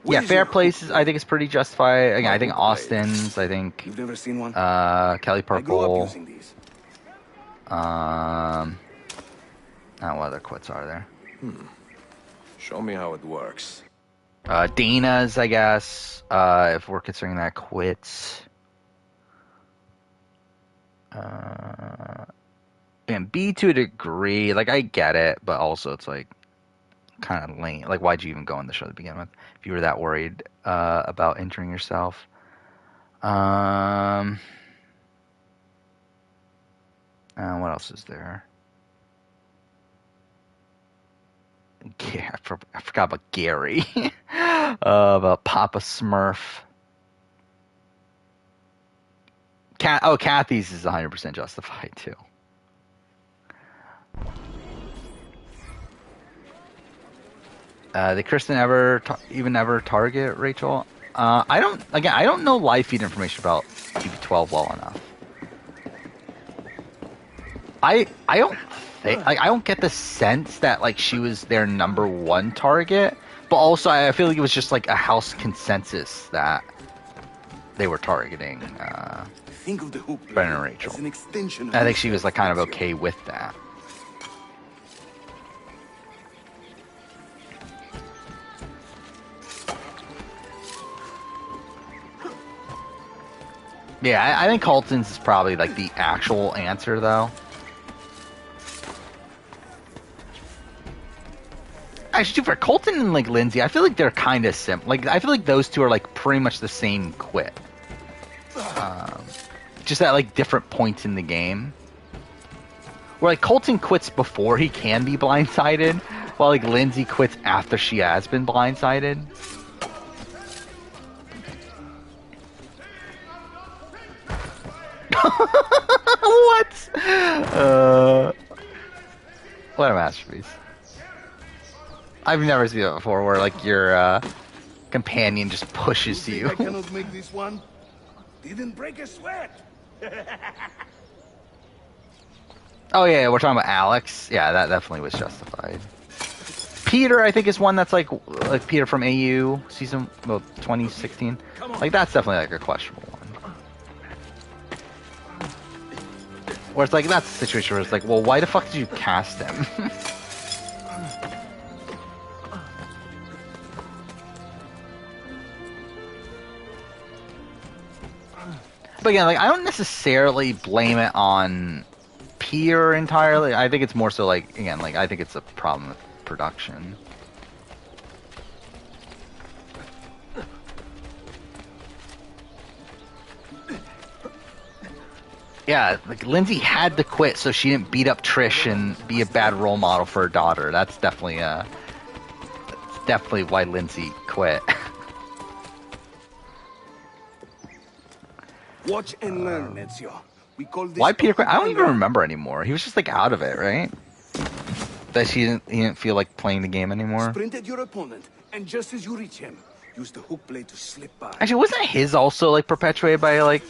Yeah, Fair Places, I think is pretty justified. Again, I think Austin's. I think. You've never seen one. Kelly Purple. I grew up using these. Now, what other quits are there? Show me how it works. Dana's, I guess, if we're considering that quits. And B to a degree, like I get it, but also it's like kind of lame. Like, why'd you even go on the show to begin with if you were that worried about injuring yourself? What else is there? Yeah, I forgot about Gary. About Papa Smurf. Kathy's is 100% justified too. Did Kristen ever target Rachel? I don't know live feed information about BB12 well enough. I don't get the sense that like she was their number one target, but also I feel like it was just like a house consensus that they were targeting Think of the hoop Brennan and Rachel. as an extension of I think she was like kind of yourself. okay with that. Yeah, I think Colton's is probably like the actual answer though. Actually, for Colton and like Lindsay, I feel like they're kind of like I feel like those two are like pretty much the same quit. Just at like different points in the game. Where like Colton quits before he can be blindsided, while like Lindsay quits after she has been blindsided. What? What a masterpiece. I've never seen it before where like your companion just pushes you. I cannot make this one. Didn't break a sweat. Oh yeah, we're talking about Alex. Yeah, that definitely was justified. Peter, I think, is one that's like Peter from AU season 2016. Like that's definitely like a questionable one. Where it's like that's a situation where it's like, well, why the fuck did you cast him? But again, like I don't necessarily blame it on Peter entirely. I think it's more so like again, like I think it's a problem with production. Yeah, like Lindsay had to quit so she didn't beat up Trish and be a bad role model for her daughter. That's definitely why Lindsay quit. Watch and learn, Ezio. We call this Why Peter quit? I don't even remember anymore. He was just like out of it, right? That he didn't feel like playing the game anymore. Sprint at your opponent, and just as you reach him, use the hook blade to slip by. Actually, wasn't his also like perpetuated by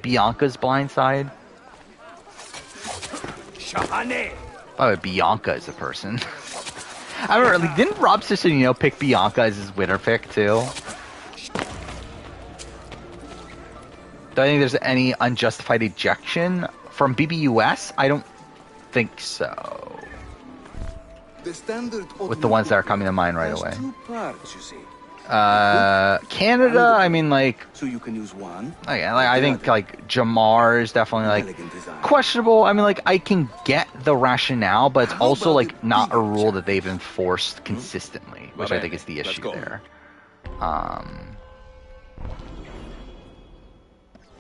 Bianca's blind side? Shahane. By the way, Bianca is a person. I remember, like, didn't Rob Ciccinino pick Bianca as his winner pick too? Do I think there's any unjustified ejection from BBUS? I don't think so. The standard With the ones that are coming to mind right away. Two parts, you see. Canada, I mean, like, so you can use one. I think like Jamar is definitely like questionable. I mean, like I can get the rationale, but it's also like not a rule that they've enforced consistently, which I think is the issue there.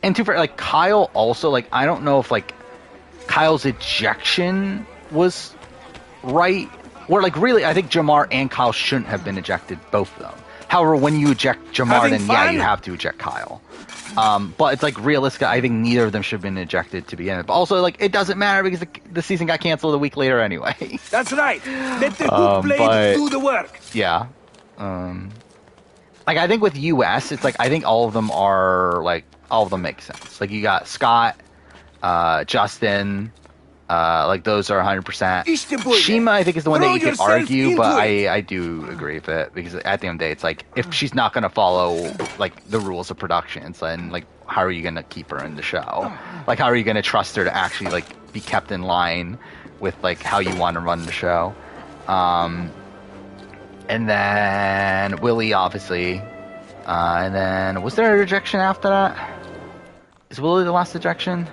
And for like Kyle also, like I don't know if like Kyle's ejection was right, or like really I think Jamar and Kyle shouldn't have been ejected, both of them. However, when you eject Jamar, then yeah, you have to eject Kyle. But it's like realistic. I think neither of them should have been ejected to begin with. But also, like it doesn't matter because the season got canceled a week later anyway. That's right. Let the hook blade do the work. Yeah. Like I think with US, it's like I think all of them make sense. Like you got Scott, Justin. Like those are 100%. Shima, I think, is the one that you could argue, but I do agree with it because at the end of the day, it's like if she's not going to follow like the rules of production, then like how are you going to keep her in the show? Like how are you going to trust her to actually like be kept in line with like how you want to run the show? And then Willie, obviously. And then, was there a rejection after that? Is Willie the last ejection?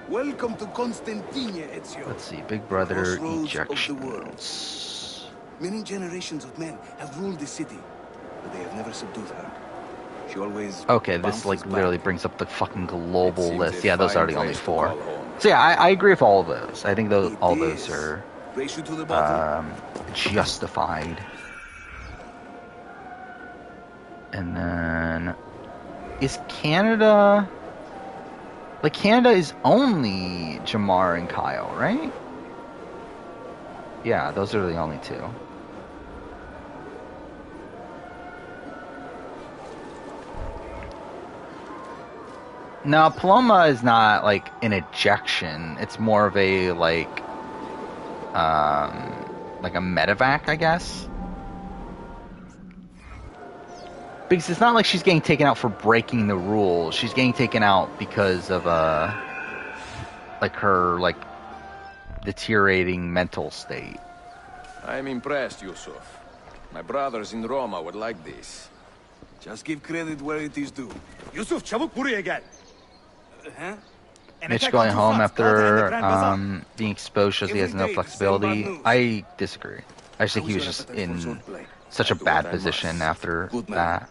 Welcome to Constantine, Ezio. Let's see, Big Brother Crossroads of the ejections. Many generations of men have ruled the city, but they have never subdued her. She always Okay, this like literally brings up the fucking global list. Yeah, those are the only 4. So yeah, I agree with all of those. I think those all those are justified. And then is Canada, like Canada is only Jamar and Kyle, right? Yeah, those are the only 2. No, Paloma is not like an ejection. It's more of a like a medevac, I guess. Because it's not like she's getting taken out for breaking the rules. She's getting taken out because of like her like deteriorating mental state. I'm impressed, Yusuf. My brothers in Roma would like this. Just give credit where it is due. Yusuf, çabuk buraya gel. Huh? Mitch going home after being exposed shows he has no flexibility. I disagree. I just think he was just in such a bad position after that.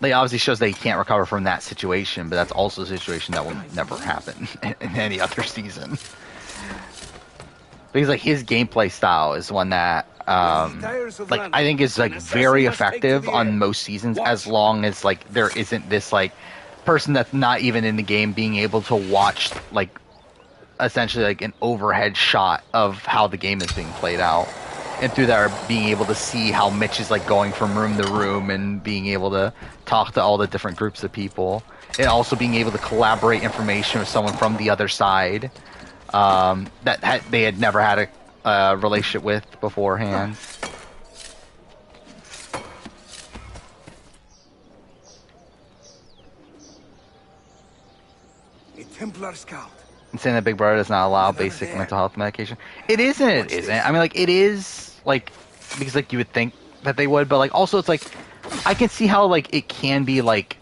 Like, obviously shows that he can't recover from that situation, but that's also a situation that will never happen in any other season. Because like his gameplay style is one that like I think is like very effective on most seasons, as long as like there isn't this like person that's not even in the game being able to watch like essentially like an overhead shot of how the game is being played out. And through that, being able to see how Mitch is like going from room to room and being able to talk to all the different groups of people, and also being able to collaborate information with someone from the other side that they had never had a relationship with beforehand. A Templar scout. And saying that Big Brother does not allow basic mental health medication. It is and it isn't. I mean, like, it is, like, because, like, you would think that they would, but, like, also it's, like, I can see how, like, it can be, like,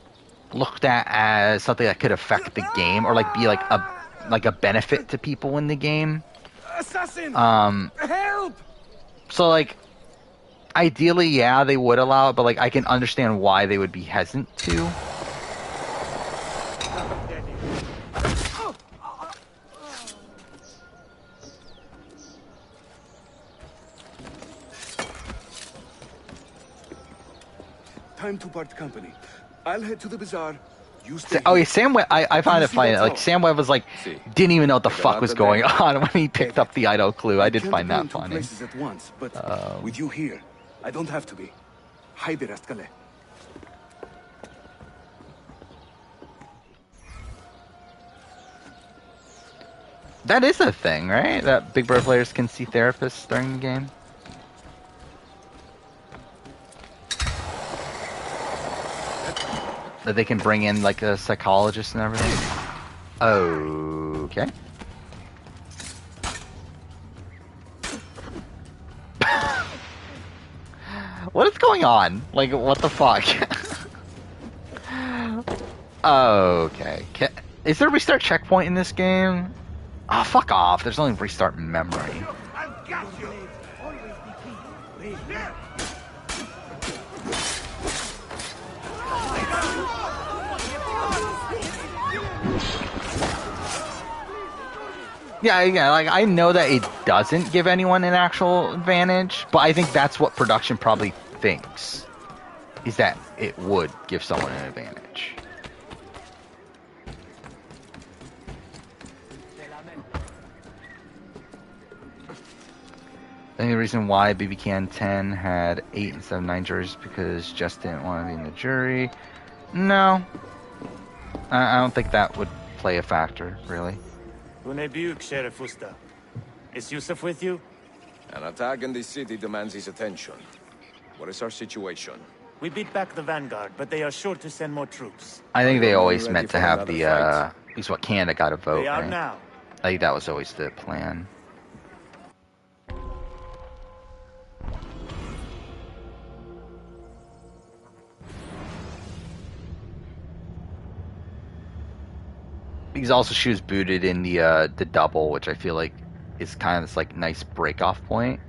looked at as something that could affect the game, or, like, be, like, a benefit to people in the game. Assassin! Help! So, like, ideally, yeah, they would allow it, but, like, I can understand why they would be hesitant to. Time to part company. I'll head to the bazaar. You stay Oh yeah, Sam Webb. I find it funny. Like Sam Webb was like, didn't even know what the fuck was going on when he picked up the idol clue. I did find that funny. Places at once, but with you here, I don't have to be. Haydi rastgele. That is a thing, right? That Big Brother players can see therapists during the game. That they can bring in like a psychologist and everything. Okay. What is going on? Like, what the fuck? Okay. Is there a restart checkpoint in this game? Oh, fuck off. There's only restart memory. Yeah, like, I know that it doesn't give anyone an actual advantage, but I think that's what production probably thinks, is that it would give someone an advantage. The only reason why BB Can 10 had 8 instead of 9 juries because Jess didn't want to be in the jury. No. I don't think that would play a factor, really. Sheriff Usta. Is Yusuf with you? An attack in the city demands his attention. What is our situation? We beat back the Vanguard, but they are sure to send more troops. I think they always meant to have the, at least what Canada got a vote, They are right? now. I think that was always the plan. Because also she was booted in the double, which I feel like is kind of this like nice break off point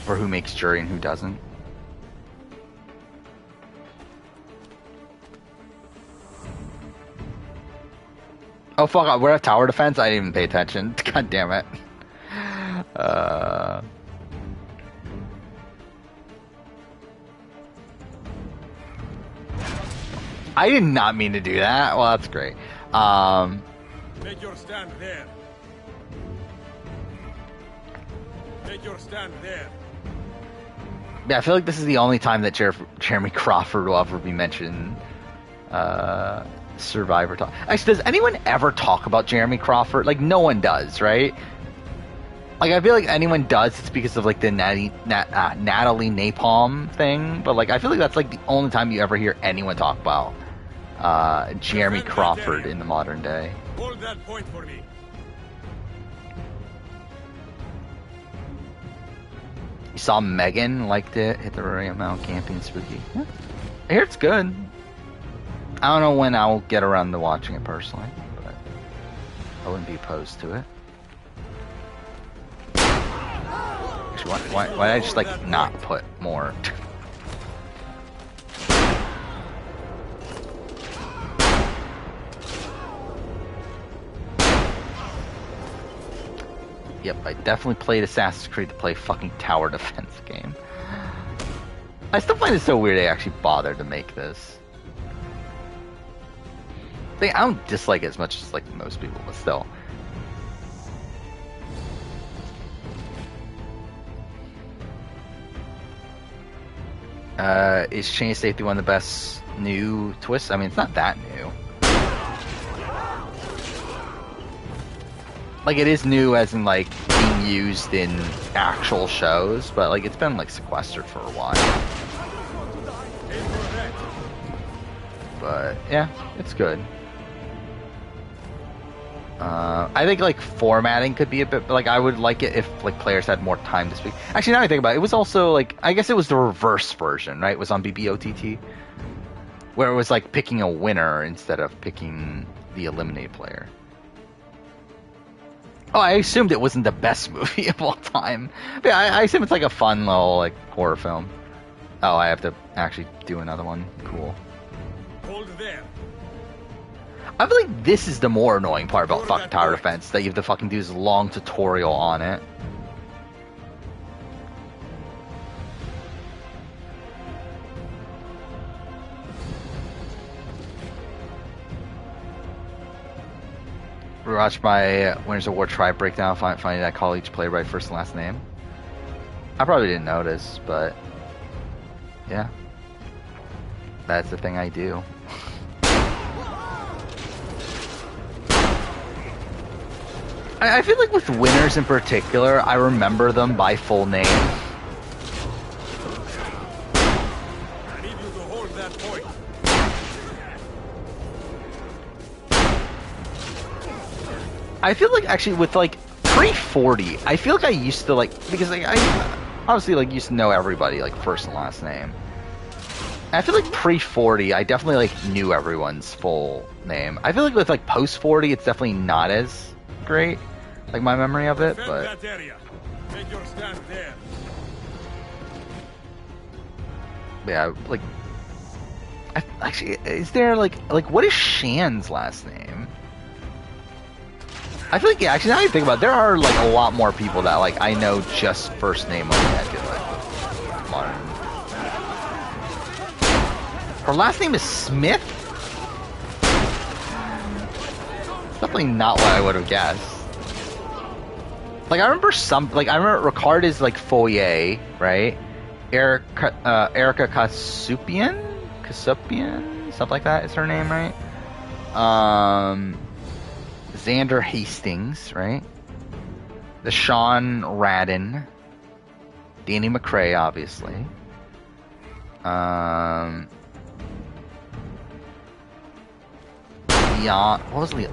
for who makes jury and who doesn't. Oh fuck! We're at tower defense. I didn't even pay attention. God damn it. I did not mean to do that. Well, that's great. Make your stand there. Make your stand there. Yeah, I feel like this is the only time that Jeremy Crawford will ever be mentioned. Survivor talk. Actually, does anyone ever talk about Jeremy Crawford? Like, no one does, right? Like, I feel like anyone does, it's because of like the Natalie Napalm thing. But like, I feel like that's like the only time you ever hear anyone talk about Jeremy Crawford in the modern day. Hold that point for me. You saw Megan liked it, hit the right amount, camping spooky. Yeah. I hear it's good. I don't know when I'll get around to watching it personally, but I wouldn't be opposed to it. Actually, why did I just like not put more? Yep, I definitely played Assassin's Creed to play fucking tower defense game. I still find it so weird they actually bothered to make this. I don't dislike it as much as like most people, but still. Is Chain of Safety one of the best new twists? I mean, it's not that new. Like, it is new as in, like, being used in actual shows, but, like, it's been, like, sequestered for a while. But, yeah, it's good. I think, like, formatting could be a bit, like, I would like it if, like, players had more time to speak. Actually, now I think about it, it was also, like, I guess it was the reverse version, right? It was on BBOTT, where it was, like, picking a winner instead of picking the eliminated player. Oh, I assumed it wasn't the best movie of all time. But yeah, I assume it's like a fun little like horror film. Oh, I have to actually do another one. Cool. Hold there. I feel like this is the more annoying part about fucking tower defense, that you have to fucking do this long tutorial on it. Rewatch my Winners of War Tribe breakdown, finding that call each player by first and last name. I probably didn't notice, but yeah, that's the thing I do. I feel like with winners in particular, I remember them by full name. I need you to hold that point. I feel like actually with like pre-40, I feel like I used to like, because like I obviously like used to know everybody like first and last name. And I feel like pre-40, I definitely like knew everyone's full name. I feel like with like post-40, it's definitely not as great, like my memory of it, but Make your stand there. yeah, like actually, is there like what is Shan's last name? I feel like, yeah, actually now I think about it, there are like a lot more people that like I know just first name only, I feel like. Modern. Her last name is Smith? Definitely not what I would have guessed. Like I remember Ricard is like Foyer, right? Erica Kasupian? Something like that is her name, right? Xander Hastings, right? The Sean Radin, Danny McRae, obviously.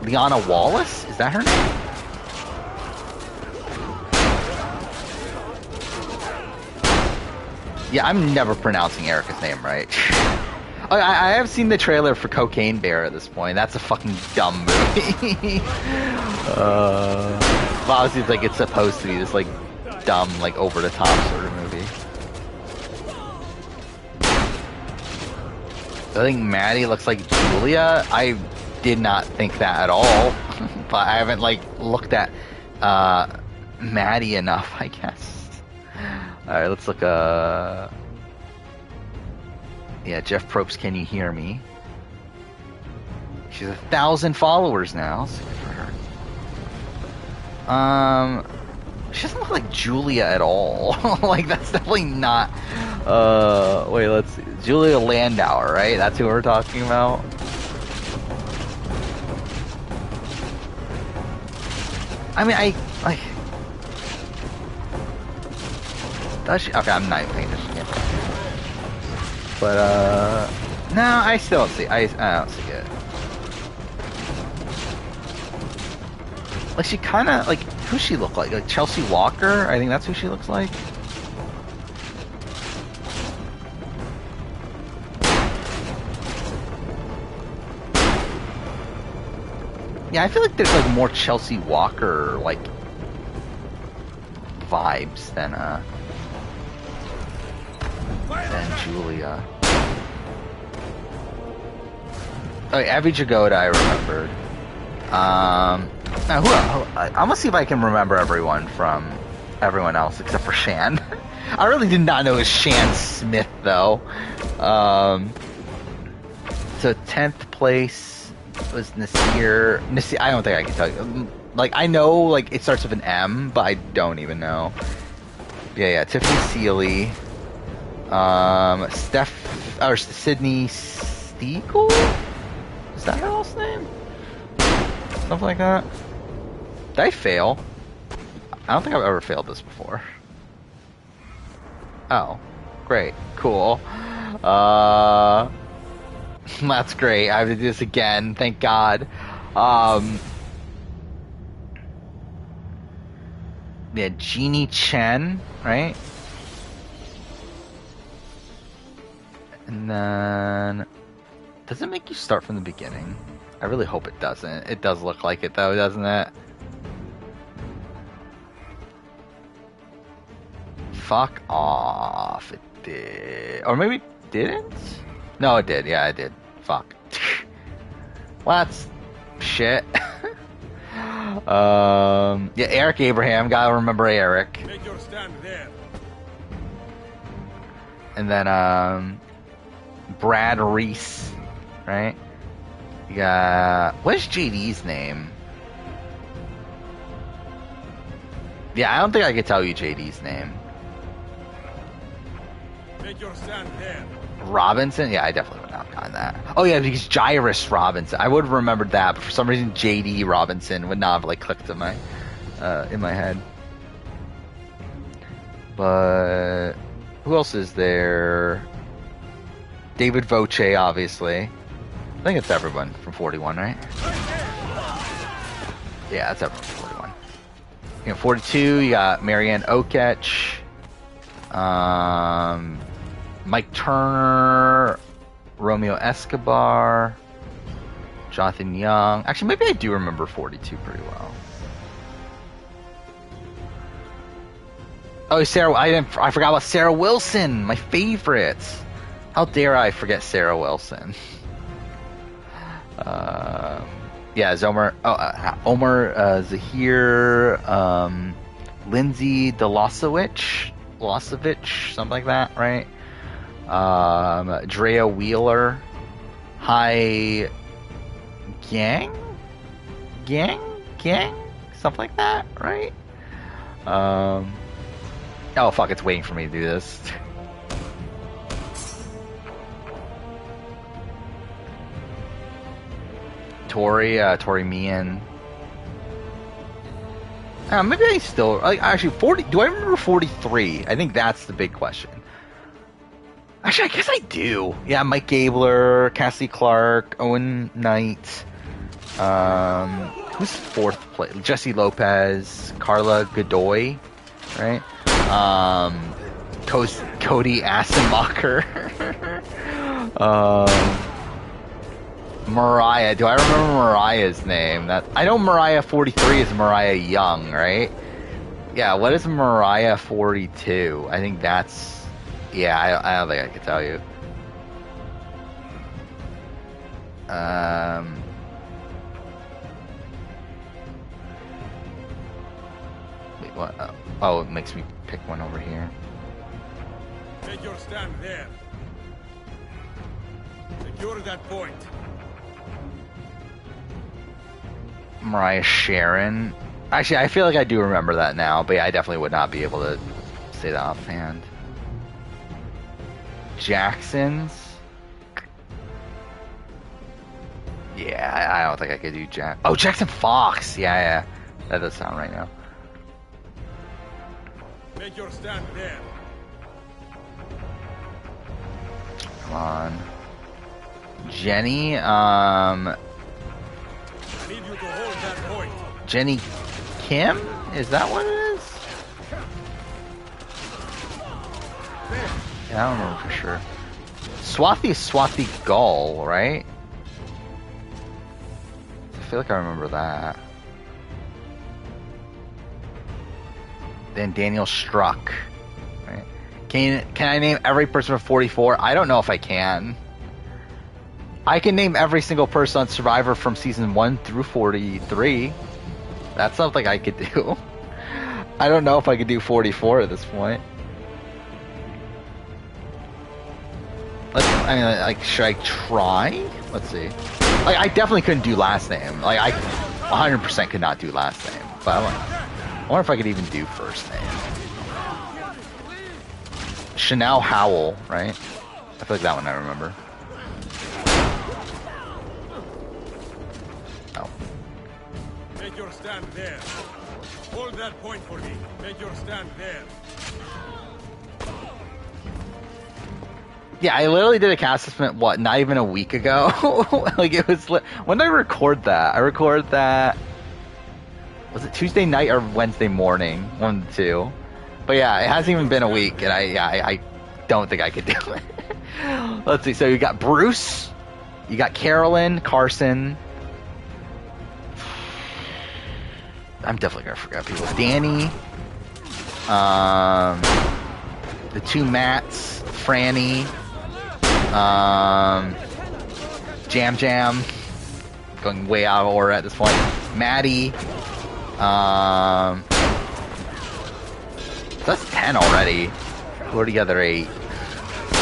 Liana Wallace? Is that her name? Yeah, I'm never pronouncing Erica's name right. I have seen the trailer for Cocaine Bear at this point. That's a fucking dumb movie. Obviously, it's like it's supposed to be this like dumb, like over the top sort of movie. I think Maddie looks like Julia. I did not think that at all, but I haven't like looked at Maddie enough, I guess. All right, let's look. Yeah, Jeff Probst, can you hear me? She's 1,000 followers now. Let's see for her. She doesn't look like Julia at all. Like that's definitely not. Wait, let's see. Julia Landauer, right? That's who we're talking about. I mean, I like. Does she? Okay, I'm not even paying attention. But no, I still don't see. I don't see it. Like she kind of like who she look like? Like Chelsea Walker? I think that's who she looks like. Yeah, I feel like there's like more Chelsea Walker like vibes than Julia. Oh, Abby Jagoda, I remembered. Now I'm gonna see if I can remember everyone else except for Shan. I really did not know it was Shan Smith though. So 10th place was Nasir. I don't think I can tell you. Like I know, like it starts with an M, but I don't even know. Yeah, Tiffany Seeley. Sydney Stiegel? Is that her last name? Something like that. Did I fail? I don't think I've ever failed this before. Oh, great, cool. That's great. I have to do this again. Thank God. Yeah, Jeannie Chen, right? And then, does it make you start from the beginning? I really hope it doesn't. It does look like it though, doesn't it? Fuck off. It did. Or maybe it didn't? No, it did. Yeah, it did. Fuck. Well, that's shit. Yeah, Eric Abraham. Gotta remember Eric. Make your stand there. And then, Brad Reese, right? You got, what is JD's name? Yeah, I don't think I could tell you JD's name. Make your stand there. Robinson? Yeah, I definitely would not have gotten that. Oh yeah, because Jairus Robinson. I would have remembered that, but for some reason JD Robinson would not have like clicked in my head. But who else is there? David Voce, obviously. I think it's everyone from 41, right? Yeah, that's everyone from 41. You know, 42, you got Marianne Okech, Mike Turner, Romeo Escobar, Jonathan Young. Actually, maybe I do remember 42 pretty well. Oh, Sarah! I forgot about Sarah Wilson, my favorite. How dare I forget Sarah Wilson? Yeah, Omar Zahir, Lindsay Delosevich, something like that, right? Drea Wheeler, Hi Gang, something like that, right? Oh fuck, it's waiting for me to do this. Tori Meehan. Maybe I still actually 40. Do I remember 43? I think that's the big question. Actually, I guess I do. Yeah, Mike Gabler, Cassie Clark, Owen Knight. Who's fourth place? Jesse Lopez, Carla Godoy, right? Cody Assenmacher. Mariah. Do I remember Mariah's name? I know Mariah 43 is Mariah Young, right? Yeah, what is Mariah 42? I think that's... Yeah, I don't think I can tell you. Wait, what? Oh, it makes me pick one over here. Take your stand there. Secure that point. Mariah Sharon. Actually, I feel like I do remember that now, but yeah, I definitely would not be able to say that offhand. Jackson's. Yeah, I don't think I could do Jack. Oh, Jackson Fox. Yeah. That does sound right now. Take your stand there. Come on. Jenny, I need you to hold that point. Jenny Kim? Is that what it is? Yeah, I don't know for sure. Swathi is Swathi Gull, right? I feel like I remember that. Then Daniel Struck. Right? Can I name every person from 44? I don't know if I can. I can name every single person on Survivor from season 1 through 43. That's something I could do. I don't know if I could do 44 at this point. Should I try? Let's see. Like, I definitely couldn't do last name. Like, I 100% could not do last name. But I wonder if I could even do first name. Chanel Howell, right? I feel like that one I remember. Oh. Make your stand there. Hold that point for me. Make your stand there. Yeah, I literally did a cast assessment, what, not even a week ago? Like, it was... When did I record that? I recorded that... Was it Tuesday night or Wednesday morning? One of the two. But yeah, it hasn't even been a week, and I don't think I could do it. Let's see, so you got Bruce, you got Carolyn, Carson. I'm definitely gonna forget people. Danny, the two Matts, Franny, Jam Jam, going way out of order at this point. Maddie, that's 10 already. We're together 8.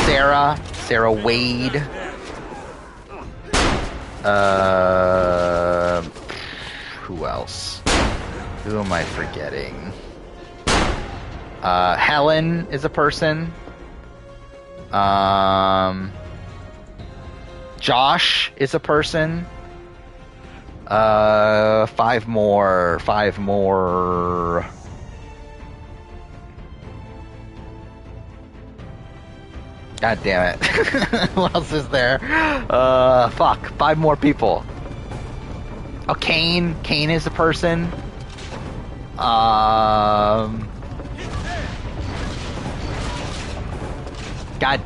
Sarah Wade. Who else? Who am I forgetting? Helen is a person. Josh is a person. 5 more. God damn it. What else is there? Fuck. 5 more people. Oh, Kane. Kane is a person. God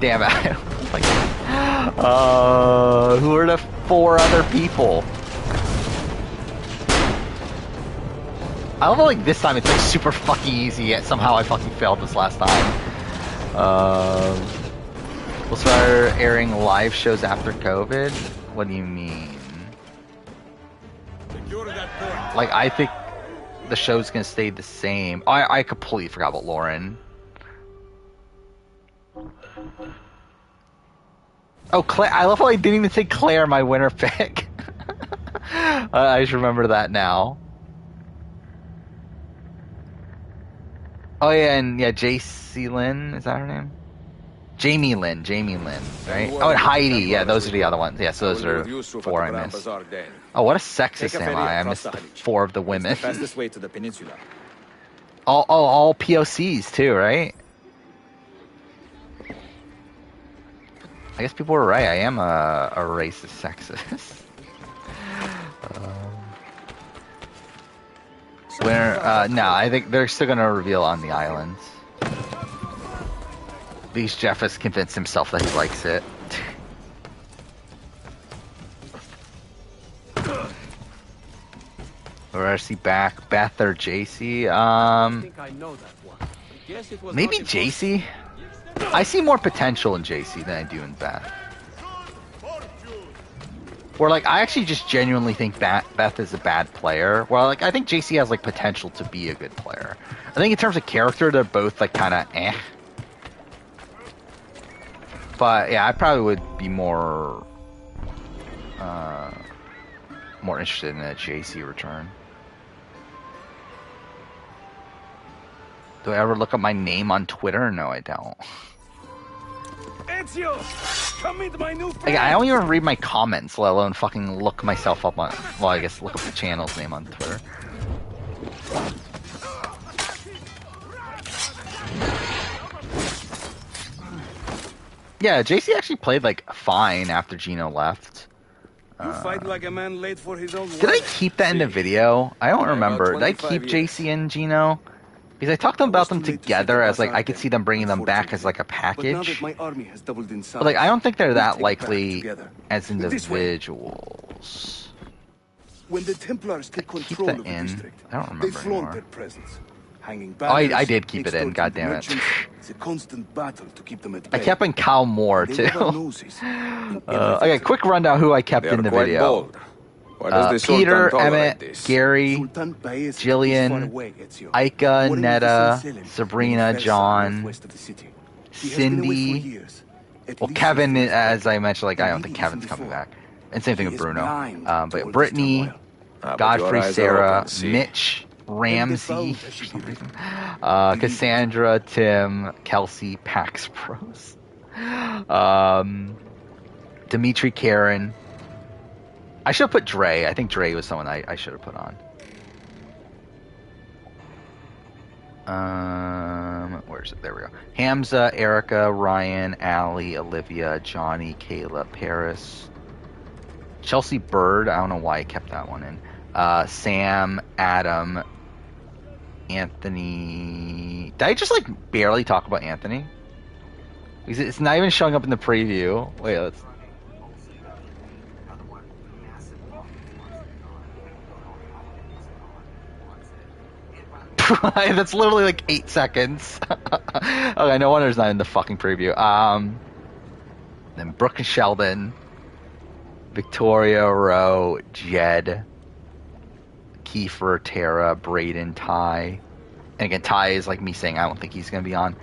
damn it. Who are the 4 other people? I love how, like, this time it's like super fucking easy, yet somehow I fucking failed this last time. We'll start airing live shows after COVID? What do you mean? Like, I think the show's gonna stay the same. I completely forgot about Lauren. Oh, Claire. I love how I didn't even say Claire, my winner pick. I just remember that now. Oh, yeah, and yeah, J.C. Lynn, is that her name? Jamie Lynn, right? Oh, and Heidi, yeah, those are the other ones. Yeah, so those are 4 I missed. Oh, what a sexist am I? I missed 4 of the women. Fastest way to the peninsula. All POCs too, right? I guess people were right. I am a racist sexist. No, I think they're still gonna reveal on the islands. At least Jeff has convinced himself that he likes it. rather see back Beth or JC? I think I know that one. I guess it was Maybe not JC? I see more potential in JC than I do in Beth. Or like, I actually just genuinely think Beth is a bad player. Well, like, I think JC has like potential to be a good player. I think in terms of character, they're both like kind of eh. But yeah, I probably would be more interested in a JC return. Do I ever look up my name on Twitter? No, I don't. Ezio, come meet my new friend. Like, I don't even read my comments, let alone fucking look myself up on. Well, I guess look up the channel's name on Twitter. Yeah, JC actually played like fine after Gino left. You fight like a man late for his own Did I keep that in the video? I don't remember. Did I keep JC and Gino? Because I talked about them together as like I could see them bringing them back as like a package. But like I don't think they're that likely as individuals. When the Templars take Keep control that of the in. district, I don't they remember flaunt anymore. their presence. Hanging Oh, I banners, did keep it in. extorting God damn it. merchants. It's a constant battle to keep them at I bay. kept in Kyle Moore They too. never loses. Okay, quick rundown who I kept in the quite video. bold. Why does the Sultan Peter, tolerate Emmett, this? Gary, Sultan Baez is far Jillian, away, Ezio. Aika, Warring with Netta, the St. Helens, Sabrina, in Versailles, John, northwest of the city. He has been away for Cindy. years. At Well, least Kevin, he feels as I mentioned, like I don't maybe think even Kevin's coming before. back. And same thing He with is Bruno. blind to all But this Brittany, turmoil. But your Godfrey, eyes are Sarah, open, see? Mitch, Ramsey, And the vow that she Cassandra, Tim, Kelsey, Pax Pros, Dimitri, Karen. I should have put Dre. I think Dre was someone I should have put on. Where is it? There we go. Hamza, Erica, Ryan, Allie, Olivia, Johnny, Kayla, Paris, Chelsea Bird. I don't know why I kept that one in. Sam, Adam, Anthony. Did I just like barely talk about Anthony? Because it's not even showing up in the preview. Wait, let's. That's literally like 8 seconds. Okay, no wonder it's not in the fucking preview. Then Brooke and Sheldon, Victoria, Rowe, Jed, Kiefer, Tara, Braden, Ty. And again, Ty is like me saying I don't think he's going to be on.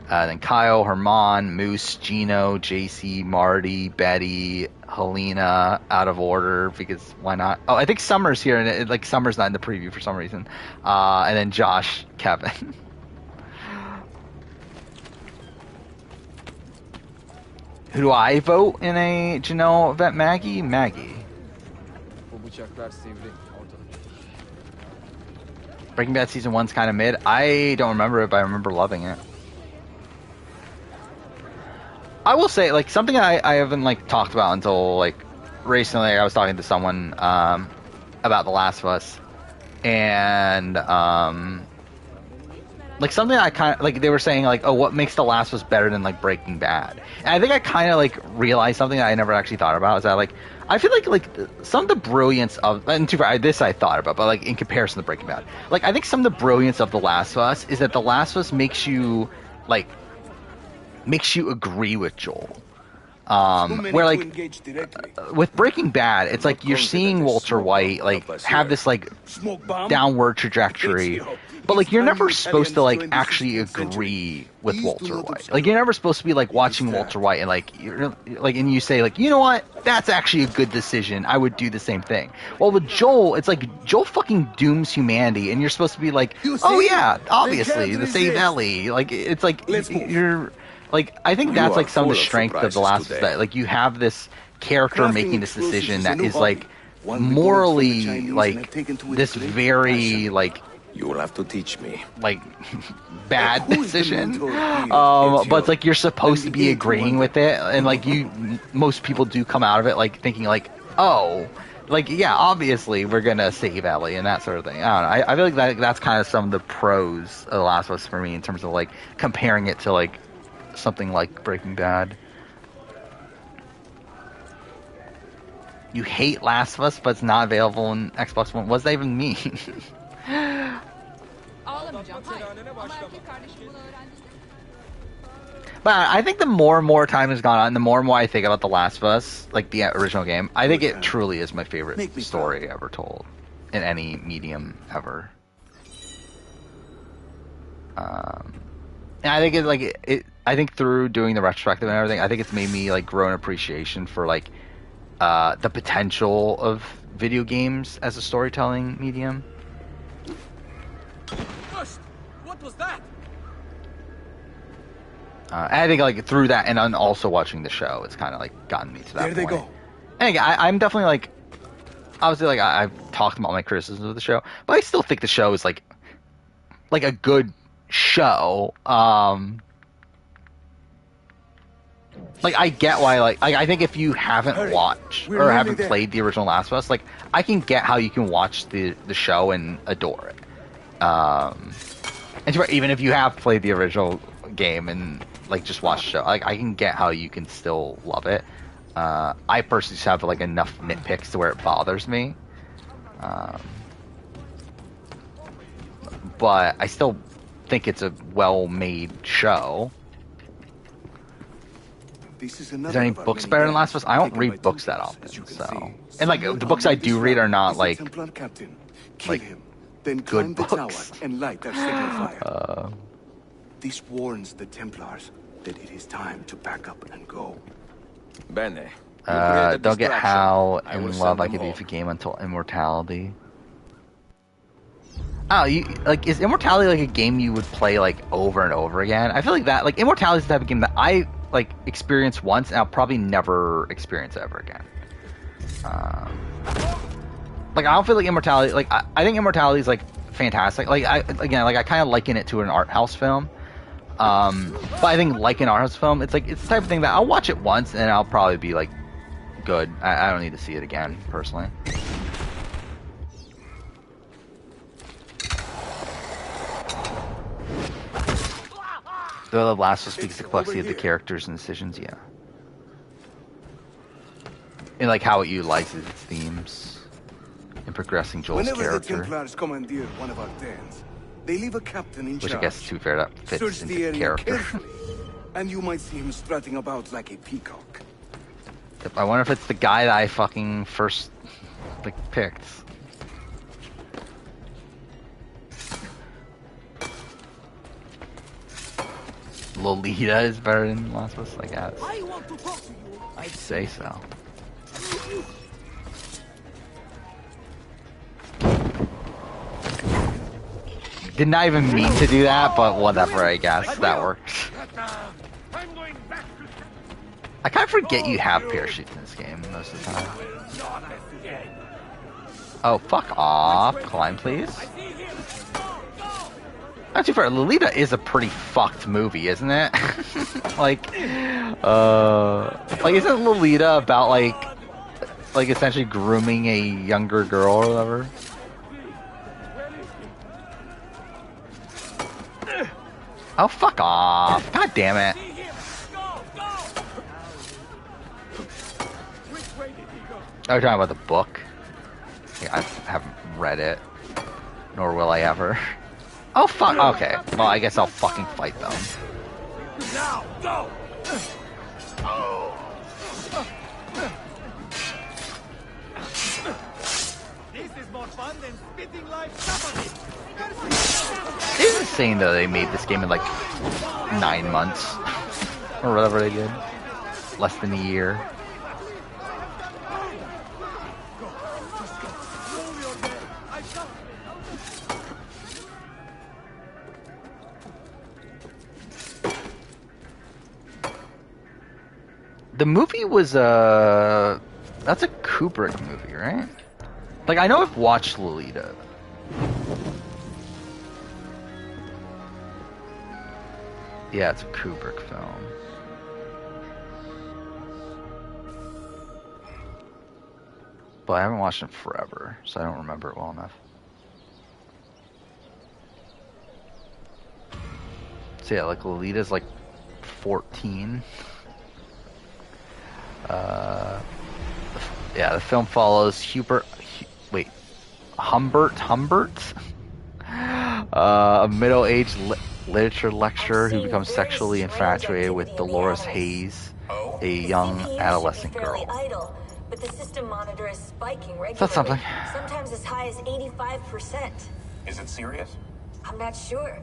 Then Kyle, Herman, Moose, Gino, JC, Marty, Betty, Helena, out of order because why not? Oh, I think Summer's here, and like Summer's not in the preview for some reason. And then Josh, Kevin. Who do I vote in a Janelle event? Maggie? Breaking Bad Season 1's kind of mid. I don't remember it, but I remember loving it. I will say, like, something I haven't, like, talked about until, like, recently. I was talking to someone about The Last of Us. And, like, something I kind of, like, they were saying, like, oh, what makes The Last of Us better than, like, Breaking Bad? And I think I kind of, like, realized something that I never actually thought about, is that, like, I feel like some of the brilliance of, and this I thought about, but, like, in comparison to Breaking Bad, like, I think some of the brilliance of The Last of Us is that The Last of Us makes you agree with Joel. Where like with Breaking Bad, it's like you're seeing Walter White like have this like downward trajectory, but like you're never supposed to like actually agree with Walter White. Like you're never supposed to be like watching Walter White and like you're like and you say like, you know what, that's actually a good decision. I would do the same thing. Well, with Joel, it's like Joel fucking dooms humanity, and you're supposed to be like, oh yeah, obviously to save Ellie. Like it's like you're. Like, I think that's, like, some of the strength of The Last of Us, that, like, you have this character making this decision that is, like, morally, like, this very, like... You will have to teach me. Like, bad decision. But it's, like, you're supposed to be agreeing with it, and, like, most people do come out of it, like, thinking, like, oh... Like, yeah, obviously, we're gonna save Ellie and that sort of thing. I don't know. I feel like that's kind of some of the pros of The Last of Us for me in terms of, like, comparing it to, like, something like Breaking Bad. You hate Last of Us, but it's not available on Xbox One. What does that even mean? Ağlamayacağım. Hayır. Ama erkek kardeşim bunu öğrendi. But I think the more and more time has gone on, the more and more I think about The Last of Us, like the original game, I think it truly is my favorite story ever told in any medium ever. And I think I think through doing the retrospective and everything, I think it's made me like grow an appreciation for like the potential of video games as a storytelling medium. What was that? I think like through that, and also watching the show, it's kind of like gotten me to that point. There they go. And again, I'm definitely like, obviously, like I've talked about my criticisms of the show, but I still think the show is like a good show. Like I get why, like I think if you haven't watched or haven't played the original Last of Us, like I can get how you can watch the show and adore it. And even if you have played the original game and like just watch the show, like I can get how you can still love it. I personally just have like enough nitpicks to where it bothers me. But I still think it's a well-made show. Is there any books better than Last of Us? I don't read books that often, so. And like the books I do read are not like then good the books. Tower and light their signal fire. This warns the Templars that it is time to pack up and go. Bene. Don't get how in love I could be with a game until Immortality. Oh, is Immortality like a game you would play like over and over again? I feel like that, like Immortality is the type of game that I like experience once and I'll probably never experience it ever again. Like I don't feel like Immortality, like I think Immortality is like fantastic. Like I kind of liken it to an art house film. But I think like an art house film, it's the type of thing that I'll watch it once and I'll probably be like, good. I don't need to see it again, personally. The Last of Us speaks the complexity of the characters and decisions, yeah. And like how it utilizes its themes in progressing Joel's Whenever character. the Templars commandeer one of our dens, they leave a captain in charge. Which I guess, to be fair, that fits Search into the area character. carefully, and you might see him strutting about like a peacock. I wonder if it's the guy that I fucking first picked. Lolita is better than Last of Us, I guess. I'd say so. Did not even mean to do that, but whatever, I guess. That works. I kind of forget you have parachutes in this game most of the time. Oh, fuck off. Climb, please. Not too far. Lolita is a pretty fucked movie, isn't it? like isn't Lolita about like essentially grooming a younger girl or whatever? Oh, fuck off. God damn it. Are you talking about the book? Yeah, I haven't read it. Nor will I ever. Oh, fuck. Okay. Well, I guess I'll fucking fight them. Now, go! This is more fun than spitting like somebody. It's insane though they made this game in like 9 months. Or whatever they did. Less than a year. The movie was that's a Kubrick movie, right? Like I know I've watched Lolita. Yeah, it's a Kubrick film. But I haven't watched it forever, so I don't remember it well enough. So yeah, like Lolita's like 14. Yeah, the film follows Humbert, a middle-aged literature lecturer who becomes sexually infatuated with Dolores Hayes, a young adolescent girl. Idle, but the system monitor is spiking regularly. That's something. Sometimes as high as 85%. Is it serious? I'm not sure.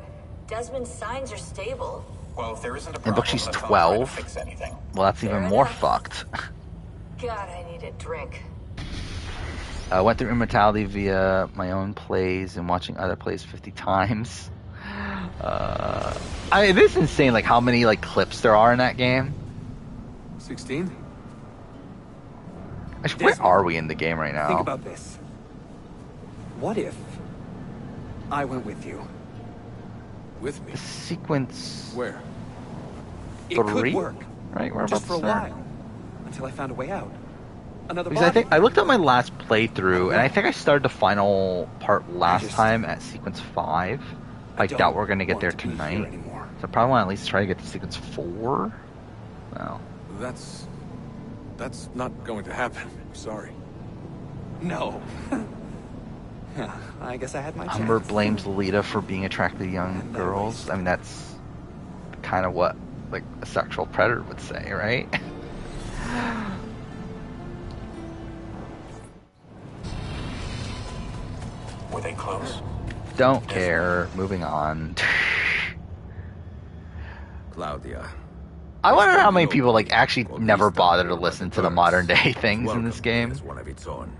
Desmond's signs are stable. Well, if there isn't a In problem, book she's let's not try to 12. fix anything. Well, that's even more fucked. God, I need a drink. I went through Immortality via my own plays and watching other plays 50 times. It is insane, like how many like clips there are in that game. 16? Actually, where are we in the game right now? Think about this. What if I went with you? With me? Sequence. Where? It 3? could work. Right, we're just about for a to start. while, until I found a way out. Another Because body. I looked at my last playthrough, and I think I started the final part last time at sequence 5. I doubt we're gonna get there tonight. So I probably want to at least try to get to sequence 4. Well, That's not going to happen. Sorry. No. I guess I had my chance. Humber blames Lolita for being attracted to young girls. I mean, that's kind of what like a sexual predator would say, right? Were they close? Don't care. Moving on. Claudia. I wonder how many people like actually never bother to listen to the modern day things in this game. One of its own.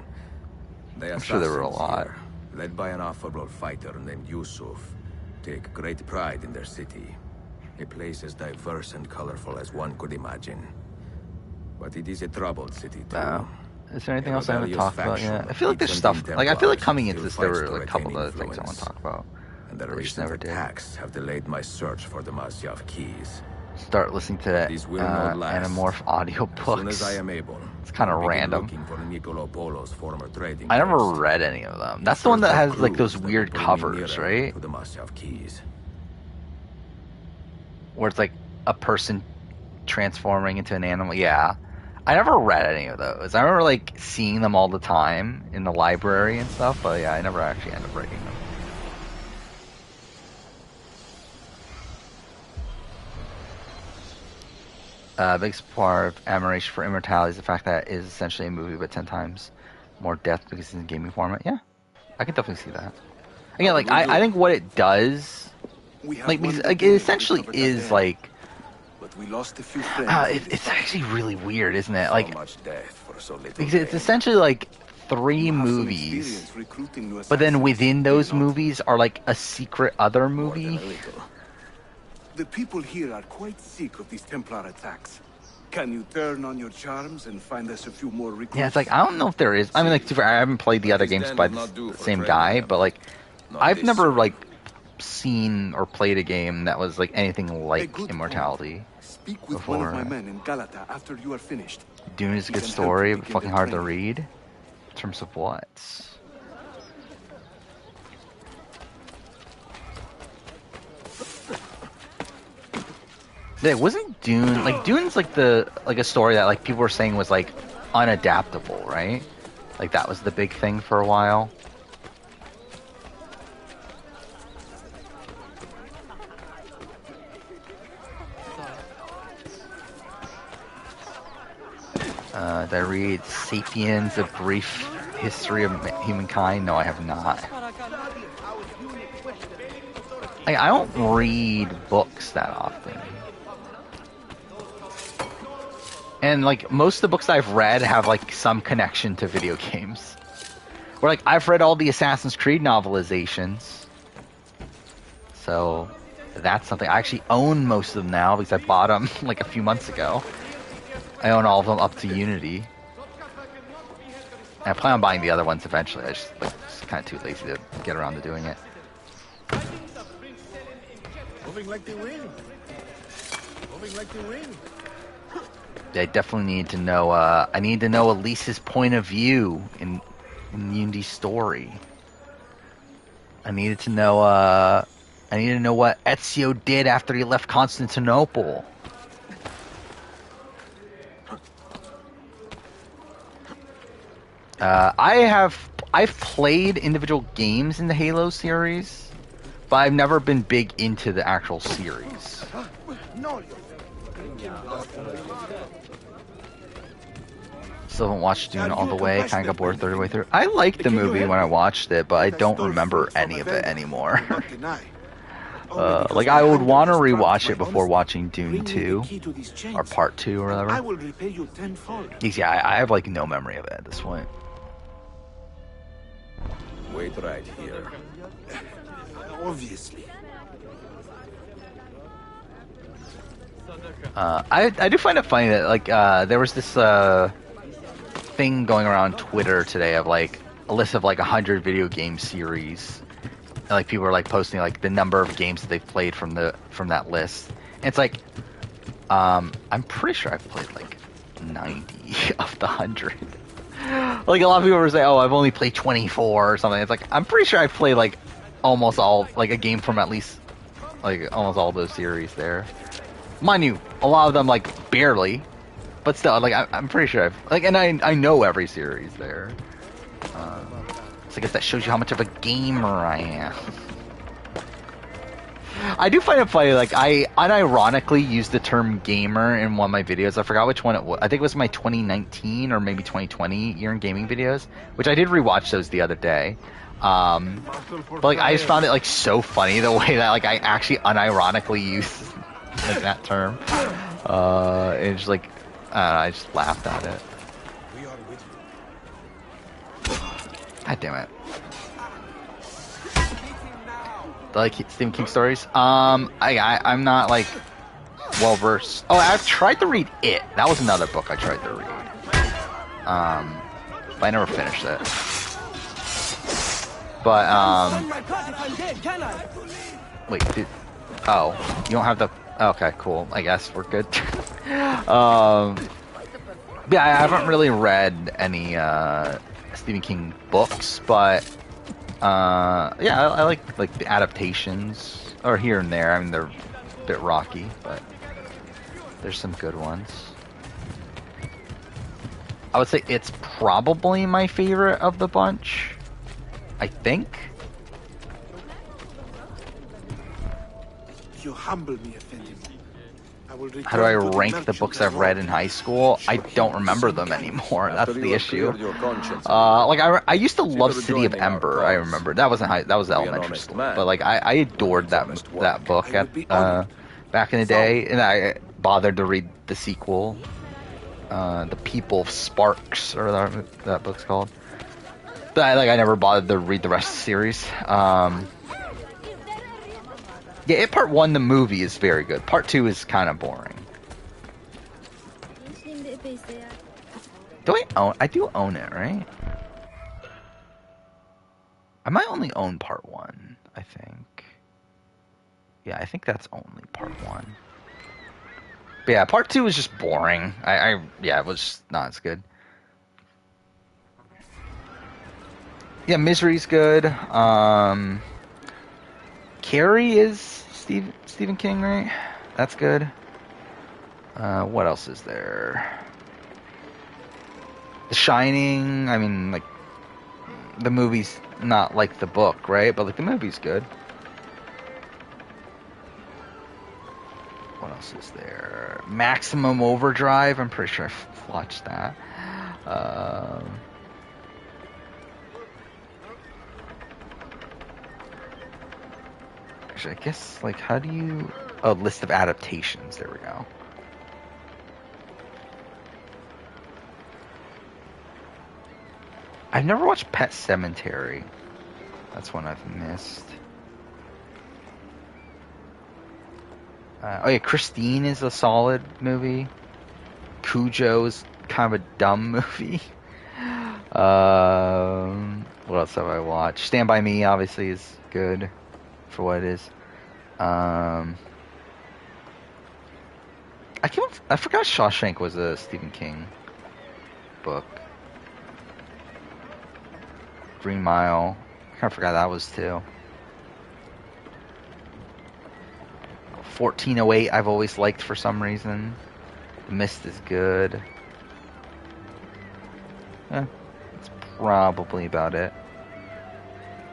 I'm sure there were a lot. Here, led by an off-world fighter named Yusuf, take great pride in their city. A place as diverse and colorful as one could imagine. But it is a troubled city too. No. Is there anything else I haven't talked about yet? I feel like there's stuff. Like I feel like coming into this, there were like, a couple of other things I want to talk about. And the recent attacks have delayed my search for the Masyav keys. Start listening to Anamorph audio As soon as books. I am able, It's kind of I'll begin random. looking for Niccolo Polo's former trading I never post. read any of them. That's the one that has like those Clues that weird will bring me covers, nearer right? To the Masyav keys. Where it's like a person transforming into an animal. Yeah. I never read any of those. I remember like seeing them all the time in the library and stuff, but yeah, I never actually ended up reading them. Biggest part of admiration for Immortality is the fact that it is essentially a movie, but 10 times more depth because it's in gaming format. Yeah, I can definitely see that. Again, like I think what it does, like because like, it essentially is like, we lost a few friends. it's actually really weird, isn't it? Like, much death for so little because it's essentially like 3 movies, but then within those movies are like a secret other movie. The people here are quite sick of these Templar attacks. Can you turn on your charms and find us a few more recruits? Yeah, it's like I don't know if there is. I mean, like I haven't played the other games by the same guy, but like I've never like seen or played a game that was like anything like Immortality Speak with before. one of my men in Galata after you are finished. Dune is a good story, but fucking hard to read. In terms of what? Yeah, wasn't Dune like Dune's like a story that like people were saying was like unadaptable, right? Like that was the big thing for a while. Did I read *Sapiens: A Brief History of Humankind*? No, I have not. Like, I don't read books that often. And like most of the books I've read have like some connection to video games. Or like I've read all the Assassin's Creed novelizations. So that's something. I actually own most of them now because I bought them like a few months ago. I own all of them up to Unity. And I plan on buying the other ones eventually. I just kind of too lazy to get around to doing it. Moving like the wind. Moving like the wind. I definitely need to know. I need to know Elise's point of view in Unity's story. I needed to know. I needed to know what Ezio did after he left Constantinople. I've played individual games in the Halo series, but I've never been big into the actual series. Still haven't watched Dune all the way. Kind of got bored third way through. I liked the movie when I watched it, but I don't remember any of it anymore. Like I would want to rewatch it before watching Dune 2 or Part 2 or whatever. I will repay you tenfold. Yeah, I have like no memory of it at this point. Wait right here. Obviously. I do find it funny that like there was this thing going around Twitter today of like a list of like 100 video game series. And, like people are like posting like the number of games that they've played from that list. And it's like I'm pretty sure I've played like 90 of the 100. Like a lot of people were saying, "Oh, I've only played 24 or something." It's like I'm pretty sure I've played like almost all like a game from at least like almost all those series there. Mind you, a lot of them like barely, but still, like I'm pretty sure I've like, and I know every series there. So I guess that shows you how much of a gamer I am. I do find it funny, like I unironically used the term gamer in one of my videos. I forgot which one it was. I think it was my 2019 or maybe 2020 year in gaming videos, which I did rewatch those the other day. But like I just found it like so funny the way that like I actually unironically used like that term. And just like I just laughed at it. God damn it. Like Stephen King stories? I'm not like well versed. Oh, I've tried to read It. That was another book I tried to read. But I never finished it. But wait, oh, you don't have the. Okay, cool. I guess we're good. Yeah, I haven't really read any Stephen King books, but yeah, I like the adaptations, or here and there. I mean, they're a bit rocky, but there's some good ones. I would say it's probably my favorite of the bunch. I think. You humble me, Effendi. How do I rank the books I've read in high school? I don't remember them anymore. That's the issue. Like I used to love City of Ember. I remember that was elementary school. But like I adored that book at back in the day, and I bothered to read the sequel, The People of Sparks, or that book's called. But I never bothered to read the rest of the series. Yeah, Part 1, the movie, is very good. Part 2 is kind of boring. Do I own? I do own it, right? I might only own Part 1, I think. Yeah, I think that's only Part 1. But yeah, Part 2 is just boring. Yeah, it was not as good. Yeah, Misery's good. Carrie is Stephen King, right? That's good. What else is there? The Shining. I mean, like, the movie's not like the book, right? But like the movie's good. What else is there? Maximum Overdrive. I'm pretty sure I've watched that. Actually, I guess, like, how do you... Oh, list of adaptations. There we go. I've never watched Pet Sematary. That's one I've missed. Oh yeah, Christine is a solid movie. Cujo is kind of a dumb movie. What else have I watched? Stand By Me obviously is good for what it is. I forgot Shawshank was a Stephen King book. Green Mile. I kind of forgot that was too. 1408 I've always liked for some reason. The Mist is good. Yeah, that's probably about it.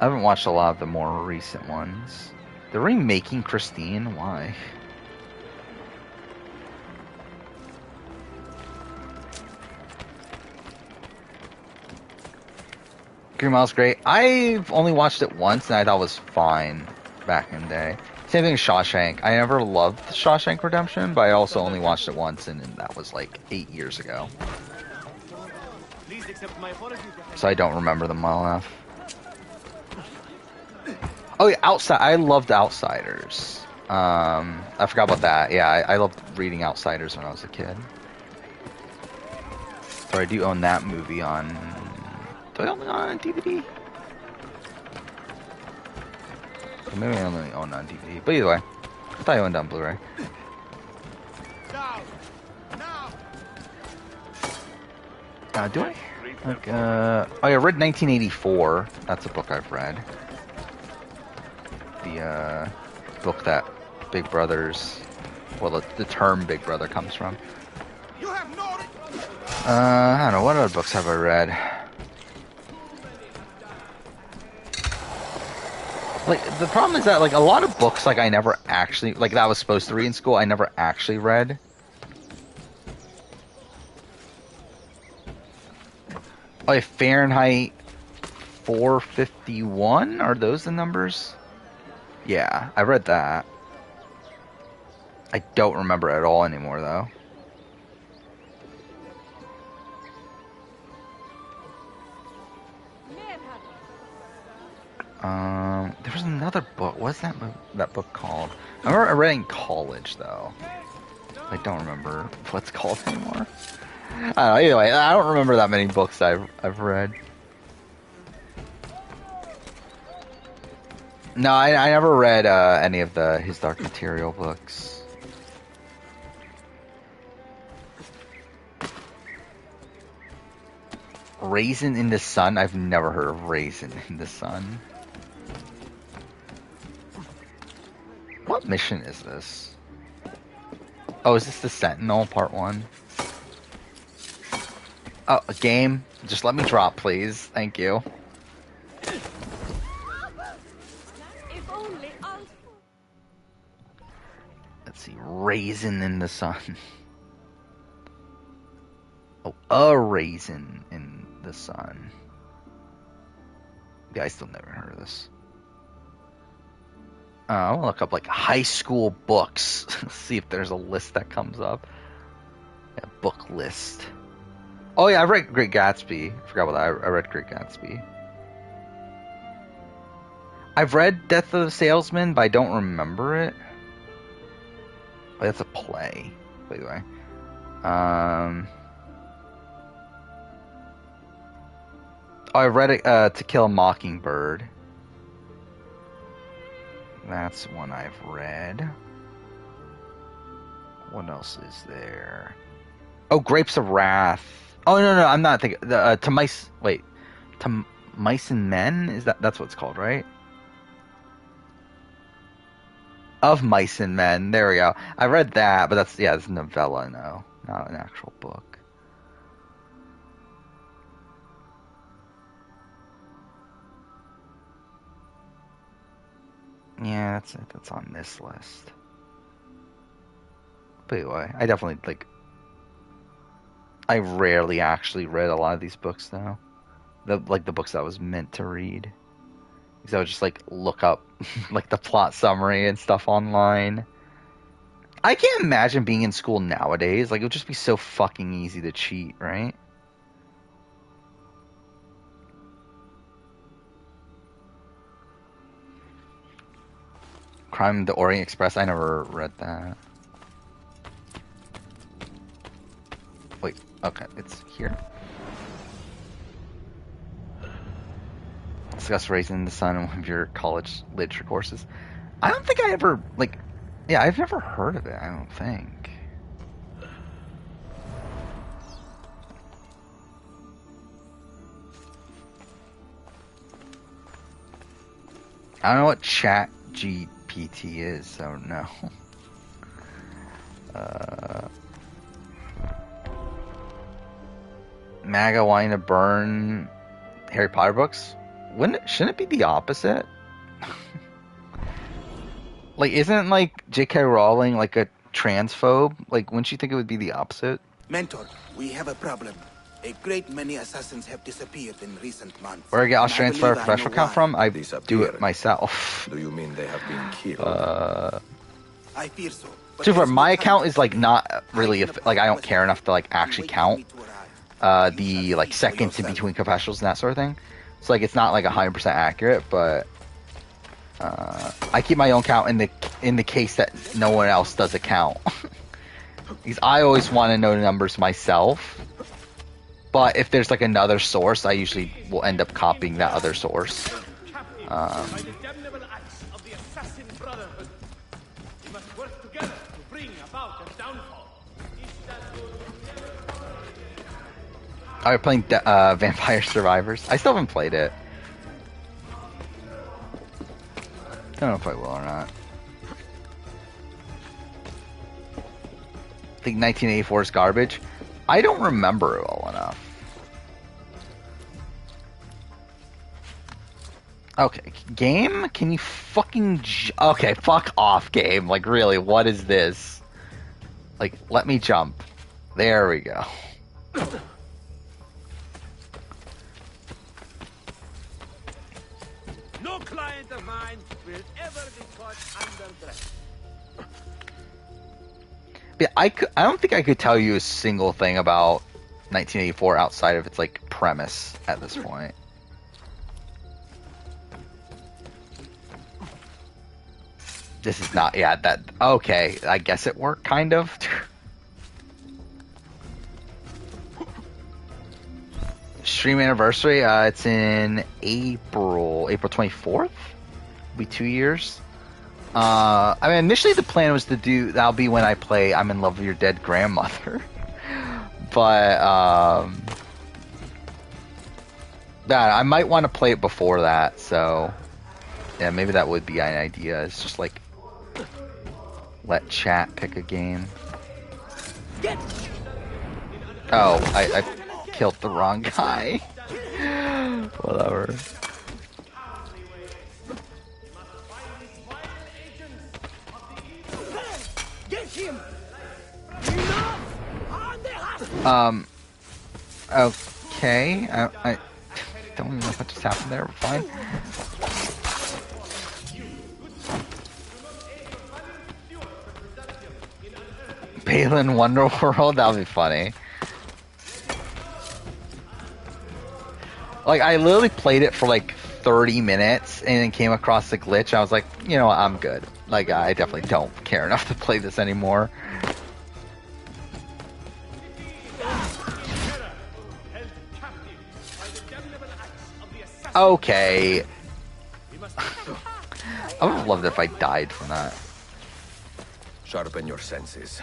I haven't watched a lot of the more recent ones. They're remaking Christine? Why? Green Mile's great. I've only watched it once and I thought it was fine back in the day. Same thing with Shawshank. I never loved Shawshank Redemption, but I also only watched it once and that was like 8 years ago. So I don't remember them well enough. Oh yeah, Outside. I loved Outsiders. I forgot about that. Yeah, I loved reading Outsiders when I was a kid. So I do own that movie on... Do I only own it on DVD? Or maybe I only own it on DVD. But either way, I thought I owned it on Blu-ray. Do I? Like, oh yeah, I read 1984. That's a book I've read. The book that Big Brother's, well, the term Big Brother comes from. I don't know, what other books have I read? Like, the problem is that, like, a lot of books, like, I never actually, like, that I was supposed to read in school, I never actually read. Oh, yeah, Fahrenheit 451? Are those the numbers? Yeah, I read that. I don't remember it at all anymore, though. There was another book. What's that book called? I remember I read it in college, though. I don't remember what it's called anymore. I don't know. Either way, I don't remember that many books I've read. No, I never read any of his Dark Material books. Raisin in the Sun? I've never heard of Raisin in the Sun. What mission is this? Oh, is this the Sentinel Part 1? Oh, a game? Just let me drop, please. Thank you. Let's see. Raisin in the Sun. Oh, a Raisin in the Sun. Yeah, I still never heard of this. I'm gonna look up like high school books. See if there's a list that comes up. Yeah, book list. Oh yeah, I read Great Gatsby. Forgot about that. I read Great Gatsby. I've read Death of the Salesman, but I don't remember it. Oh, that's a play, by the way. Oh, I read it, To Kill a Mockingbird. That's one I've read. What else is there? Oh, Grapes of Wrath. Oh no, I'm not thinking. To Mice. Wait, To Mice and Men? Is that's what it's called, right? Of Mice and Men. There we go. I read that, but it's a novella, no, not an actual book. Yeah, that's it. That's on this list. But anyway, I definitely, like... I rarely actually read a lot of these books, though. The books that I was meant to read. Because I would just, like, look up, like, the plot summary and stuff online. I can't imagine being in school nowadays. Like, it would just be so fucking easy to cheat, right? Crime of the Orient Express. I never read that. Wait, okay, it's here. Discuss Raisin in the Sun in one of your college literature courses. I don't think I ever, like... Yeah, I've never heard of it, I don't think. I don't know what ChatGPT is, so no. MAGA wanting to burn Harry Potter books. Shouldn't it be the opposite? Like, isn't like J.K. Rowling like a transphobe? Like, wouldn't you think it would be the opposite? Mentor, we have a problem. A great many assassins have disappeared in recent months. Where I get Australian And I Star believe I professional know count why. from? I Disappear. do it myself. Do you mean they have been killed? I fear so. So for my account is like not really like I don't care enough to like actually count the like seconds in between confessionals and that sort of thing. So like it's not like 100% accurate, but I keep my own count in the case that no one else does a count. Because I always want to know the numbers myself. But if there's like another source, I usually will end up copying that other source. Are playing Vampire Survivors? I still haven't played it. I don't know if I will or not. I think 1984 is garbage. I don't remember it well enough. Okay, game? Can you fucking... Okay, fuck off, game. Like, really, what is this? Like, let me jump. There we go. No client of mine will ever be caught underdressed. Yeah, I don't think I could tell you a single thing about 1984 outside of its, like, premise at this point. This is not, yeah, that, okay, I guess it worked, kind of. Stream anniversary, it's in April 24th? It'll be 2 years. I mean, initially the plan was to do, that'll be when I play I'm in Love with Your Dead Grandmother. But, yeah, I might want to play it before that, so, yeah, maybe that would be an idea. It's just like, let chat pick a game. Oh, I killed the wrong guy. Whatever. Okay. I don't even know what just happened there. Fine. Palin Wonderworld? That would be funny. Like, I literally played it for like 30 minutes and then came across the glitch. I was like, you know what, I'm good. Like, I definitely don't care enough to play this anymore. Okay. I would have loved it if I died from that. Sharpen your senses.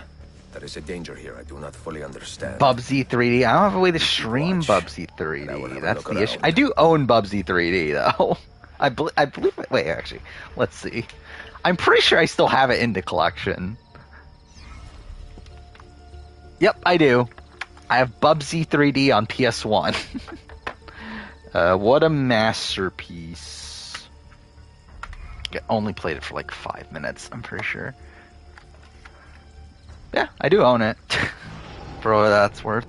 There is a danger here I do not fully understand. Bubsy 3D. I don't have a way to stream Bubsy 3D. That's the issue. I do own Bubsy 3D though. I believe. Wait, actually, let's see. I'm pretty sure I still have it in the collection. Yep, I do. I have Bubsy 3D on PS1. What a masterpiece. I only played it for like 5 minutes, I'm pretty sure. Yeah, I do own it. For what that's worth.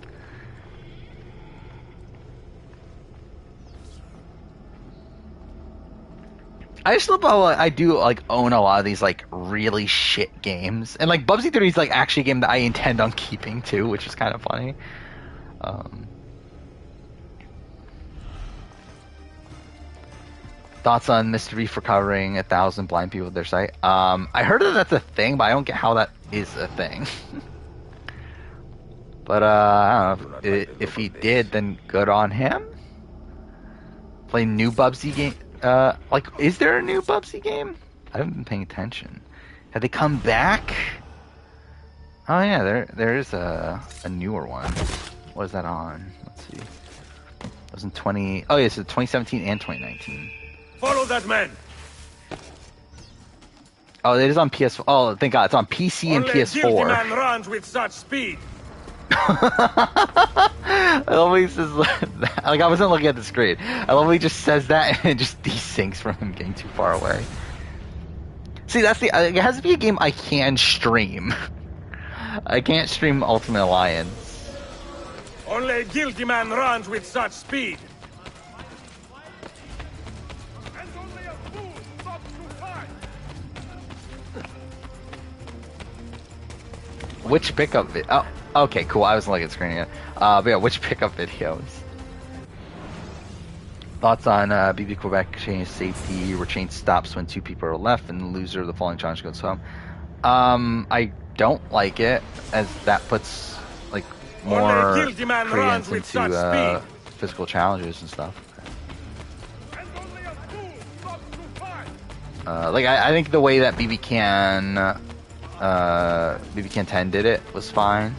I just love how I do like own a lot of these like really shit games, and like Bubsy 3 is like actually a game that I intend on keeping too, which is kind of funny. Thoughts on Mr. V for covering 1,000 blind people at their site? I heard that that's a thing, but I don't get how that is a thing. But I don't know if he did, then good on him. Play new Bubsy game. Like, is there a new Bubsy game? I haven't been paying attention. Have they come back? Oh yeah, there is a newer one. What is that on? Let's see. It was in 20. Oh yeah, so 2017 and 2019. Follow that man. Oh, it is on PS. Oh, thank God, it's on PC and Only a guilty PS4. man runs with such speed. I love when he says that. Like, I wasn't looking at the screen. I love when he just says that and it just desyncs from him getting too far away. See, that's it has to be a game I can stream. I can't stream Ultimate Alliance. Only a guilty man runs with such speed. Which pickup oh, okay, cool. I wasn't looking at the screen yet. But yeah, which pickup videos? Thoughts on BB Quebec change safety, where change stops when 2 people are left, and the loser of the following challenge goes home. I don't like it, as that puts like more credence into physical challenges and stuff. Like I think the way that BB Can 10 did it was fine.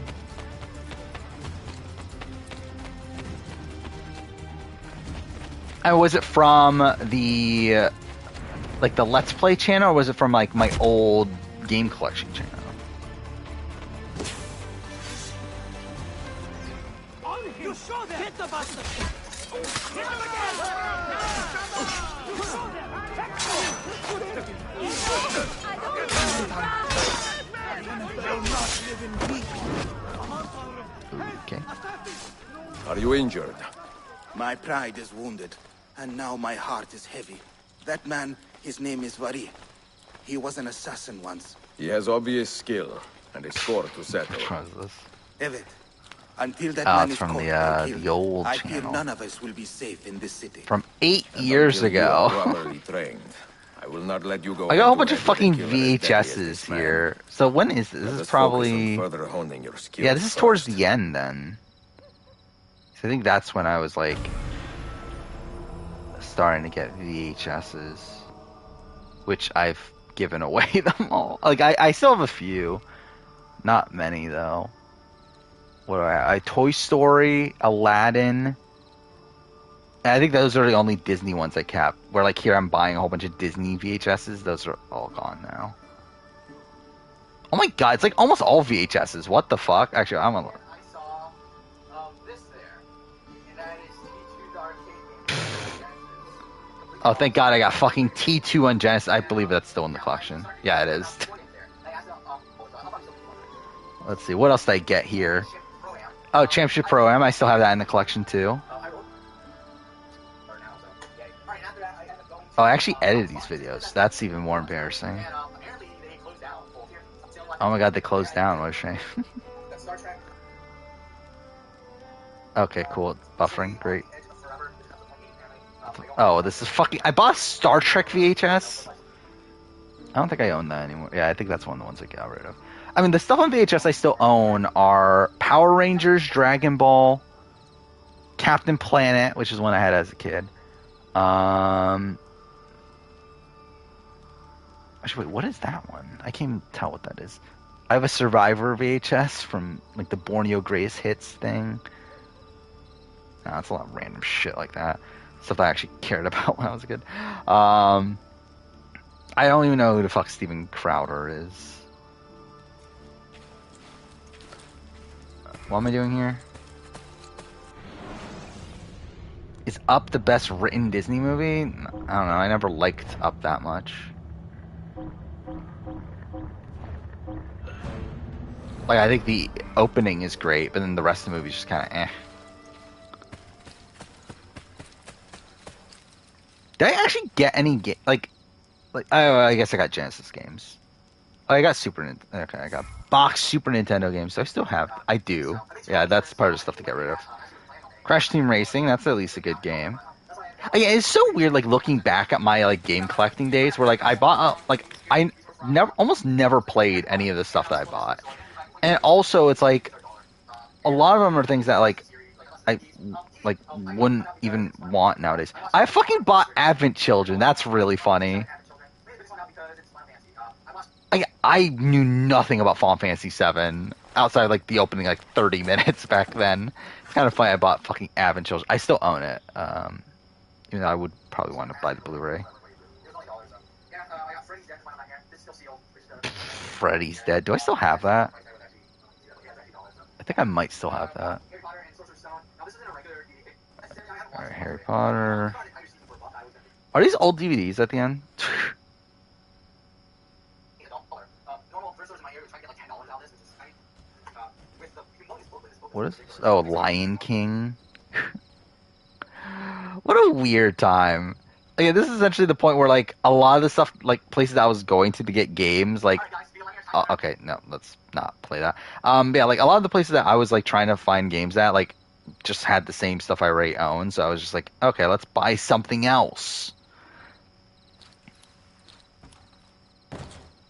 And was it from the like the Let's Play channel, or was it from like my old game collection channel? You saw that! Hit the bastard! Hit him Okay. Are you injured? My pride is wounded, and now my heart is heavy. That man, his name is Vari. He was an assassin once. He has obvious skill and a score to settle. What is this? Evet. Until that man It's is from caught the and killed, old I fear channel. none of us will be safe in this city. From 8 years Until you are ago. properly trained, I will not let you go. I got a whole bunch into of red with a fucking killer as deadly as VHSs this man. here. So when is this? Let This us is probably focus on further honing your skills yeah. This is first. towards the end then. So I think that's when I was like starting to get VHSs, which I've given away them all. Like I still have a few, not many though. What do I Toy Story, Aladdin. And I think those are the only Disney ones I kept. Where like here I'm buying a whole bunch of Disney VHSs. Those are all gone now. Oh my god, it's like almost all VHSs. What the fuck? Actually, I'm gonna. Oh, thank God I got fucking T2 on Genesis. I believe that's still in the collection. Yeah, it is. Let's see, what else did I get here? Oh, Championship Pro-Am. I still have that in the collection too. Oh, I actually edited these videos. That's even more embarrassing. Oh my god, they closed down. What a shame. Okay, cool. Buffering. Great. Oh, this is fucking... I bought a Star Trek VHS. I don't think I own that anymore. Yeah, I think that's one of the ones I got rid of. I mean, the stuff on VHS I still own are Power Rangers, Dragon Ball, Captain Planet, which is one I had as a kid. Actually, wait, what is that one? I can't even tell what that is. I have a Survivor VHS from, like, the Borneo Greatest Hits thing. Nah, it's a lot of random shit like that. Stuff I actually cared about when I was a kid. I don't even know who the fuck Steven Crowder is. What am I doing here? Is Up the best written Disney movie? I don't know. I never liked Up that much. Like, I think the opening is great, but then the rest of the movie is just kind of eh. Did I actually get any like oh, I guess I got Genesis games. Oh, I got Super Nintendo. Okay, I got box Super Nintendo games. So I still have. I do. Yeah, that's part of the stuff to get rid of. Crash Team Racing. That's at least a good game. Yeah, it's so weird. Like looking back at my like game collecting days, where like I bought I almost never played any of the stuff that I bought, and also it's like a lot of them are things that like I like wouldn't even want nowadays. I fucking bought Advent Children. That's really funny. I knew nothing about Final Fantasy VII outside like the opening like 30 minutes back then. It's kind of funny. I bought fucking Advent Children. I still own it. Even though I would probably want to buy the Blu-ray. Freddy's Dead. Do I still have that? I think I might still have that. Alright, Harry Potter. Are these old DVDs at the end? What is this? Oh, Lion King. What a weird time. Like, this is essentially the point where, like, a lot of the stuff, like, places I was going to get games, like, okay, no, let's not play that. Yeah, like, a lot of the places that I was, like, trying to find games at, like, just had the same stuff I already owned, so I was just like, okay, let's buy something else.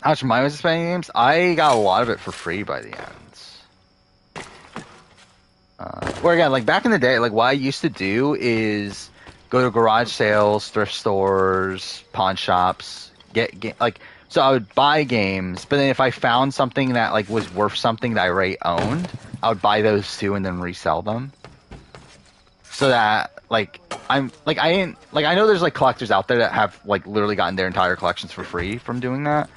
How much money was I spending games? I got a lot of it for free by the end. Where again, like back in the day, like what I used to do is go to garage sales, thrift stores, pawn shops, get like, so I would buy games, but then if I found something that like was worth something that I already owned, I would buy those too and then resell them. So that like I'm like I ain't like I know there's like collectors out there that have like literally gotten their entire collections for free from doing that.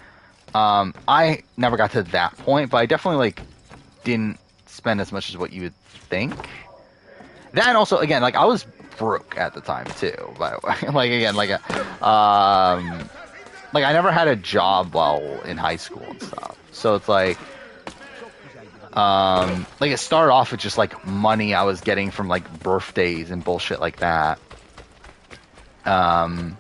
I never got to that point, but I definitely like didn't spend as much as what you would think. That also, again, like I was broke at the time too. But like again, like I never had a job while in high school and stuff. So it's like it started off with just like money I was getting from like birthdays and bullshit like that. And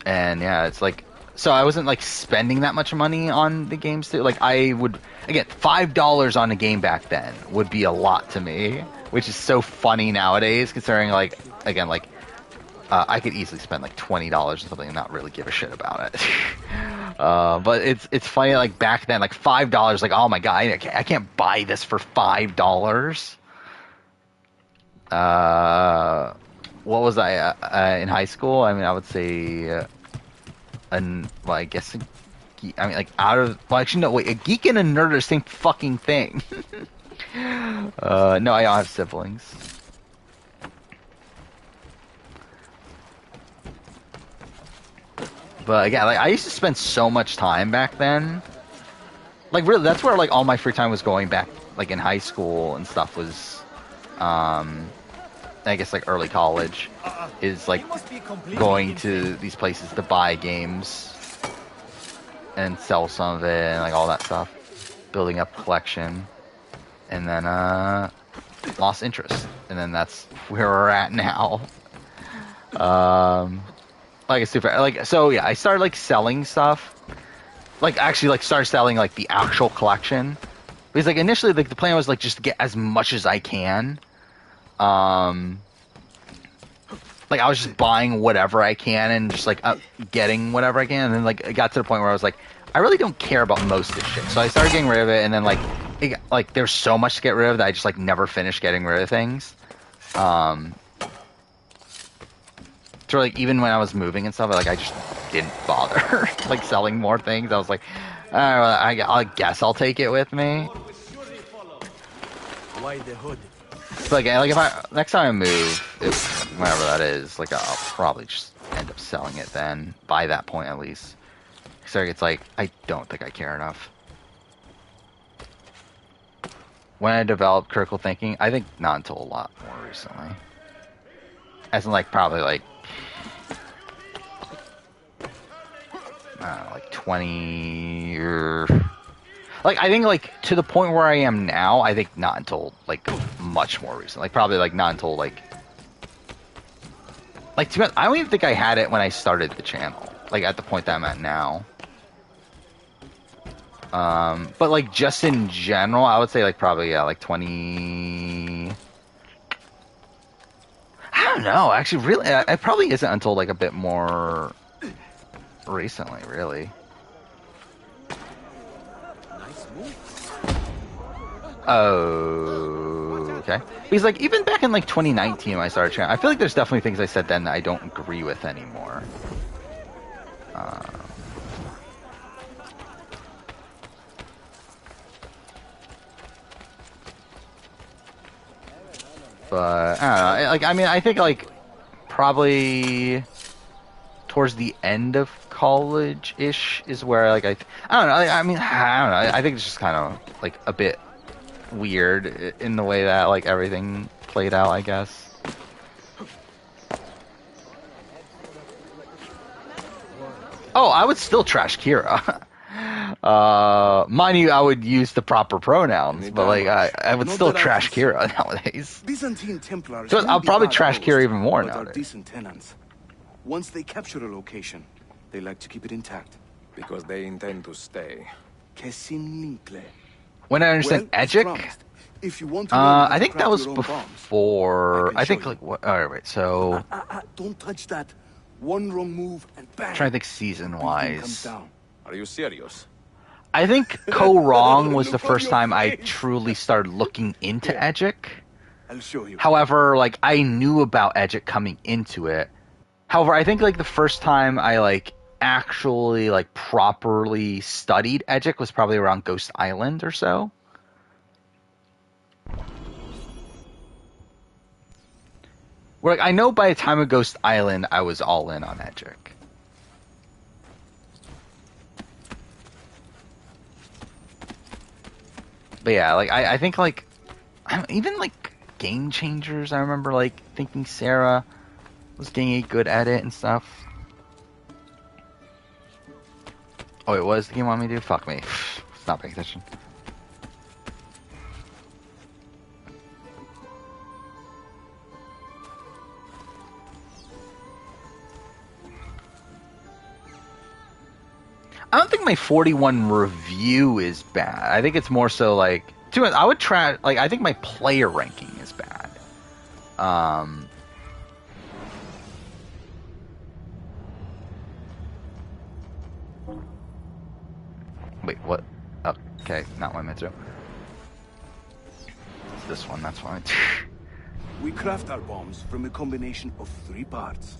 yeah, it's like, so I wasn't like spending that much money on the games too. Like I would, again, $5 on a game back then would be a lot to me, which is so funny nowadays considering like, again, like I could easily spend like $20 or something and not really give a shit about it. But it's funny, like back then, like $5, like, oh my god, I can't buy this for $5. What was I in high school? I mean, I would say, well, I guess, like actually, no, wait, a geek and a nerd are the same fucking thing. No, I don't have siblings. But again, like I used to spend so much time back then. Like really, that's where like all my free time was going back, like in high school and stuff was, I guess like early college, is like going to these places to buy games and sell some of it and like all that stuff, building up a collection, and then lost interest, and then that's where we're at now. Like a super, like, so yeah, I started like selling stuff, like actually like started selling like the actual collection, because like initially like the plan was like just to get as much as I can. Like I was just buying whatever I can and just like getting whatever I can, and then like it got to the point where I was like, I really don't care about most of this shit. So I started getting rid of it, and then like there's so much to get rid of that I just like never finished getting rid of things. So like even when I was moving and stuff, like I just didn't bother like selling more things. I was like, I guess I'll take it with me. Why the hood? So like if I next time I move, whenever that is, like I'll probably just end up selling it then. By that point, at least. So it's like I don't think I care enough. When I developed critical thinking, I think not until a lot more recently. As in like probably like, I don't know, like 20 or like I think like to the point where I am now, I think not until like much more recent. Like probably like not until like to be honest, I don't even think I had it when I started the channel. Like at the point that I'm at now. But like just in general, I would say like probably yeah, like 20. I don't know. Actually, really, it probably isn't until like a bit more recently, really. Nice move. Oh, okay. Because like even back in like 2019 when I started channel, I feel like there's definitely things I said then that I don't agree with anymore. But I don't know. Like I mean, I think like probably towards the end of college-ish is where like I don't know. I mean, I don't know. I think it's just kind of like a bit weird in the way that like everything played out, I guess. Oh, I would still trash Kira. Mind you, I would use the proper pronouns, but like I would still trash Kira nowadays. Byzantine Templars So I'll may be probably bad trash hosts, Kira even more but are nowadays. decent tenants. Once they capture a location, they like to keep it intact. Because they intend to stay. When I understand Well, as Edgic, promised, if you want to learn how I to think that craft was your own bombs, before. I think show like what? All right, so don't touch that. One wrong move and bang. I'm trying to think season wise. Are you serious? I think Ko Wrong was the first time I truly started looking into Edgic. I'll show you. However, like I knew about Edgic coming into it. However, I think like the first time I like actually like properly studied Edgic was probably around Ghost Island or so. Where like I know by the time of Ghost Island I was all in on Edgic. But yeah, like I think like even like Game Changers, I remember like thinking Sarah was getting good at it and stuff. Oh, it was the game want me to do? Fuck me. Stop paying attention. I don't think my 41 review is bad. I think it's more so like, I would try, like, I think my player ranking is bad. Wait, what? Oh, okay, not what I meant to. It's this one, that's why. We craft our bombs from a combination of 3 parts.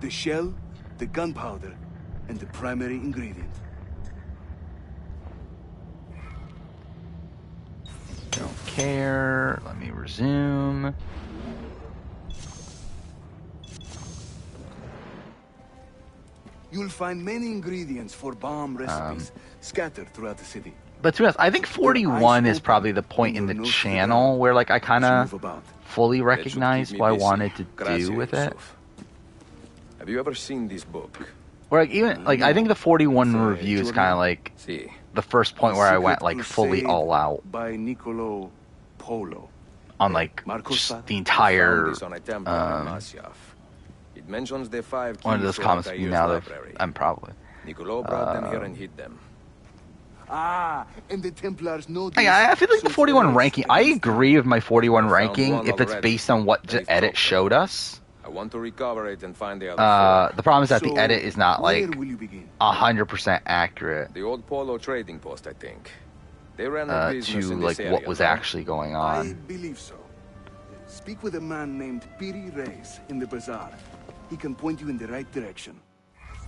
The shell, the gunpowder, and the primary ingredient. Don't care. Let me resume. You'll find many ingredients for bomb recipes scattered throughout the city. But to be honest, I think 41 is probably the point in the channel where like I kind of fully recognized what I wanted to do with it. Have you ever seen this book? Or like even like I think the 41 review is kind of like the first point where I went like fully all out by Niccolo Polo on like just the entire it mentions the 5 one of those comics now that I'm probably Niccolo brought them here and hid them. And the Templars know this. I feel like the 41 ranking, I agree with my 41 ranking if it's based on what the edit showed us. I want to recover it and find the other the problem is that the edit is not like 100% accurate. The old Polo trading post, I think. They ran a business to in like this what area, was no? actually going on. I believe so. Speak with a man named Piri Reis in the bazaar. He can point you in the right direction.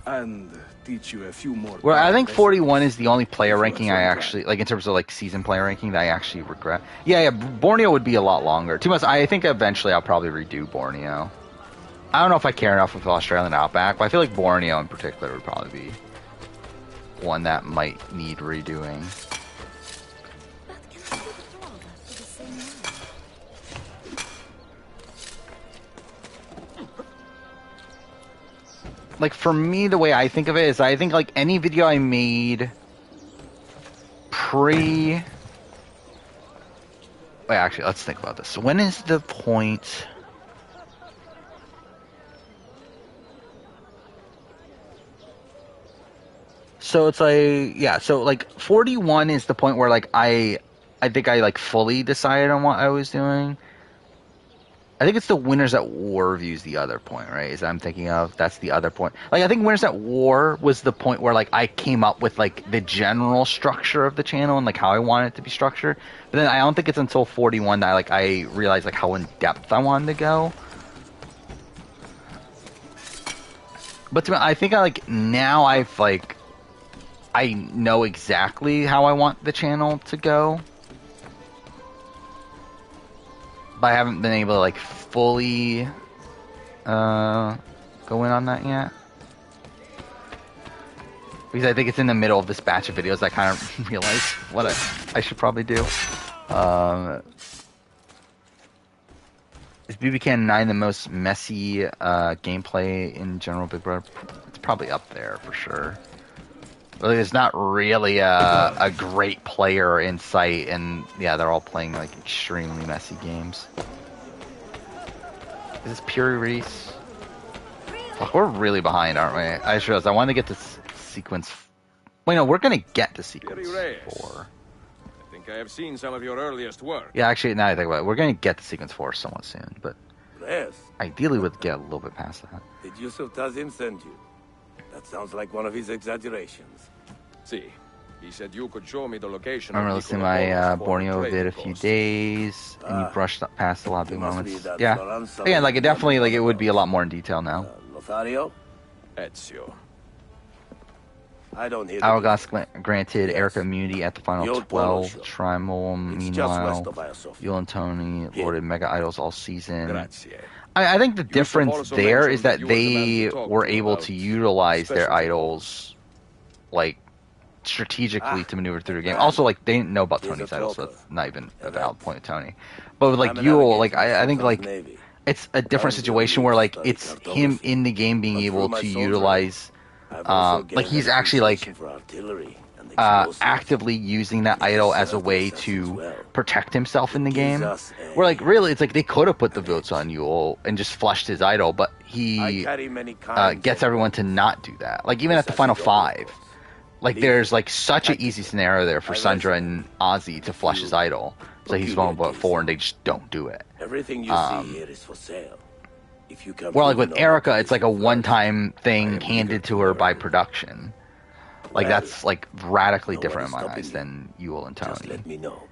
And teach you a few more. Well, I think 41 is the only player ranking I actually like in terms of like season player ranking that I actually regret. Yeah, Borneo would be a lot longer. Too much. I think eventually I'll probably redo Borneo. I don't know if I care enough with Australian Outback, but I feel like Borneo in particular would probably be one that might need redoing. Like for me, the way I think of it is I think like any video I made Wait, actually, let's think about this. When is the point? So it's like, yeah, so like 41 is the point where like I think I like fully decided on what I was doing. I think it's the Winners at War reviews the other point, right? Is that I'm thinking of, that's the other point. Like I think Winners at War was the point where like I came up with like the general structure of the channel and like how I want it to be structured. But then I don't think it's until 41 that like I realized like how in depth I wanted to go. But to me, I think I like now I know exactly how I want the channel to go. But I haven't been able to like fully go in on that yet. Because I think it's in the middle of this batch of videos I kind of realized what I should probably do. Is BB Can 9 the most messy gameplay in general Big Brother? It's probably up there for sure. But there's not really a great player in sight, and yeah, they're all playing like extremely messy games. Is this Puri Reese? Fuck, we're really behind, aren't we? I just realized I wanted to get to sequence. Wait, no, we're gonna get to sequence 4. I think I have seen some of your earliest work. Yeah, actually, now I think about it, we're gonna get to sequence 4 somewhat soon, but Yes. ideally we'd get a little bit past that. Did Yusuf Tazim send you? That sounds like one of his exaggerations. See, he said you could show me the location. I remember listening to my Borneo vid a few days, and you brushed up past a lot of big moments. Yeah, again, like it definitely, like it would be a lot more in detail now. Lothario? Ezio. I don't hear. Hourglass granted Erica immunity at the final The old 12. polo show. Trimol, meanwhile, Yul and Tony lorded Mega Idols all season. I think the difference there is that they were able to utilize their idols, like, strategically to maneuver through the game. Also, like, they didn't know about Tony's idols, so that's not even a valid point of Tony. But with, like, Yul, like, I think, like, it's a different situation where, like, it's him in the game being able to utilize, like, he's actually, like, actively using that idol as a way to protect himself in the game. Where, like, really, it's like they could have put the votes on Yul and just flushed his idol, but he gets everyone to not do that. Like, even at the final 5, like, there's, like, such an easy scenario there for Sundra and Ozzy to flush his idol. So he's vulnerable at 4, and they just don't do it. Everything you see here is for sale. If you come well, like, with Erica, it's like a one-time thing handed to her by production. Like, that's, like, radically different in my eyes than Yul and Tony. Just let me know.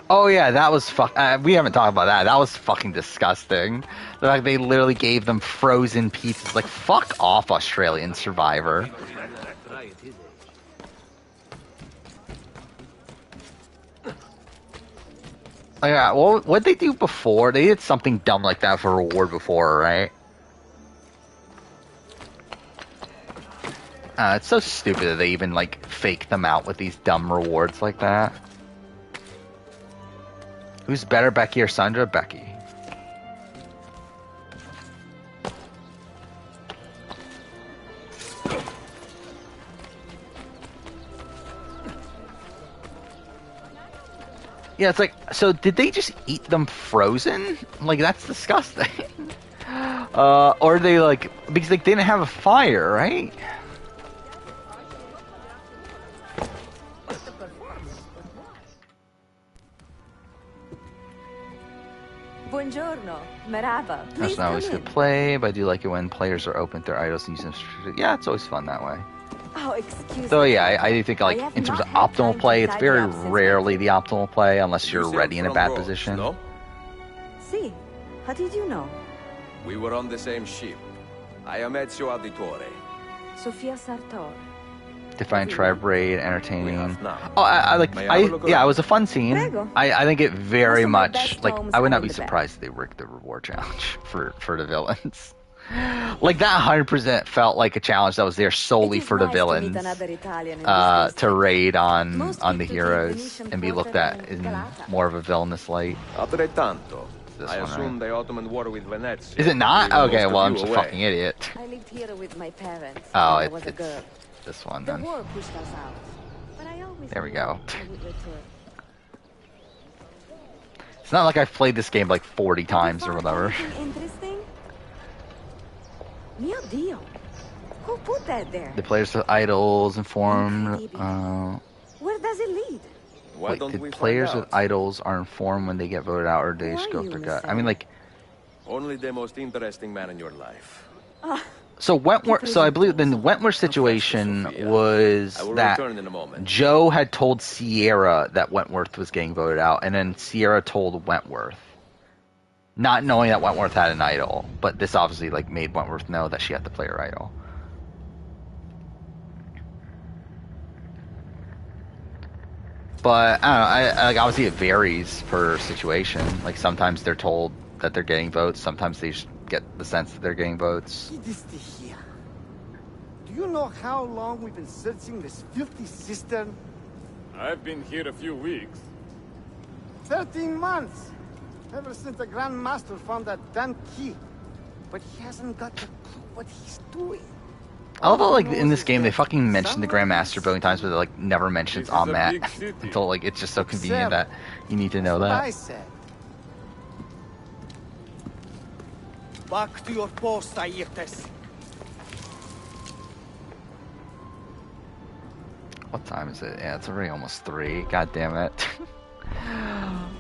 Oh yeah, that was we haven't talked about that. That was fucking disgusting. Like, they literally gave them frozen pizzas. Like, fuck off, Australian Survivor. Oh, yeah, well, what'd they do before? They did something dumb like that for a reward before, right? It's so stupid that they even, like, fake them out with these dumb rewards like that. Who's better, Becky or Sandra? Becky. Yeah, it's like, so did they just eat them frozen? Like, that's disgusting. Or they, like, because they didn't have a fire, right? Buongiorno, merhaba. That's not always good play, but I do like it when players are open to their idols and use them. Yeah, it's always fun that way. Oh, excuse So me. yeah, I do think, like, in terms of optimal play, it's very rarely the optimal play unless you're ready in a bad position. No? See, how did you know? We were on the same ship. I am Ezio Auditore. Sofia Sartor. Define tribe raid, entertaining. Oh, yeah, it was a fun scene. I think it very much, like, I would not be surprised if they rigged the reward challenge for the villains. Like, that 100% felt like a challenge that was there solely for the villains to raid on the heroes and be looked at in more of a villainous light. Altrettanto. I one, assume right? the Ottoman war with Venezia. Is it not? Leaving Okay, most well, of I'm you just a away. fucking idiot. I lived here with my parents. Oh, when I was a it's girl. this one The then. war pushed us out, but I always There we knew go. I would return. It's not like I've played this game like 40 times or whatever. Interesting? Mio Dio. Who put that there? The players with idols informed. Where does it lead? Wait, the players with idols are informed when they get voted out, or do they just go with their gut? I mean, like, Only the most interesting man in your life. so Wentworth. So I believe the Wentworth situation was I will that return in a moment. Joe had told Sierra that Wentworth was getting voted out, and then Sierra told Wentworth, not knowing that Wentworth had an idol. But this obviously, like, made Wentworth know that she had to play her idol. But I don't know. Like obviously it varies per situation. Like sometimes they're told that they're getting votes. Sometimes they just get the sense that they're getting votes. Do you know how long we've been searching this filthy cistern? I've been here a few weeks. 13 months! Ever since the Grand Master found that damn key. But he hasn't got a clue what he's doing. I love how, like, in this game, they fucking mention the Grandmaster a billion times, but they, like, never mentions Ahmet until, like, it's just so convenient that you need to know that. I said. Back to your post, Ayrtes. What time is it? Yeah, it's already almost 3. God damn it.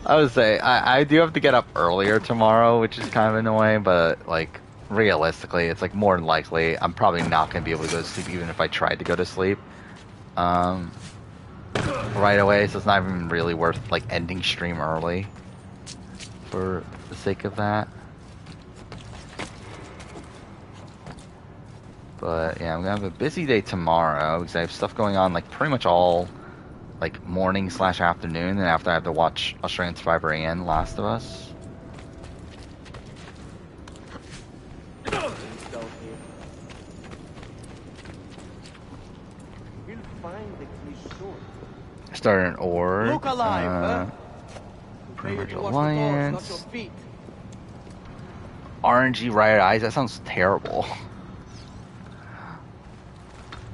I would say, I do have to get up earlier tomorrow, which is kind of annoying, but, like, realistically, it's, like, more than likely I'm probably not going to be able to go to sleep even if I tried to go to sleep right away, so it's not even really worth, like, ending stream early for the sake of that. But, yeah, I'm going to have a busy day tomorrow because I have stuff going on, like, pretty much all, like, morning / afternoon, and after I have to watch Australian Survivor and Last of Us. Started an org. Look alive, Privilege Alliance. RNG Riot Eyes, that sounds terrible.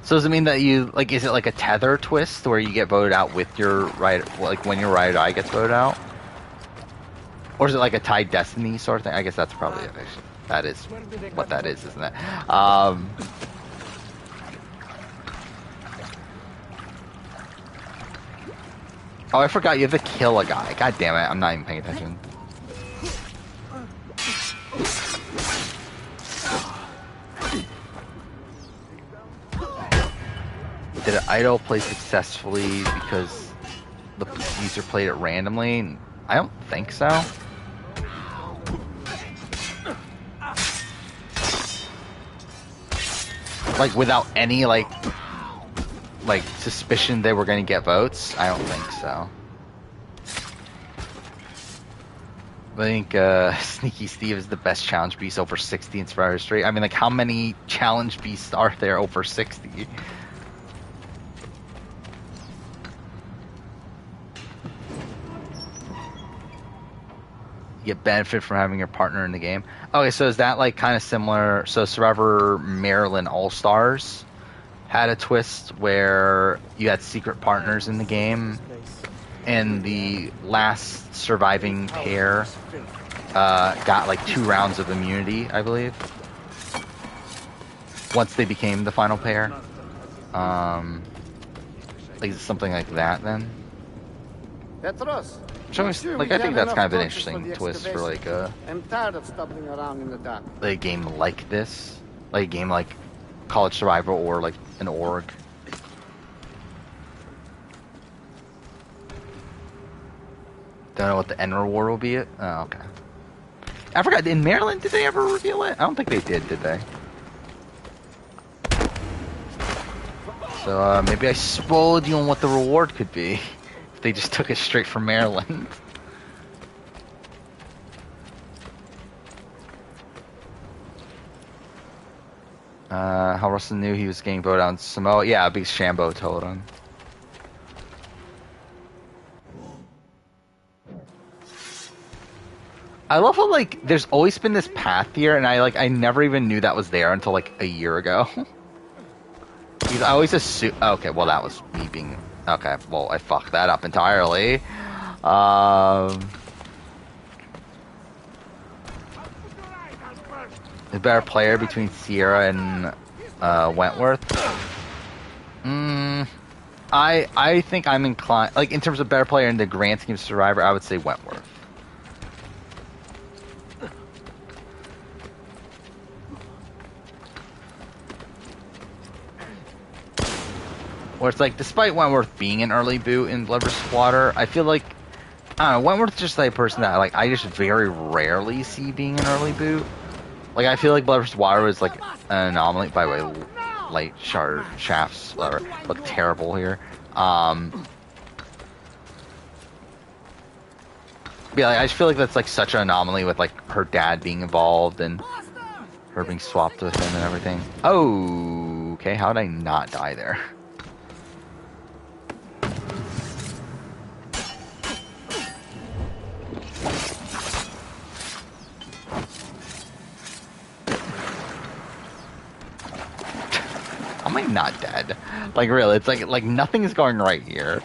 So does it mean that you, like, is it like a tether twist where you get voted out with your Riot, like when your Riot Eye gets voted out? Or is it like a tied destiny sort of thing? I guess that's probably it. That is what that is, isn't it? Oh, I forgot you have to kill a guy. God damn it, I'm not even paying attention. Did an idol play successfully because the user played it randomly? I don't think so. Like, without any, like suspicion they were going to get votes? I don't think so. I think Sneaky Steve is the best challenge beast over 60 in Survivor history. I mean, like, how many challenge beasts are there over 60? You get benefit from having your partner in the game. Okay, so is that, like, kind of similar? So Survivor Maryland All-Stars had a twist where you had secret partners in the game, and the last surviving pair got like 2 rounds of immunity, I believe, once they became the final pair. Like something like that then. So, like, I think that's kind of an interesting twist for like I'm tired of stumbling around in the dark. a game like this, like a game like College Survivor or like an org. Don't know what the end reward will be. Oh, okay. I forgot, in Maryland, did they ever reveal it? I don't think they did they? So, maybe I spoiled you on what the reward could be. If they just took it straight from Maryland. How Russell knew he was getting voted out in Samoa. Yeah, because Shambo told him. I love how, like, there's always been this path here, and I never even knew that was there until, like, a year ago. Because I always assume... Okay, well, that was me being... Okay, well, I fucked that up entirely. The better player between Sierra and Wentworth? I think I'm inclined... Like, in terms of better player in the grand scheme of Survivor, I would say Wentworth. Where it's like, despite Wentworth being an early boot in Blood vs. Water, I feel like, I don't know, Wentworth's just like a person that, like, I just very rarely see being an early boot. Like, I feel like Blood vs. Water was, like, an anomaly. By the way, light shafts, whatever, look terrible here. Yeah, like, I just feel like that's like such an anomaly with like her dad being involved and her being swapped with him and everything. Oh, okay. How did I not die there? Am I not dead? Like really, it's like nothing is going right here.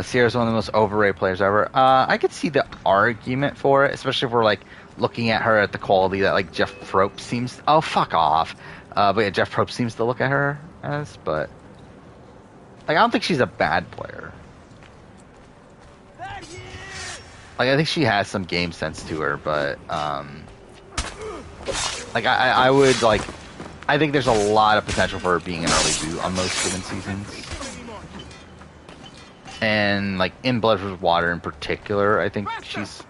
Sierra's one of the most overrated players ever. I could see the argument for it, especially if we're like looking at her at the quality that like Jeff Probst seems. Oh, fuck off. But yeah, Jeff Probst seems to look at her as. But like, I don't think she's a bad player. Like, I think she has some game sense to her, but like I would like. I think there's a lot of potential for her being an early boot on most given seasons. And, like, in Blood vs. Water in particular, I think she's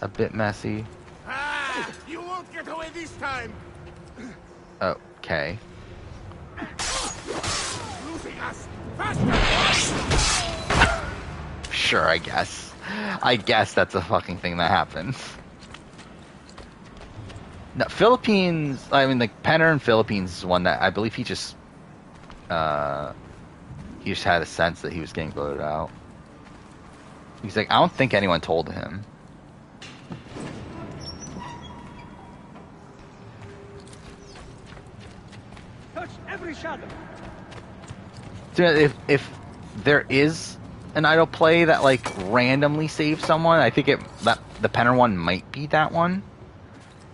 a bit messy. You won't get away this time. Okay. Losing us. Sure, I guess. I guess that's a fucking thing that happens. No, Philippines, I mean, like, Penner in Philippines is one that I believe he just had a sense that he was getting voted out. He's like, I don't think anyone told him. Touch every shadow. So if there is an idle play that like randomly saves someone, I think that the Penner one might be that one.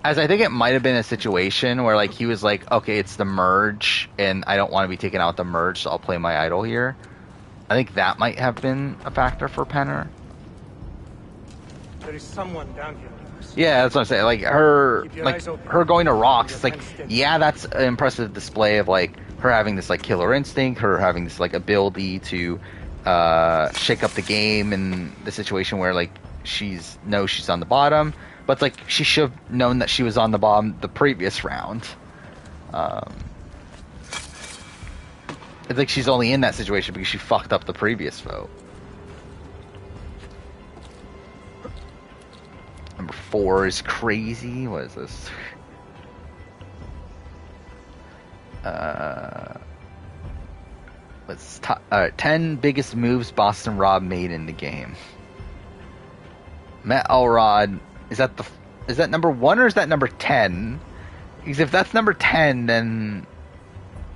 As I think it might have been a situation where like he was like, okay, it's the merge, and I don't want to be taken out with the merge, so I'll play my idol here. I think that might have been a factor for Penner. There is someone down here. Yeah, that's what I'm saying. Like her going to rocks. It's like, yeah, that's an impressive display of like her having this like killer instinct, her having this like ability to shake up the game in the situation where like she's on the bottom. But it's like she should have known that she was on the bottom the previous round. It's like she's only in that situation because she fucked up the previous vote. Number 4 is crazy. What is this? What's 10 biggest moves Boston Rob made in the game. Matt Elrod. Is that number 1 or is that number 10? Because if that's number 10, then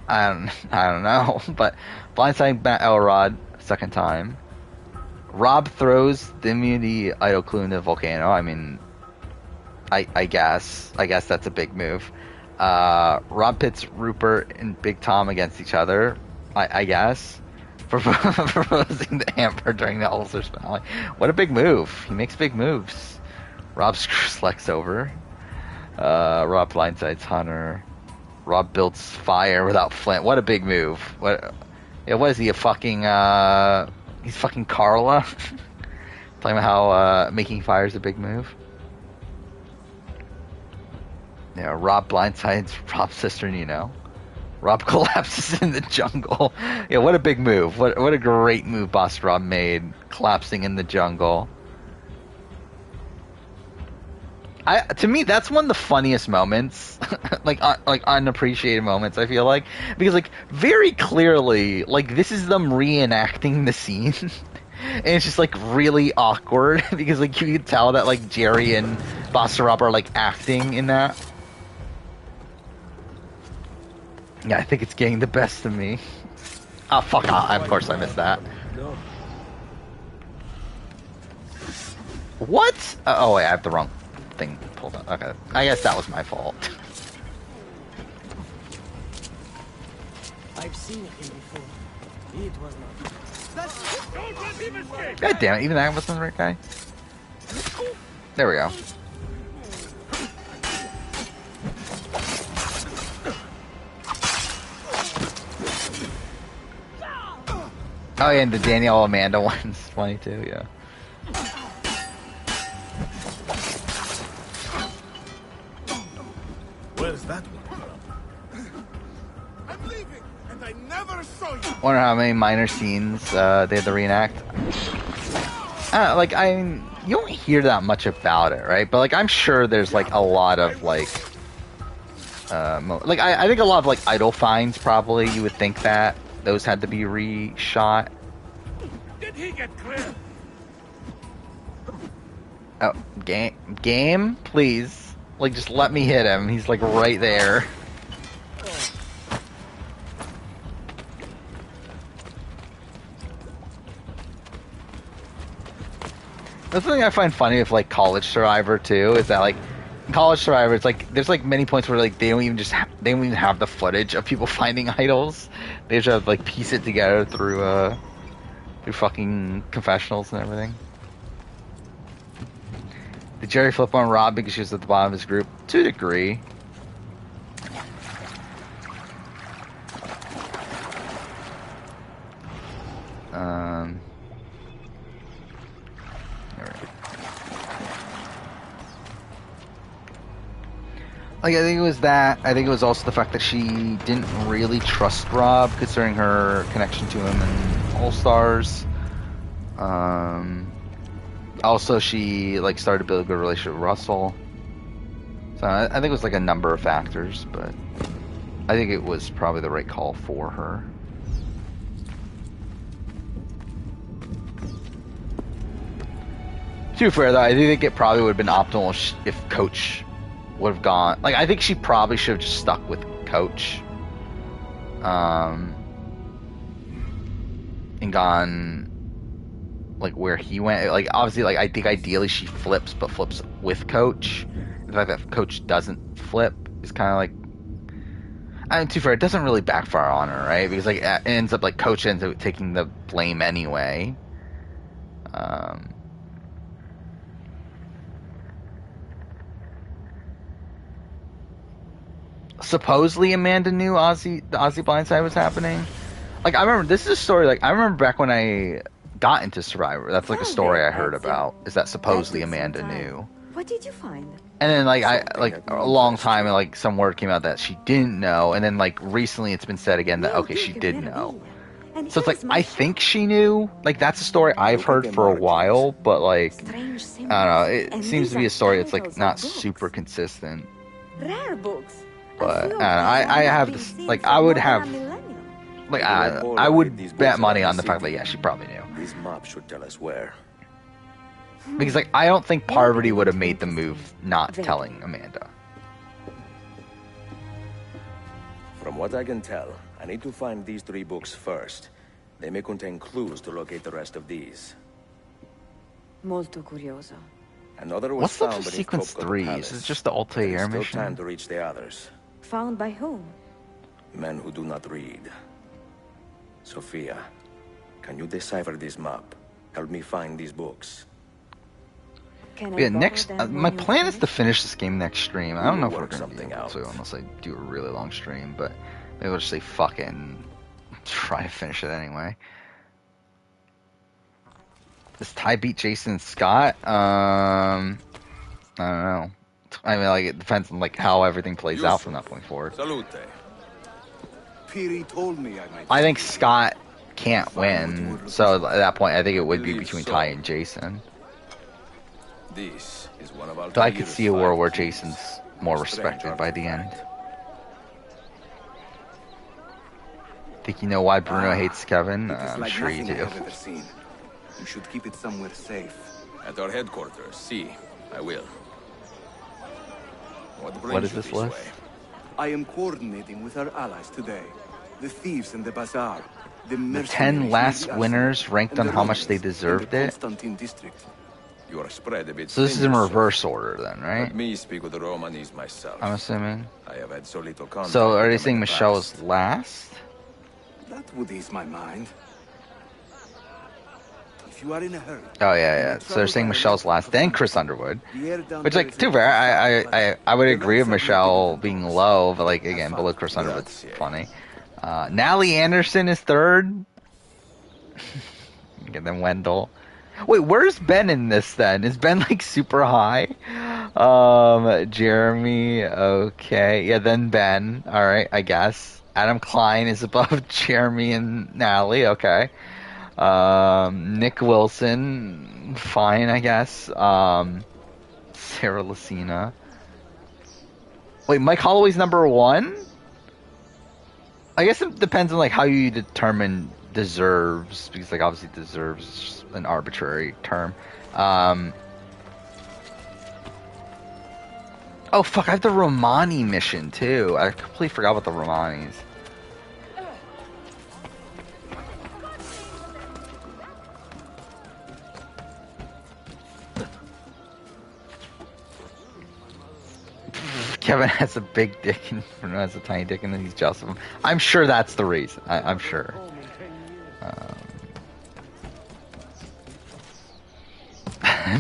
I don't know. But blindside Matt Elrod, second time. Rob throws the immunity idol clue into the volcano. I mean, I guess that's a big move. Rob pits Rupert and Big Tom against each other. I guess. Proposing the hamper during the ulcers finale. What a big move. He makes big moves. Rob screws Lex over. Rob blindsides Hunter. Rob builds fire without flint. What a big move. What is he, a fucking he's fucking Carla? Talking about how making fire is a big move. Yeah, Rob blindsides Rob's sister Nino. Rob collapses in the jungle. Yeah, what a big move. What a great move Boss Rob made, collapsing in the jungle. To me, that's one of the funniest moments, like unappreciated moments. I feel like, because like very clearly, like this is them reenacting the scene, and it's just like really awkward because like you can tell that like Jerry and Boss Rob are like acting in that. Yeah, I think it's getting the best of me. Oh fuck! Of course I missed that. What? Oh wait, I have the wrong thing pulled up. Okay, I guess that was my fault. I've seen him before. It was not. God damn it! Even that wasn't the right guy. There we go. Oh yeah, and the Danielle Amanda one's funny too. Yeah. Where's that one? I'm leaving, and I never saw you. Wonder how many minor scenes they had to reenact. like you don't hear that much about it, right? But like I'm sure there's like a lot of like I think a lot of like idle finds probably you would think that those had to be reshot. Did he get clear? Oh, game, please. Like just let me hit him. He's like right there. That's the thing I find funny with like College Survivor too, is that like College Survivor, it's like there's like many points where like they don't even have the footage of people finding idols. They just have to like piece it together through fucking confessionals and everything. Did Jerry flip on Rob because she was at the bottom of his group? To a degree. Like, I think it was that. I think it was also the fact that she didn't really trust Rob, considering her connection to him in All Stars. Also, she like started to build a good relationship with Russell. So I think it was like a number of factors, but I think it was probably the right call for her. To be fair, though, I do think it probably would have been optimal if Coach would have gone. Like, I think she probably should have just stuck with Coach. And gone like where he went. Like, obviously, like I think ideally she flips, but flips with Coach. The fact that Coach doesn't flip is kind of like, I mean, to be fair, it doesn't really backfire on her, right? Because like it ends up like Coach ends up taking the blame anyway. Supposedly Amanda knew the Aussie blindside was happening. Like, I remember, this is a story, like, I remember back when I got into Survivor, that's like a story I heard about, is that supposedly Amanda knew. What did you find? And then, like, a long time, and, like, some word came out that she didn't know, and then, like, recently it's been said again that, okay, she did know. So it's like, I think she knew. Like, that's a story I've heard for a while, but, like, I don't know, it seems to be a story that's, like, not super consistent. Rare books. But I have this, like, I would have, like, I would bet money on the fact that, yeah, she probably knew. These maps should tell us where. Because, like, I don't think Parvati would have made the move not telling Amanda. From what I can tell, I need to find these 3 books first. They may contain clues to locate the rest of these. Molto curioso. Another was What's up found with beneath sequence Topkapi 3? Palace. Is it just the Altair There's mission? still time to reach the others. Found by whom? Men who do not read. Sophia, can you decipher this map? Help me find these books. Yeah, next, my plan is to finish this game next stream. I don't know if we're going to be able out. to unless I do a really long stream, but maybe we'll just say fuck it and try to finish it anyway. Does Ty beat Jason Scott? I don't know. I mean, like, it depends on like how everything plays out from that point forward. Salute. Piri told me I might. I think Scott can't win, so at that point, I think it would be between Ty and Jason. This is one of But I could see a world where Jason's more respected by the end. Think you know why Bruno hates Kevin? I'm like sure you nothing do. I've ever seen. You should keep it somewhere safe. At our headquarters, see. I will. What is this list? I am coordinating with our allies today. The thieves in the bazaar. The The 10 last winners ranked on how much they deserved it. You are spread a bit So this is in reverse order then, right? Let me speak with the Romanis myself. I'm assuming. I have had so little contact. So are they with them saying in the Michelle past. is last? That would ease my mind. If you are in a hurry. Oh yeah. So they're saying Michelle's last, then Chris Underwood. Which, like, too fair. I would agree with Michelle being low, but like again, below Chris Underwood's funny. Natalie Anderson is third. And then Wendell. Wait, where's Ben in this then? Is Ben like super high? Jeremy, okay. Yeah, then Ben. Alright, I guess. Adam Klein is above Jeremy and Natalie, okay. Nick Wilson, fine, I guess. Sarah Lucina. Wait, Mike Holloway's number 1? I guess it depends on like how you determine deserves, because like obviously deserves is just an arbitrary term. Oh fuck, I have the Romani mission too. I completely forgot about the Romanis. Kevin has a big dick and Bruno has a tiny dick and then he's jealous of him. I'm sure that's the reason. I'm sure.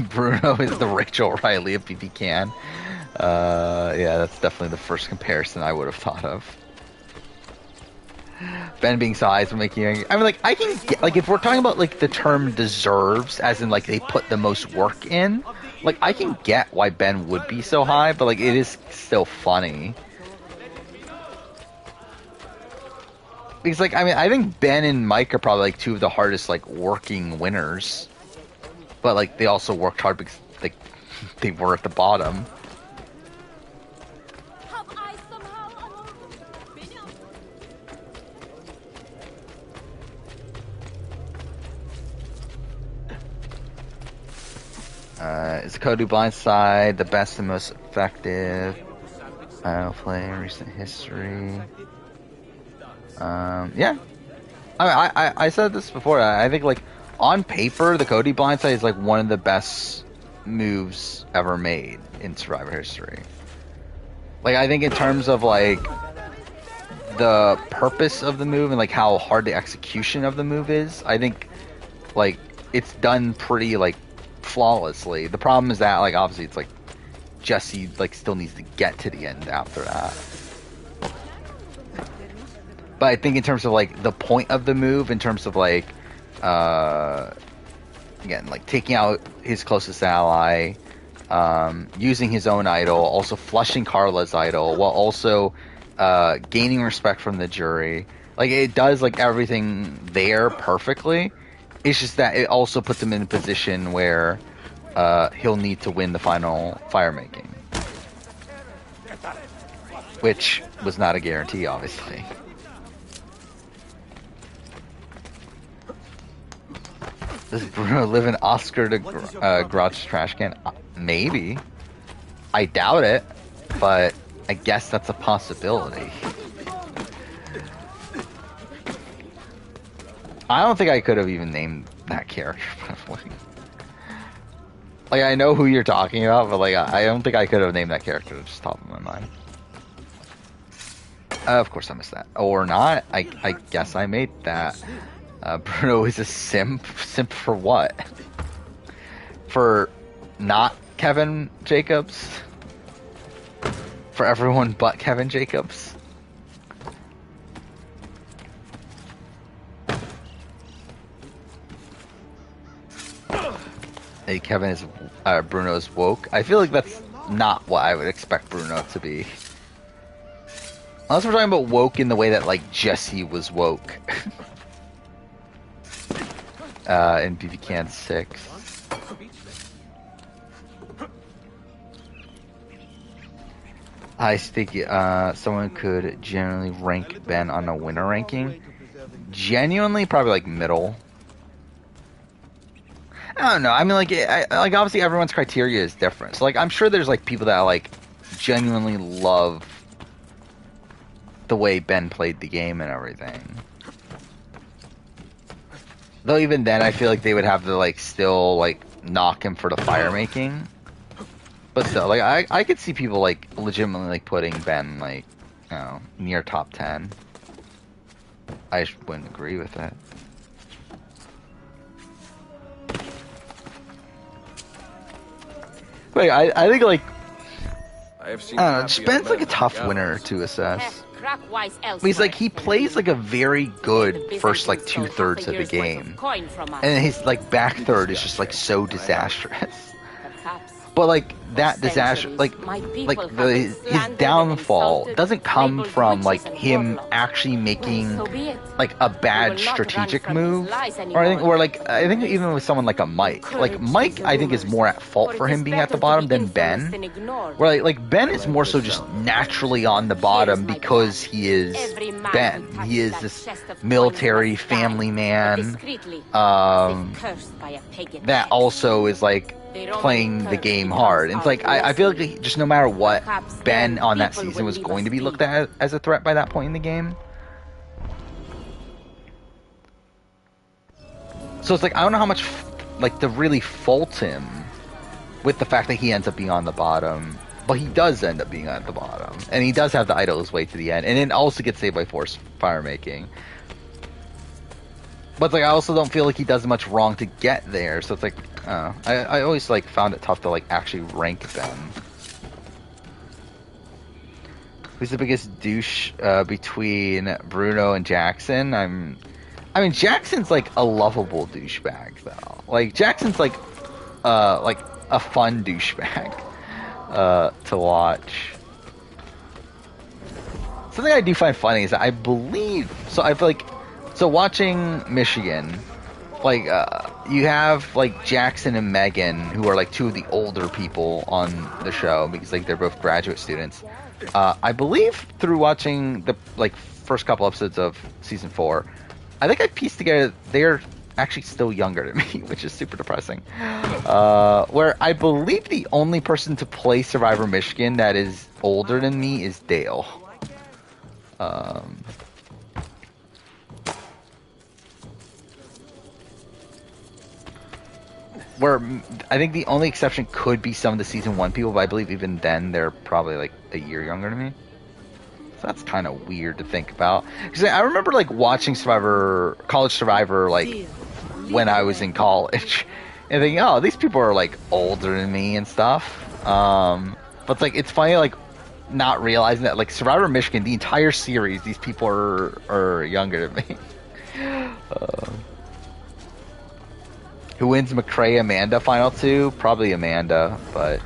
Bruno is the Rachel Riley of BB Can. Yeah, that's definitely the first comparison I would have thought of. Ben being sized making. I mean, like, I can get, like, if we're talking about like the term deserves, as in like they put the most work in, like I can get why Ben would be so high, but like it is still funny. Because like, I mean, I think Ben and Mike are probably like two of the hardest like working winners, but like they also worked hard because they were at the bottom. Is Cody Blindside the best and most effective play in recent history? Yeah. I said this before. I think like on paper, the Cody Blindside is like one of the best moves ever made in Survivor history. Like I think in terms of like the purpose of the move and like how hard the execution of the move is, I think like it's done pretty like flawlessly. The problem is that like obviously it's like Jesse like still needs to get to the end after that. But I think in terms of like the point of the move, in terms of like again like taking out his closest ally, using his own idol, also flushing Carla's idol, while also gaining respect from the jury, like it does like everything there perfectly. It's just that it also puts him in a position where he'll need to win the final fire making, which was not a guarantee, obviously. Does Bruno live in Oscar to Garage Trash Can? Maybe. I doubt it, but I guess that's a possibility. I don't think I could have even named that character. Like, I know who you're talking about, but like, I don't think I could have named that character at the top of my mind. Of course I missed that. Or not. I guess I made that. Bruno is a simp. Simp for what? For not Kevin Jacobs? For everyone but Kevin Jacobs? Hey, Kevin is Bruno's woke. I feel like that's not what I would expect Bruno to be. Unless we're talking about woke in the way that like Jesse was woke. In BB Can 6. I think someone could generally rank Ben on a winner ranking. Genuinely, probably like middle. I don't know. I mean, like, like obviously everyone's criteria is different. So, like, I'm sure there's like people that like genuinely love the way Ben played the game and everything. Though even then, I feel like they would have to like still like knock him for the fire making. But still, like I could see people like legitimately like putting Ben like, you know, near top 10. I just wouldn't agree with that. Wait, I think like I don't know, Ben's like a tough winner to assess. He's like he plays like a very good first like 2/3 of the game, and his like back third is just like so disastrous. But like that disaster, like his downfall doesn't come from like him actually making like a bad strategic move, or I think even with someone like a Mike, I think is more at fault for him being at the bottom than Ben. Where like Ben is more so just naturally on the bottom because he is Ben. He is this military family man that also is like playing the game hard. And it's like I feel like just no matter what, Ben on that season was going to be looked at as a threat by that point in the game. So it's like I don't know how much like to really fault him with the fact that he ends up being on the bottom. But he does end up being at the bottom, and he does have to idle his way to the end, and then also gets saved by forced fire making. But like, I also don't feel like he does much wrong to get there, so it's like, I always like found it tough to like actually rank them. Who's the biggest douche between Bruno and Jackson? I mean, Jackson's like a lovable douchebag though. Like Jackson's like a fun douchebag. To watch. Something I do find funny is that I believe I feel like watching Michigan, like you have like Jackson and Megan, who are like two of the older people on the show because like they're both graduate students. I believe through watching the like first couple episodes of season 4, I think I pieced together they're actually still younger than me, which is super depressing. Where I believe the only person to play Survivor Michigan that is older than me is Dale. Where I think the only exception could be some of the season 1 people, but I believe even then they're probably like a year younger than me. So that's kind of weird to think about. Because I remember like watching College Survivor, like when I was in college, and thinking, oh, these people are like older than me and stuff. But it's like, it's funny, like not realizing that like Survivor Michigan, the entire series, these people are younger than me. Who wins McCrae Amanda final 2? Probably Amanda, but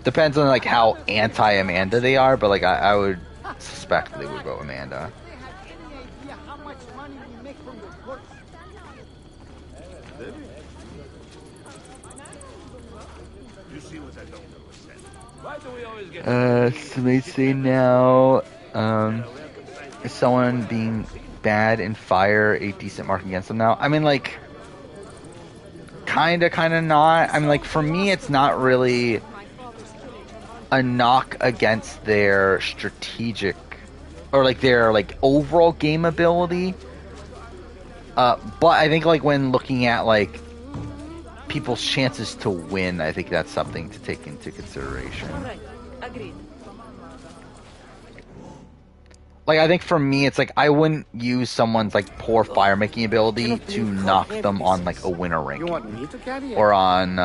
depends on like how anti Amanda they are. But like I would suspect they would vote Amanda. Somebody say now, is someone being bad in fire a decent mark against them now? I mean, like, kinda not. I mean, like, for me, it's not really a knock against their strategic, or like their, like, overall game ability. But I think, like, when looking at, like, people's chances to win, I think that's something to take into consideration. Agreed. Like, I think for me, it's like I wouldn't use someone's like poor fire making ability to knock them on like a winner ranking, or on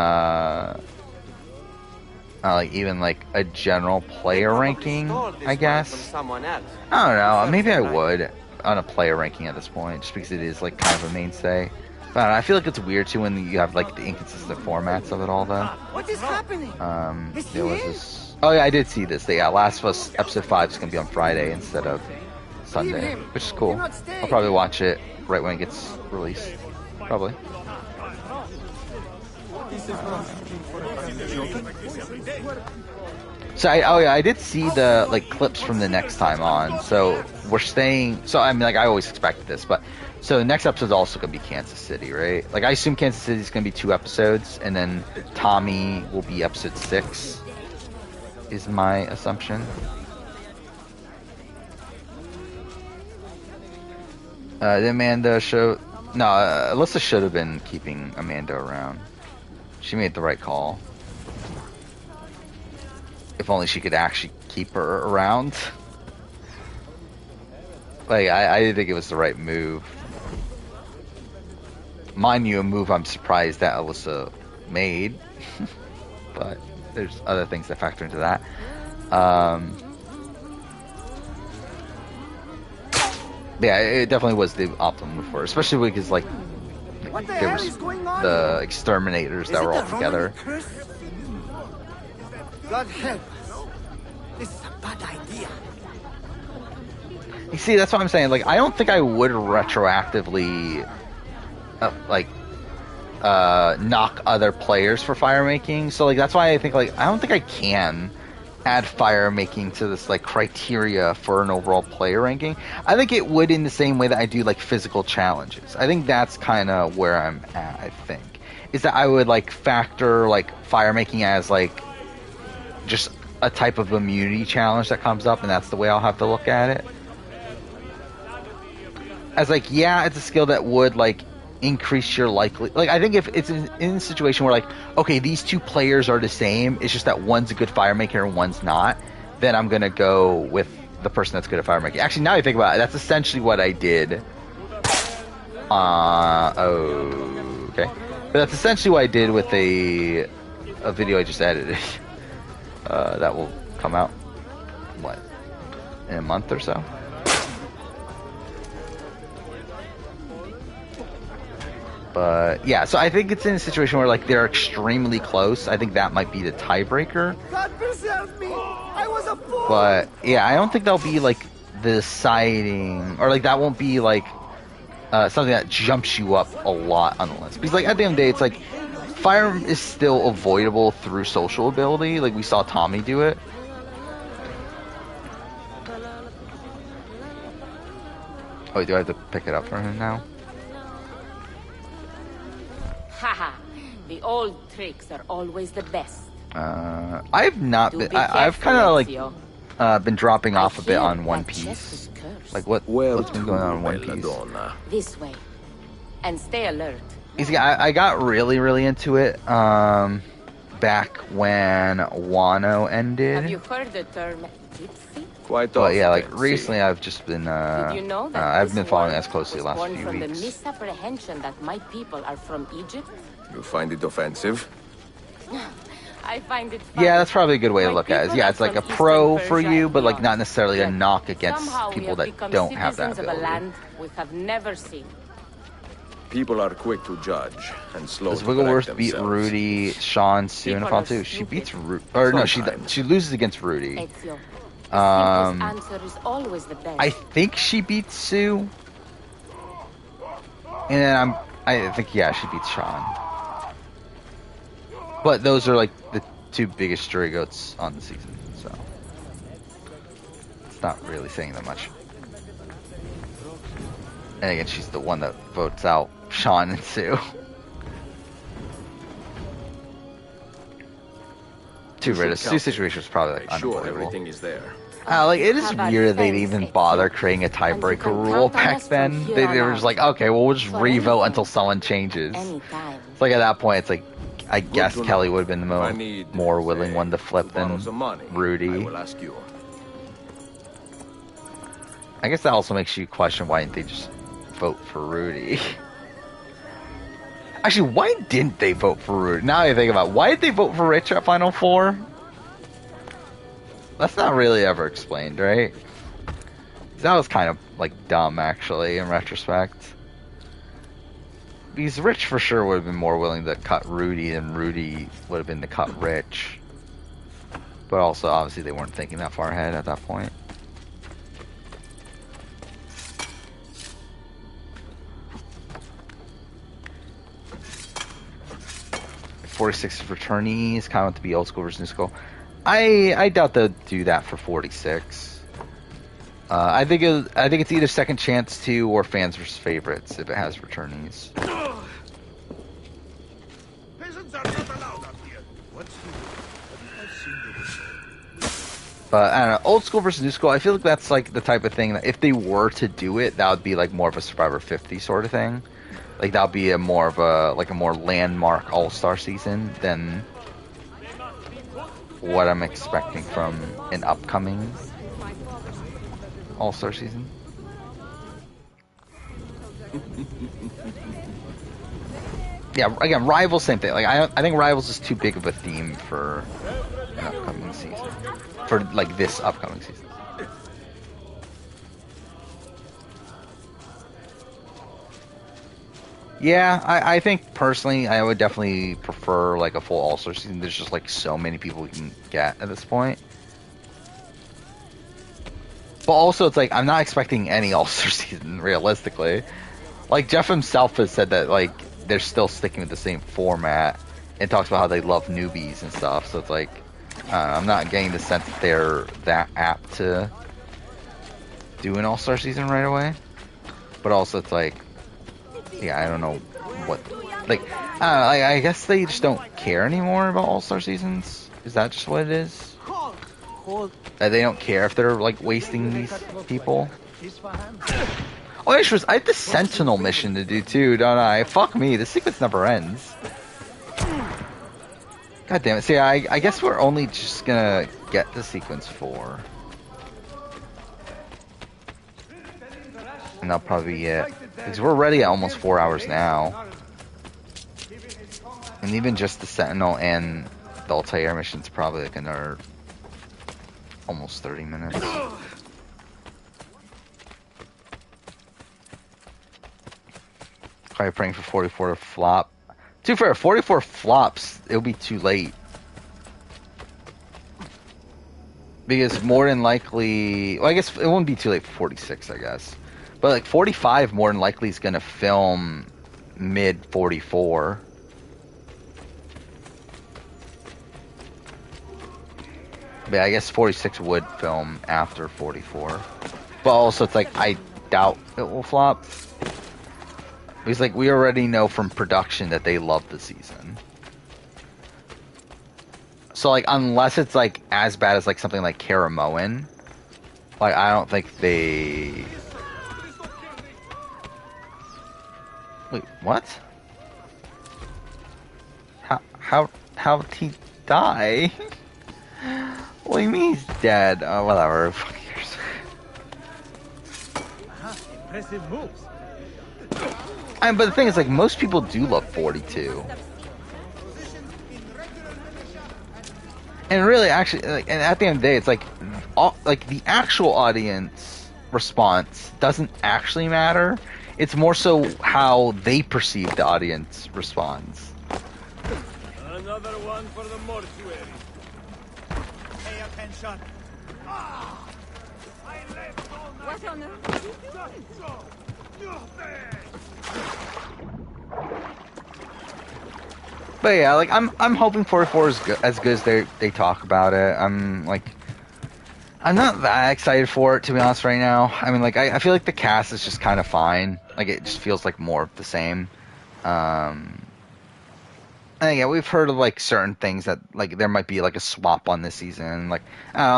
like even like a general player ranking. I guess. I don't know. Maybe I would on a player ranking at this point, just because it is like kind of a mainstay. But I don't know, I feel like it's weird too when you have like the inconsistent formats of it all, though. What is happening? There was this. Oh yeah, I did see this. Yeah, Last of Us episode 5 is gonna be on Friday instead of Sunday, which is cool. I'll probably watch it right when it gets released. Probably. So I did see the like clips from the next time on. So we're staying. So I mean, like I always expected this, but so the next episode is also gonna be Kansas City, right? Like I assume Kansas City is gonna be 2 episodes, and then Tommy will be episode 6. Is my assumption. The Amanda show. No, Alyssa should have been keeping Amanda around. She made the right call. If only she could actually keep her around. Like, I didn't think it was the right move. Mind you, a move I'm surprised that Alyssa made. But there's other things that factor into that. Yeah, it definitely was the optimum move for her, especially because like there was the exterminators that were all together. God help us. This is a bad idea. You see, that's what I'm saying. Like, I don't think I would retroactively, knock other players for fire making. So, like, that's why I think, like, I don't think I can add fire making to this, like, criteria for an overall player ranking. I think it would in the same way that I do, like, physical challenges. I think that's kind of where I'm at, I think. Is that I would, like, factor, like, fire making as, like, just a type of immunity challenge that comes up, and that's the way I'll have to look at it. As, like, yeah, it's a skill that would, like, increase your likely... Like, I think if it's in a situation where, like, okay, these two players are the same, it's just that one's a good fire maker and one's not, then I'm gonna go with the person that's good at fire making. Actually, now I think about it, that's essentially what I did. Okay. But that's essentially what I did with a video I just edited. That will come out, what, in a month or so? But yeah, so I think it's in a situation where, like, they're extremely close. I think that might be the tiebreaker. God preserve me! I was a fool! But yeah, I don't think that'll be, like, the deciding, or, like, that won't be, like, something that jumps you up a lot on the list. Because, like, at the end of the day, it's like, fire is still avoidable through social ability. Like, we saw Tommy do it. Oh, do I have to pick it up for him now? Haha, the old tricks are always the best. I've not been. I've kind of, like, been dropping off a bit on One Piece. Like, what's been going on in One Piece? This way, and stay alert. You see, I got really into it back when Wano ended. Have you heard the term gypsy? But yeah, like, recently I've just been, Did you know that I've been following as closely the last born few from weeks. the misapprehension that my people are from Egypt? You find it offensive? I find it funny. Yeah, that's probably a good way to look at it. Yeah, it's like a pro for Persia you, but, like, and not necessarily a knock against Somehow we people have that become don't have that citizens of a ability. land we have never seen. People are quick to judge and slow Does to correct Wiggleworth beat themselves. Rudy, Sean, Sue in a People final are two? She stupid. beats Rudy. Or no, she loses against Rudy. Ezio, the simplest Um, answer is always the best. I think she beats Sue. And then I think, yeah, she beats Sean. But those are, like, the two biggest stray goats on the season, so it's not really saying that much. And again, she's the one that votes out Sean and Sue. Too right. The Sue situation was probably, like, Sure, unbelievable. everything is there. Like, it is weird that they'd even bother creating a tiebreaker rule back then. They were just like, okay, well, we'll just revote until someone changes. It's like, at that point, it's like, I guess Kelly would have been the more willing one to flip than Rudy. I will ask you. I guess that also makes you question why didn't they just vote for Rudy. Actually, why didn't they vote for Rudy? Now I think about it, why did they vote for Rich at Final Four? That's not really ever explained, right? That was kind of, like, dumb, actually, in retrospect. Because Rich for sure would have been more willing to cut Rudy than Rudy would have been to cut Rich. But also, obviously, they weren't thinking that far ahead at that point. .46 returnees, kind of to be old school versus new school. I doubt they'll do that for 46. I think it's either second chance 2 or fans versus favorites if it has returnees. Peasants are not allowed up here. What's But I don't know, old school versus new school, I feel like that's, like, the type of thing that if they were to do it, that would be, like, more of a Survivor 50 sort of thing. Like, that would be a more landmark all-star season than what I'm expecting from an upcoming all-star season. Yeah, again, Rivals, same thing. Like, I think Rivals is too big of a theme for an upcoming season. For, like, this upcoming season. Yeah, I think personally I would definitely prefer like a full All-Star season. There's just like so many people we can get at this point. But also it's like I'm not expecting any All-Star season realistically. Like Jeff himself has said that like they're still sticking with the same format and talks about how they love newbies and stuff. So it's like I'm not getting the sense that they're that apt to do an All-Star season right away. But also it's like, yeah, I don't know what, like, I guess they just don't care anymore about All-Star seasons. Is that just what it is? That they don't care if they're like wasting these people? Oh, I have the Sentinel mission to do too, don't I? Fuck me, the sequence never ends. God damn it. See, I guess we're only just gonna get the sequence 4. And that'll probably be it. Because we're already at almost 4 hours now. And even just the Sentinel and the Altair mission's probably like another almost 30 minutes. Probably praying for 44 to flop. Too fair, 44 flops, it'll be too late. Because more than likely, well, I guess it won't be too late for 46, I guess. But like 45 more than likely is going to film mid 44. But I guess 46 would film after 44. But also it's like, I doubt it will flop. Because like, we already know from production that they love the season. So like, unless it's like as bad as like something like Karamoan, like I don't think they... Wait, what? How did he die? What do you mean he's dead? Whatever. Fuck yours. Impressive moves. But the thing is, like, most people do love 42. And really, actually, like, and at the end of the day, it's like, like the actual audience response doesn't actually matter. It's more so how they perceive the audience responds. Another one for the mortuary. Pay attention. What on earth are you doing? But yeah, like I'm hoping 44 is as good as they talk about it. I'm not that excited for it, to be honest, right now. I mean, like I feel like the cast is just kind of fine. Like it just feels like more of the same. And yeah, we've heard of like certain things that like there might be like a swap on this season. Like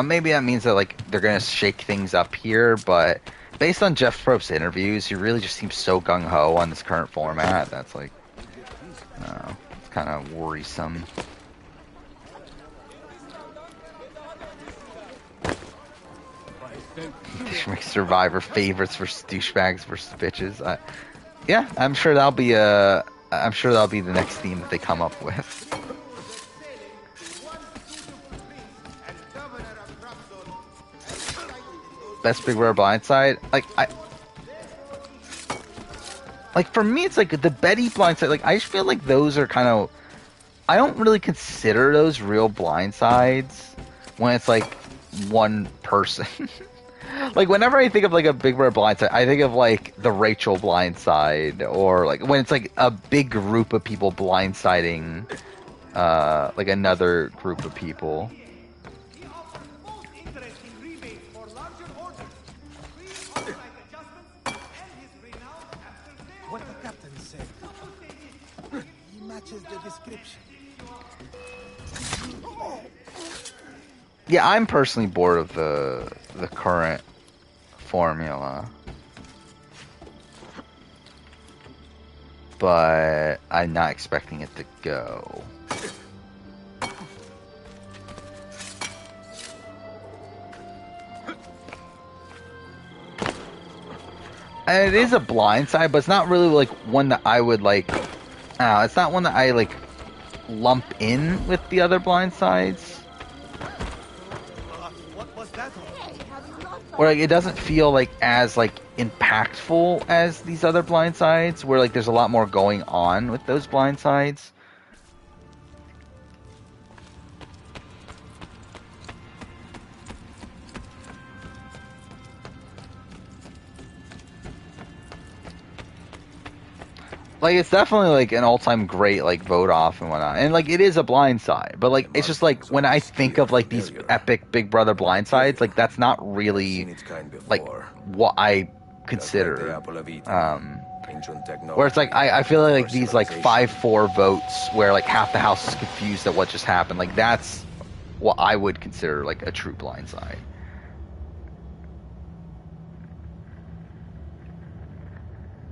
maybe that means that like they're gonna shake things up here, but based on Jeff Probst's interviews, he really just seems so gung ho on this current format. That's like, it's kind of worrisome. Survivor favorites versus douchebags versus bitches. Yeah, I'm sure that'll be the next theme that they come up with. Best Big Rare Blindside, like for me, it's like the Betty Blindside. Like I just feel like those are kind of, I don't really consider those real blindsides when it's like one person. Like whenever I think of like a Big Rare Blindside, I think of like the Rachel Blindside, or like when it's like a big group of people blindsiding like another group of people. What the captain said. He matches the description. Yeah, I'm personally bored of the current formula, but I'm not expecting it to go. And it is a blindside, but it's not really like one that I would like. It's not one that I like lump in with the other blindsides. What was that? Hey, have you lost where like it doesn't feel like as like impactful as these other blind sides, where like there's a lot more going on with those blind sides. Like, it's definitely, like, an all-time great, like, vote off and whatnot. And, like, it is a blind side. But, like, it's just, like, when I think of, like, these epic Big Brother blind sides, like, that's not really, like, what I consider. Where it's, like, I feel like these, like, 5-4 votes where, like, half the house is confused at what just happened. Like, that's what I would consider, like, a true blind side.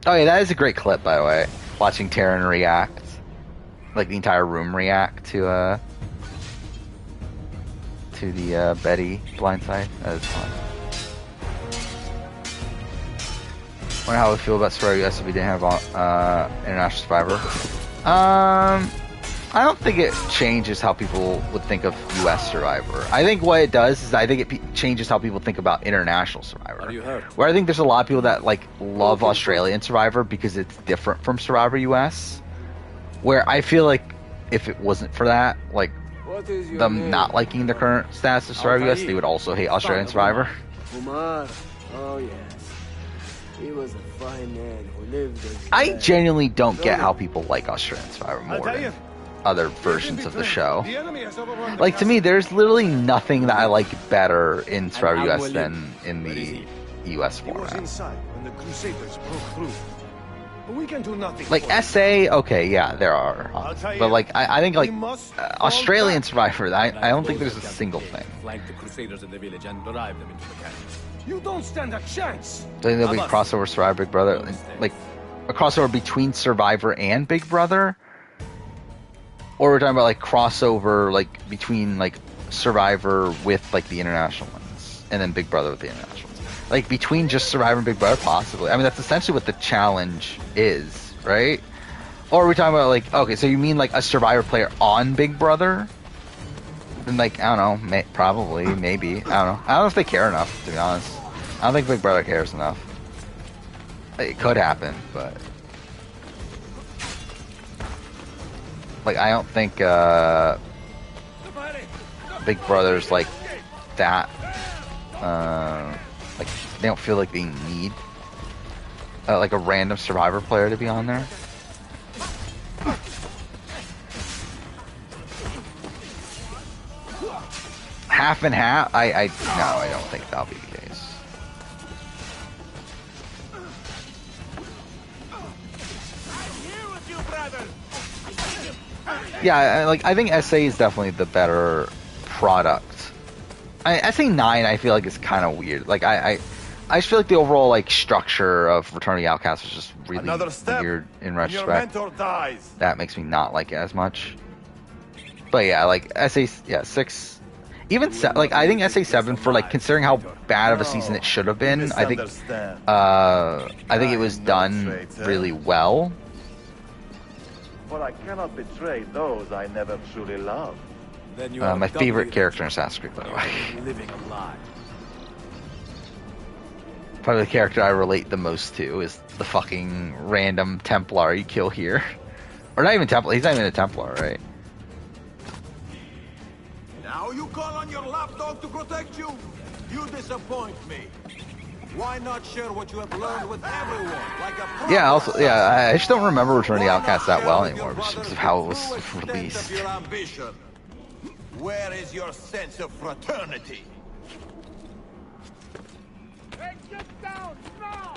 Oh yeah, that is a great clip, by the way. Watching Taryn react, like the entire room react to the Betty blindside. That is fun. Wonder how we feel about Survivor US if we didn't have International Survivor. I don't think it changes how people would think of US Survivor. I think what it does is I think it changes how people think about International Survivor. Where I think there's a lot of people that like love Australian Survivor because it's different from Survivor US. Where I feel like if it wasn't for that, like them not liking the current status of Survivor US, they would also hate Australian Survivor. Umar. Oh yes. He was a fine man who lived as I genuinely don't get how people like Australian Survivor more than other versions of the show. Like, to me, there's literally nothing that I like better in Survivor US than in the US format. We can do nothing. Like, SA, okay, yeah, there are. But, like, I think, like, Australian Survivor, I don't think there's a single thing. Flank the Crusaders in the village and drive them into the camp. You don't stand a chance. Do you think there'll be a crossover Survivor Big Brother? Like, a crossover between Survivor and Big Brother? Or we're talking about, like, crossover, like, between, like, Survivor with, like, the international ones, and then Big Brother with the international ones. Like, between just Survivor and Big Brother, possibly. I mean, that's essentially what the challenge is, right? Or are we talking about, like, okay, so you mean, like, a Survivor player on Big Brother? Then, like, I don't know, probably, maybe, I don't know. I don't know if they care enough, to be honest. I don't think Big Brother cares enough. It could happen, but... Like, I don't think, Big Brother's like that. Like, they don't feel like they need, like, a random Survivor player to be on there. Half and half? No, I don't think that'll be the case. Yeah, I think SA is definitely the better product. SA 9 I feel like is kind of weird. Like, I just feel like the overall, like, structure of Return of the Outcast was just really weird in retrospect. That makes me not like it as much. But yeah, like, SA, yeah, 6... Even, like, I think SA 7, for, like, considering how bad of a season it should have been, I think it was done really well. For I cannot betray those I never truly loved. My favorite character in Assassin's Creed, by the way. Living a lie. Probably the character I relate the most to is the fucking random Templar you kill here. Or not even Templar, he's not even a Templar, right? Now you call on your lapdog to protect you? You disappoint me. Why not share what you have learned with everyone, like a yeah, also, yeah, I just don't remember Return of the Outcast that well anymore, just because of how it was released. Your ambition. Where is your sense of fraternity? Hey, get down now!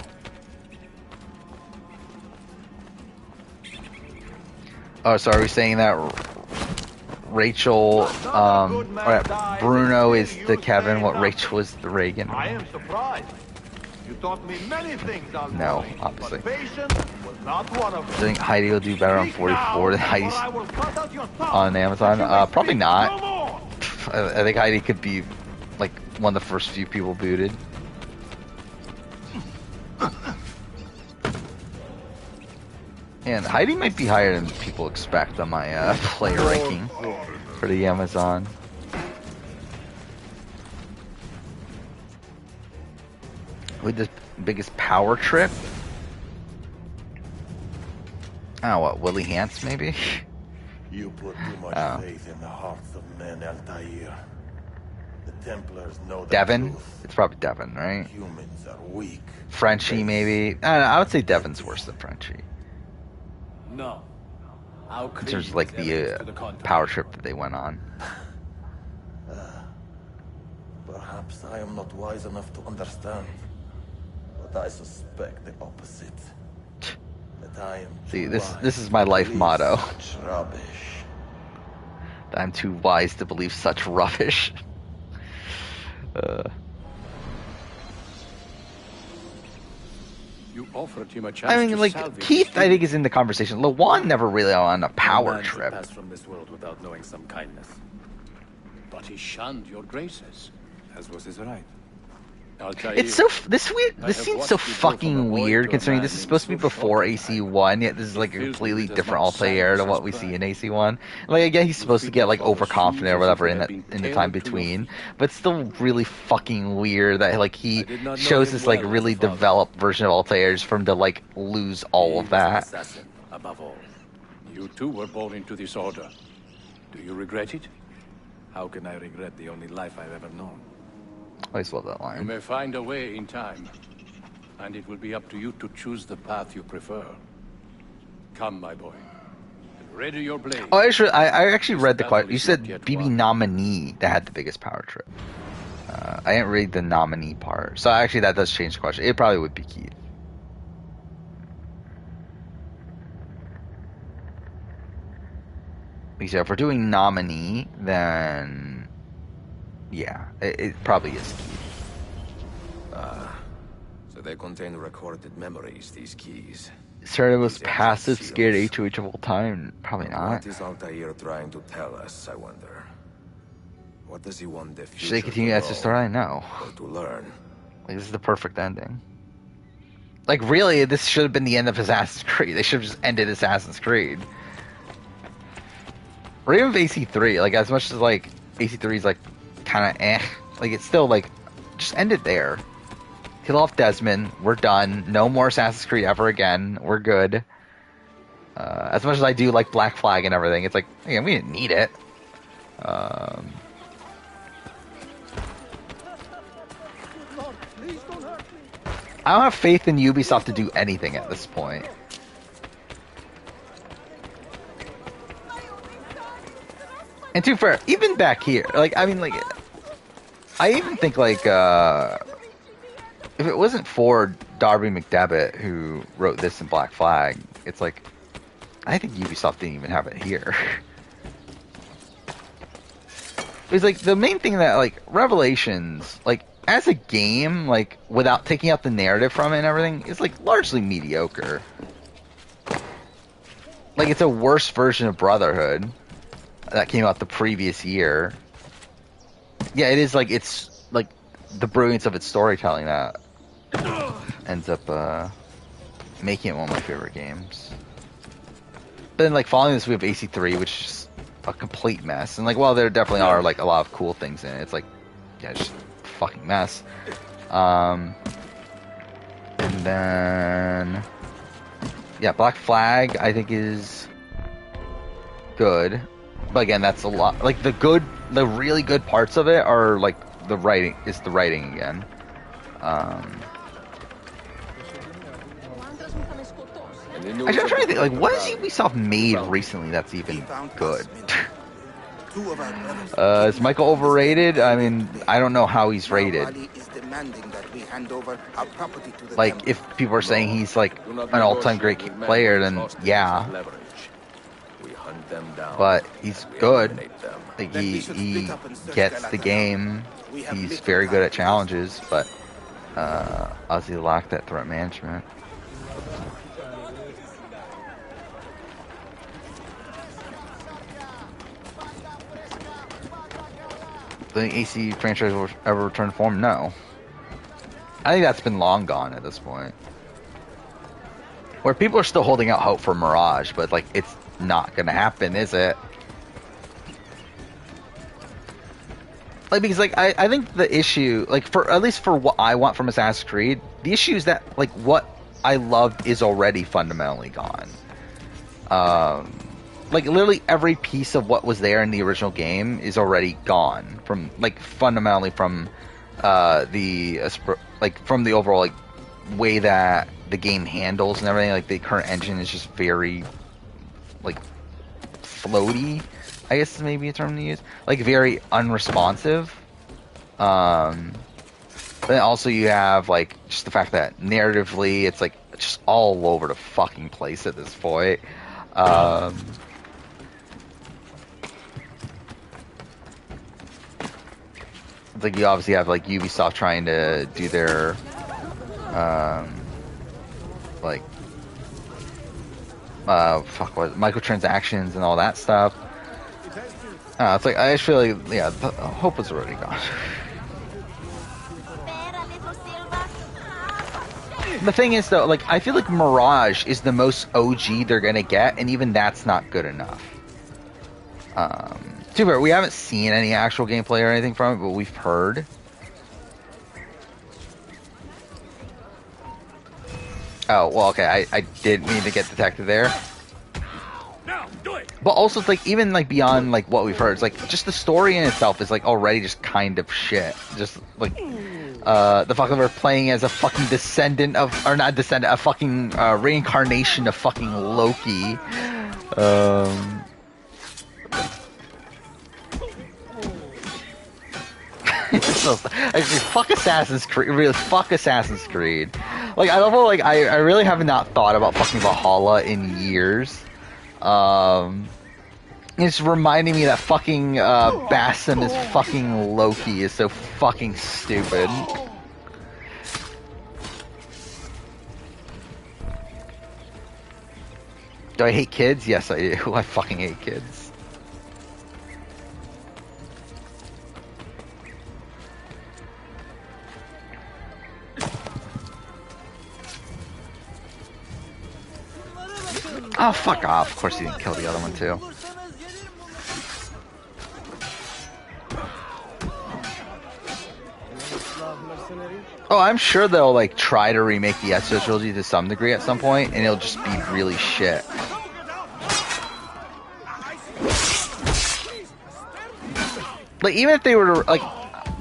Oh, so are we saying that Rachel, Bruno is the Kevin, what Rachel was the Reagan? I am surprised. You taught me many things on No, obviously. Patience was not one of them. I think Heidi will do better on 44 than Heidi's on Amazon. Probably not. I think Heidi could be like one of the first few people booted. And Heidi might be higher than people expect on my player ranking for the Amazon. With the biggest power trip? Oh, what, Willie Hance, maybe? You put too much faith in the hearts of men, Altair. The Templars know the Devon? truth. It's probably Devon, right? Humans are weak. Frenchie, maybe? I don't know, I would say Devon's worse than Frenchie. No. Our In terms of, creed like, is the evidence to the contrary. power trip that they went on. Perhaps I am not wise enough to understand, but I suspect the opposite. That I am See, too this wise is my to life believe motto. Such rubbish. I'm too wise to believe such rubbish. You offered him a chance I mean, to like, salvage Keith, his I think, is in the conversation. Lawan never really on a No power man should trip. pass from this world without knowing some kindness. But he shunned your graces, as was his right. Altair, It's so this I this have seems so watched you grow from a fucking boy weird to a considering man this is in supposed to be so short before a AC1, yet this is like a It fills me completely with as different much Altair to sadness what as we see pride. in AC1. Like, again, he's supposed to feed get your like father's overconfident shoes or as whatever if in they had the been in the time tailored to your between, feet. but it's still really fucking weird that like he did not know shows him this like well as really a father. developed version of Altair's for him to like lose all He of was an that. assassin, above all. You too were born into this order. Do you regret it? How can I regret the only life I've ever known? I always love that You line. may find a way in time, and it will be up to you to choose the path you prefer. Come, my boy. Ready your blade. Oh, I actually read the battle question. You is said not yet BB won. nominee that had the biggest power trip. I didn't read the nominee part, so actually that does change the question. It probably would be Keith. So if we're doing nominee, then yeah, it probably is Keith. So they contain recorded memories, these keys. Started was These passive, ancient scared seals. HOH of all time. Probably not. What is Altair trying to tell us, I wonder? What does he want the future Should they continue to as the know story? No. or to learn? Like, this is the perfect ending. Like, really, this should have been the end of Assassin's Creed. They should have just ended Assassin's Creed. Or even AC3. Like, as much as, like, AC3 is, like, kind of eh. Like, it's still, like, just end it there. Kill off Desmond. We're done. No more Assassin's Creed ever again. We're good. As much as I do like Black Flag and everything, it's like, again, we didn't need it. Lord, please don't hurt me. I don't have faith in Ubisoft to do anything at this point. And to be fair, even back here, like, I mean, like, I even think, like, if it wasn't for Darby McDevitt, who wrote this in Black Flag, it's like, I think Ubisoft didn't even have it here. It's like, the main thing that, like, Revelations, like, as a game, like, without taking out the narrative from it and everything, is, like, largely mediocre. Like, it's a worse version of Brotherhood that came out the previous year. Yeah, it is, like, it's, like, the brilliance of its storytelling that ends up, making it one of my favorite games. But then, like, following this, we have AC3, which is a complete mess. And, like, while there definitely are, like, a lot of cool things in it, it's like, yeah, it's just a fucking mess. And then, yeah, Black Flag, I think, is good. But again, that's a lot. Like, the really good parts of it are, like, the writing again. Actually, I'm trying to think, like, what has Ubisoft made recently that's even good? Is Michael overrated? I mean, I don't know how he's rated. Like, if people are saying he's, like, an all-time great player, then yeah. But he's good. Like, he gets the game. He's very good at challenges, but obviously lacked that threat management. Do the AC franchise will ever return to form? No. I think that's been long gone at this point. Where people are still holding out hope for Mirage, but like, it's not gonna happen, is it? Like, because like I think the issue, like, for at least for what I want from Assassin's Creed, the issue is that like what I loved is already fundamentally gone. Like literally every piece of what was there in the original game is already gone from like fundamentally from from the overall like way that the game handles and everything. Like the current engine is just very like floaty, I guess is maybe a term to use. Like very unresponsive. But then also you have like just the fact that narratively it's like just all over the fucking place at this point. It's like you obviously have like Ubisoft trying to do their microtransactions and all that stuff. It's like I just feel like the hope is already gone. The thing is though, like I feel like Mirage is the most OG they're gonna get, and even that's not good enough. Too bad we haven't seen any actual gameplay or anything from it, but we've heard. Oh well, okay. I did mean to get detected there. But also, it's like even like beyond like what we've heard, it's like just the story in itself is like already just kind of shit. Just like the fact that we're playing as a fucking descendant of, or not descendant, a fucking reincarnation of fucking Loki. Actually, fuck Assassin's Creed. Really, fuck Assassin's Creed. Like, I don't know, like, I really have not thought about fucking Valhalla in years. It's reminding me that fucking Basim is fucking Loki is so fucking stupid. Do I hate kids? Yes, I do. I fucking hate kids. Oh, fuck off. Of course he didn't kill the other one, too. Oh, I'm sure they'll, like, try to remake the Ezio trilogy to some degree at some point, and it'll just be really shit. Like, even if they were to, like,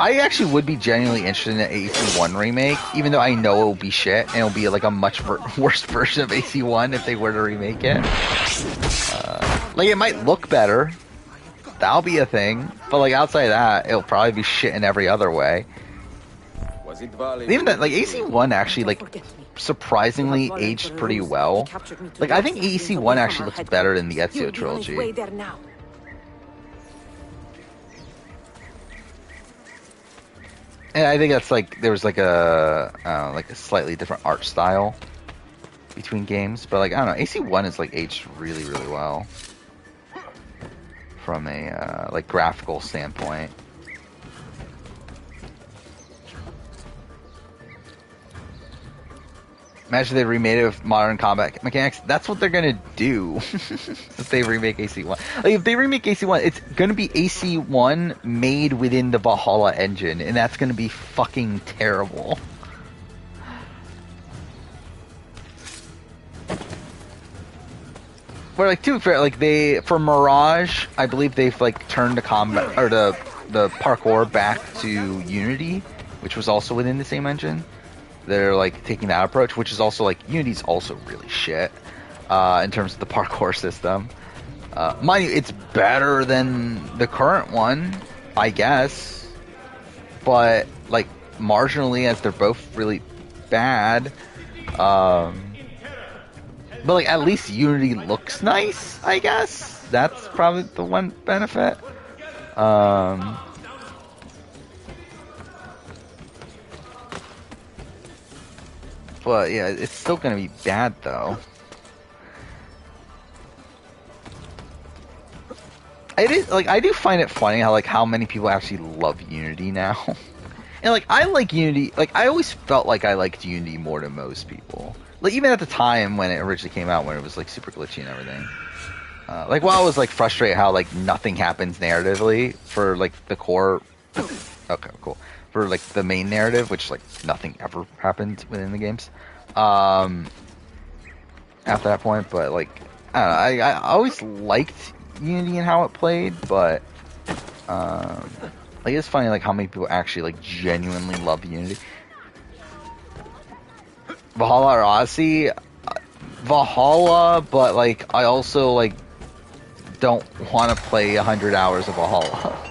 I actually would be genuinely interested in an AC1 remake, even though I know it'll be shit, and it'll be like a much worse version of AC1 if they were to remake it. Like, it might look better. That'll be a thing. But, like, outside of that, it'll probably be shit in every other way. Even that, like, AC1 actually, like, surprisingly aged pretty well. Like, I think AC1 actually looks better than the Ezio trilogy. And I think that's like there was like a slightly different art style between games, but like I don't know, AC1 is like aged really well from a like graphical standpoint. Imagine they remade it with modern combat mechanics. That's what they're gonna do if they remake AC1. Like, if they remake AC1, it's gonna be AC1 made within the Valhalla engine, and that's gonna be fucking terrible. But like, to be fair, like for Mirage, I believe they've like turned the combat or the parkour back to Unity, which was also within the same engine. They're like taking that approach, which is also like Unity's also really shit in terms of the parkour system. Mind you, it's better than the current one, I guess, but like marginally, as they're both really bad. But like at least Unity looks nice, I guess. That's probably the one benefit. But yeah, it's still gonna be bad though. I do find it funny how many people actually love Unity now. And like I like Unity, like I always felt like I liked Unity more than most people. Like even at the time when it originally came out, when it was like super glitchy and everything. Like while I was like frustrated how like nothing happens narratively for like the core. Okay, cool. for like the main narrative, which like nothing ever happened within the games. After that point, but like I don't know, I always liked Unity and how it played, but like it's funny like how many people actually like genuinely love Unity. Valhalla or Odyssey, Valhalla, but like I also like don't want to play 100 hours of Valhalla.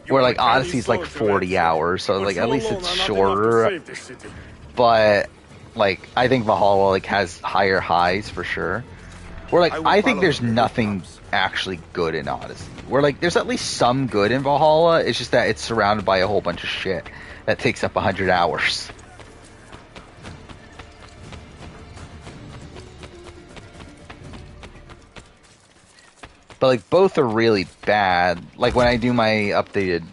Where like Odyssey's like 40 hours, so like at least it's shorter. But like I think Valhalla like has higher highs for sure. Where like I think there's nothing actually good in Odyssey. Where like there's at least some good in Valhalla. It's just that it's surrounded by a whole bunch of shit that takes up 100 hours. But like both are really bad. Like when I do my updated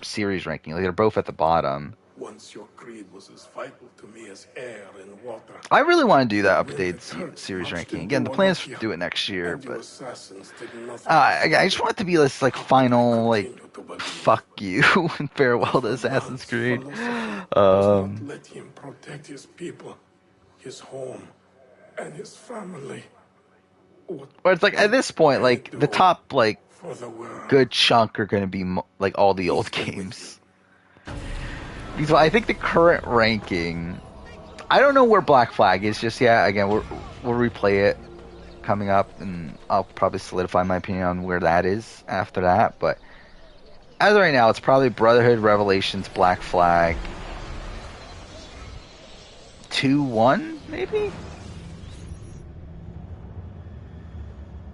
series ranking, like they're both at the bottom. Once your creed was as vital to me as air and water. I really want to do that updated series ranking again. The plan is to do it next year, but I just want it to be this like final like fuck you and farewell to Assassin's Creed. Let him protect his people, his home, and his family. But it's like at this point, like the top like good chunk are going to be like all the old games. Because I think the current ranking, I don't know where Black Flag is just yet. Again, we'll replay it coming up, and I'll probably solidify my opinion on where that is after that. But as of right now, it's probably Brotherhood, Revelations, Black Flag, 2-1 maybe.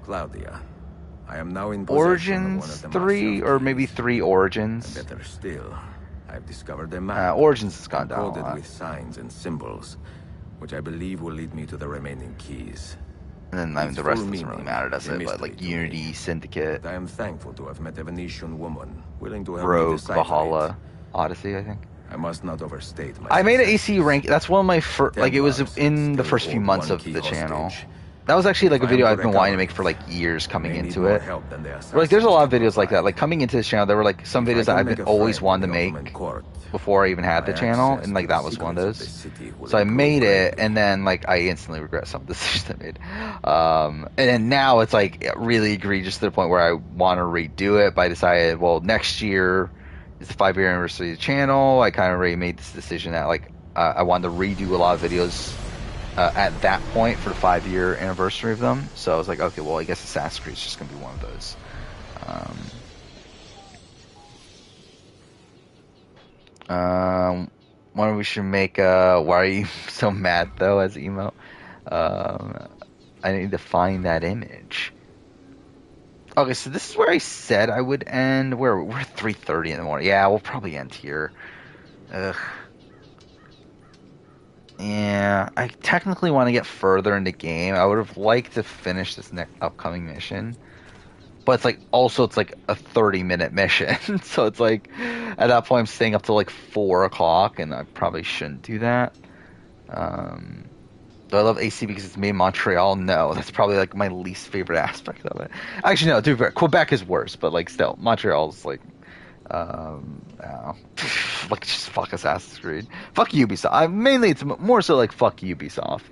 Claudia, I am now in Origins 3 or maybe 3 Origins. Better still, I've discovered a map. Origins has gone down a coded lot. with signs and symbols, which I believe will lead me to the remaining keys. And then I mean, the rest doesn't really matter, does it? But like Unity, Syndicate, I am thankful to have met a Venetian woman willing to help me Rogue, decipher Valhalla, it. Odyssey, I think. I must not overstate my I made an AC rank. That's one of my first. Like it was in the first few months of the channel. That was actually like a video I've been wanting to make for like years coming into it. Like there's a lot of videos like that. Like coming into this channel, there were like some videos that I've been always wanted to make before I even had the channel, and like that was one of those. So I made it, and then like I instantly regret some decisions I made. And then now it's like really egregious to the point where I want to redo it. But I decided, well, next year is the 5-year anniversary of the channel. I kind of already made this decision that like I wanted to redo a lot of videos at that point for the 5-year anniversary of them. So I was like, okay, well, I guess Assassin's Creed is just going to be one of those. One we should make why are you so mad though as emo? I need to find that image. Okay, so this is where I said I would end. We're 3:30 in the morning. Yeah, we'll probably end here. Ugh. Yeah, I technically want to get further in the game. I would have liked to finish this next upcoming mission. But it's like, also it's like a 30-minute mission. So it's like, at that point I'm staying up till like 4 o'clock, and I probably shouldn't do that. Do I love AC because it's made in Montreal? No, that's probably like my least favorite aspect of it. Actually, no, to be fair, Quebec is worse, but like still, Montreal's like, I don't know. Like just fuck Assassin's Creed. Fuck Ubisoft. Mainly it's more so like fuck Ubisoft.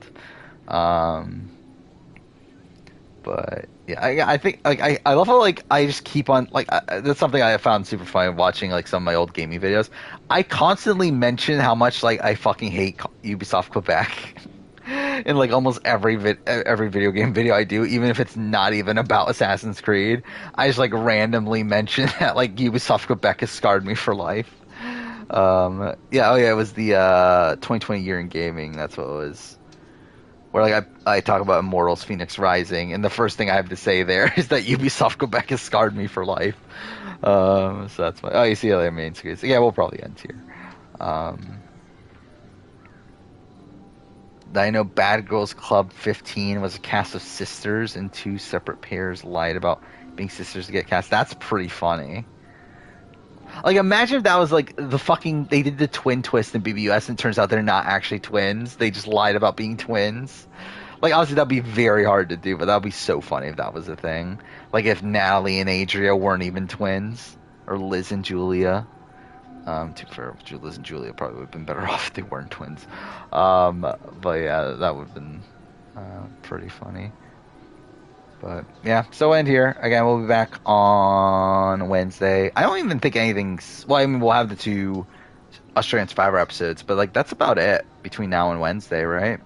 But yeah, I think like I love how like I just keep on like that's something I found super funny watching like some of my old gaming videos. I constantly mention how much like I fucking hate Ubisoft Quebec. In like almost every video game video I do, even if it's not even about Assassin's Creed, I just like randomly mention that like Ubisoft Quebec has scarred me for life. It was the 2020 year in gaming. That's what it was. Where like I talk about Immortals Phoenix Rising, and the first thing I have to say there is that Ubisoft Quebec has scarred me for life. So that's why. Oh, you see how their main screen. So yeah, we'll probably end here. I know Bad Girls Club 15 was a cast of sisters, and 2 separate pairs lied about being sisters to get cast. That's pretty funny. Like, imagine if that was like the fucking, they did the twin twist in BBUS, and it turns out they're not actually twins. They just lied about being twins. Like, obviously that'd be very hard to do, but that'd be so funny if that was a thing. Like, if Natalie and Adria weren't even twins. or Liz and Julia. To be fair, Liz and Julia probably would have been better off if they weren't twins. But yeah, that would have been pretty funny. But yeah, so we'll end here. Again, we'll be back on Wednesday. I don't even think anything's... Well, I mean, we'll have the 2 Australian Survivor episodes, but like that's about it between now and Wednesday, right?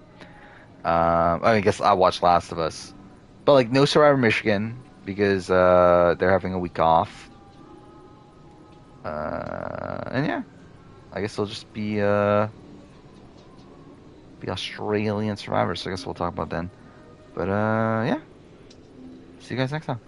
I guess I'll watch Last of Us. But like no Survivor Michigan because they're having a week off. And yeah, I guess it'll just be Australian Survivor. So I guess we'll talk about then. But yeah, see you guys next time.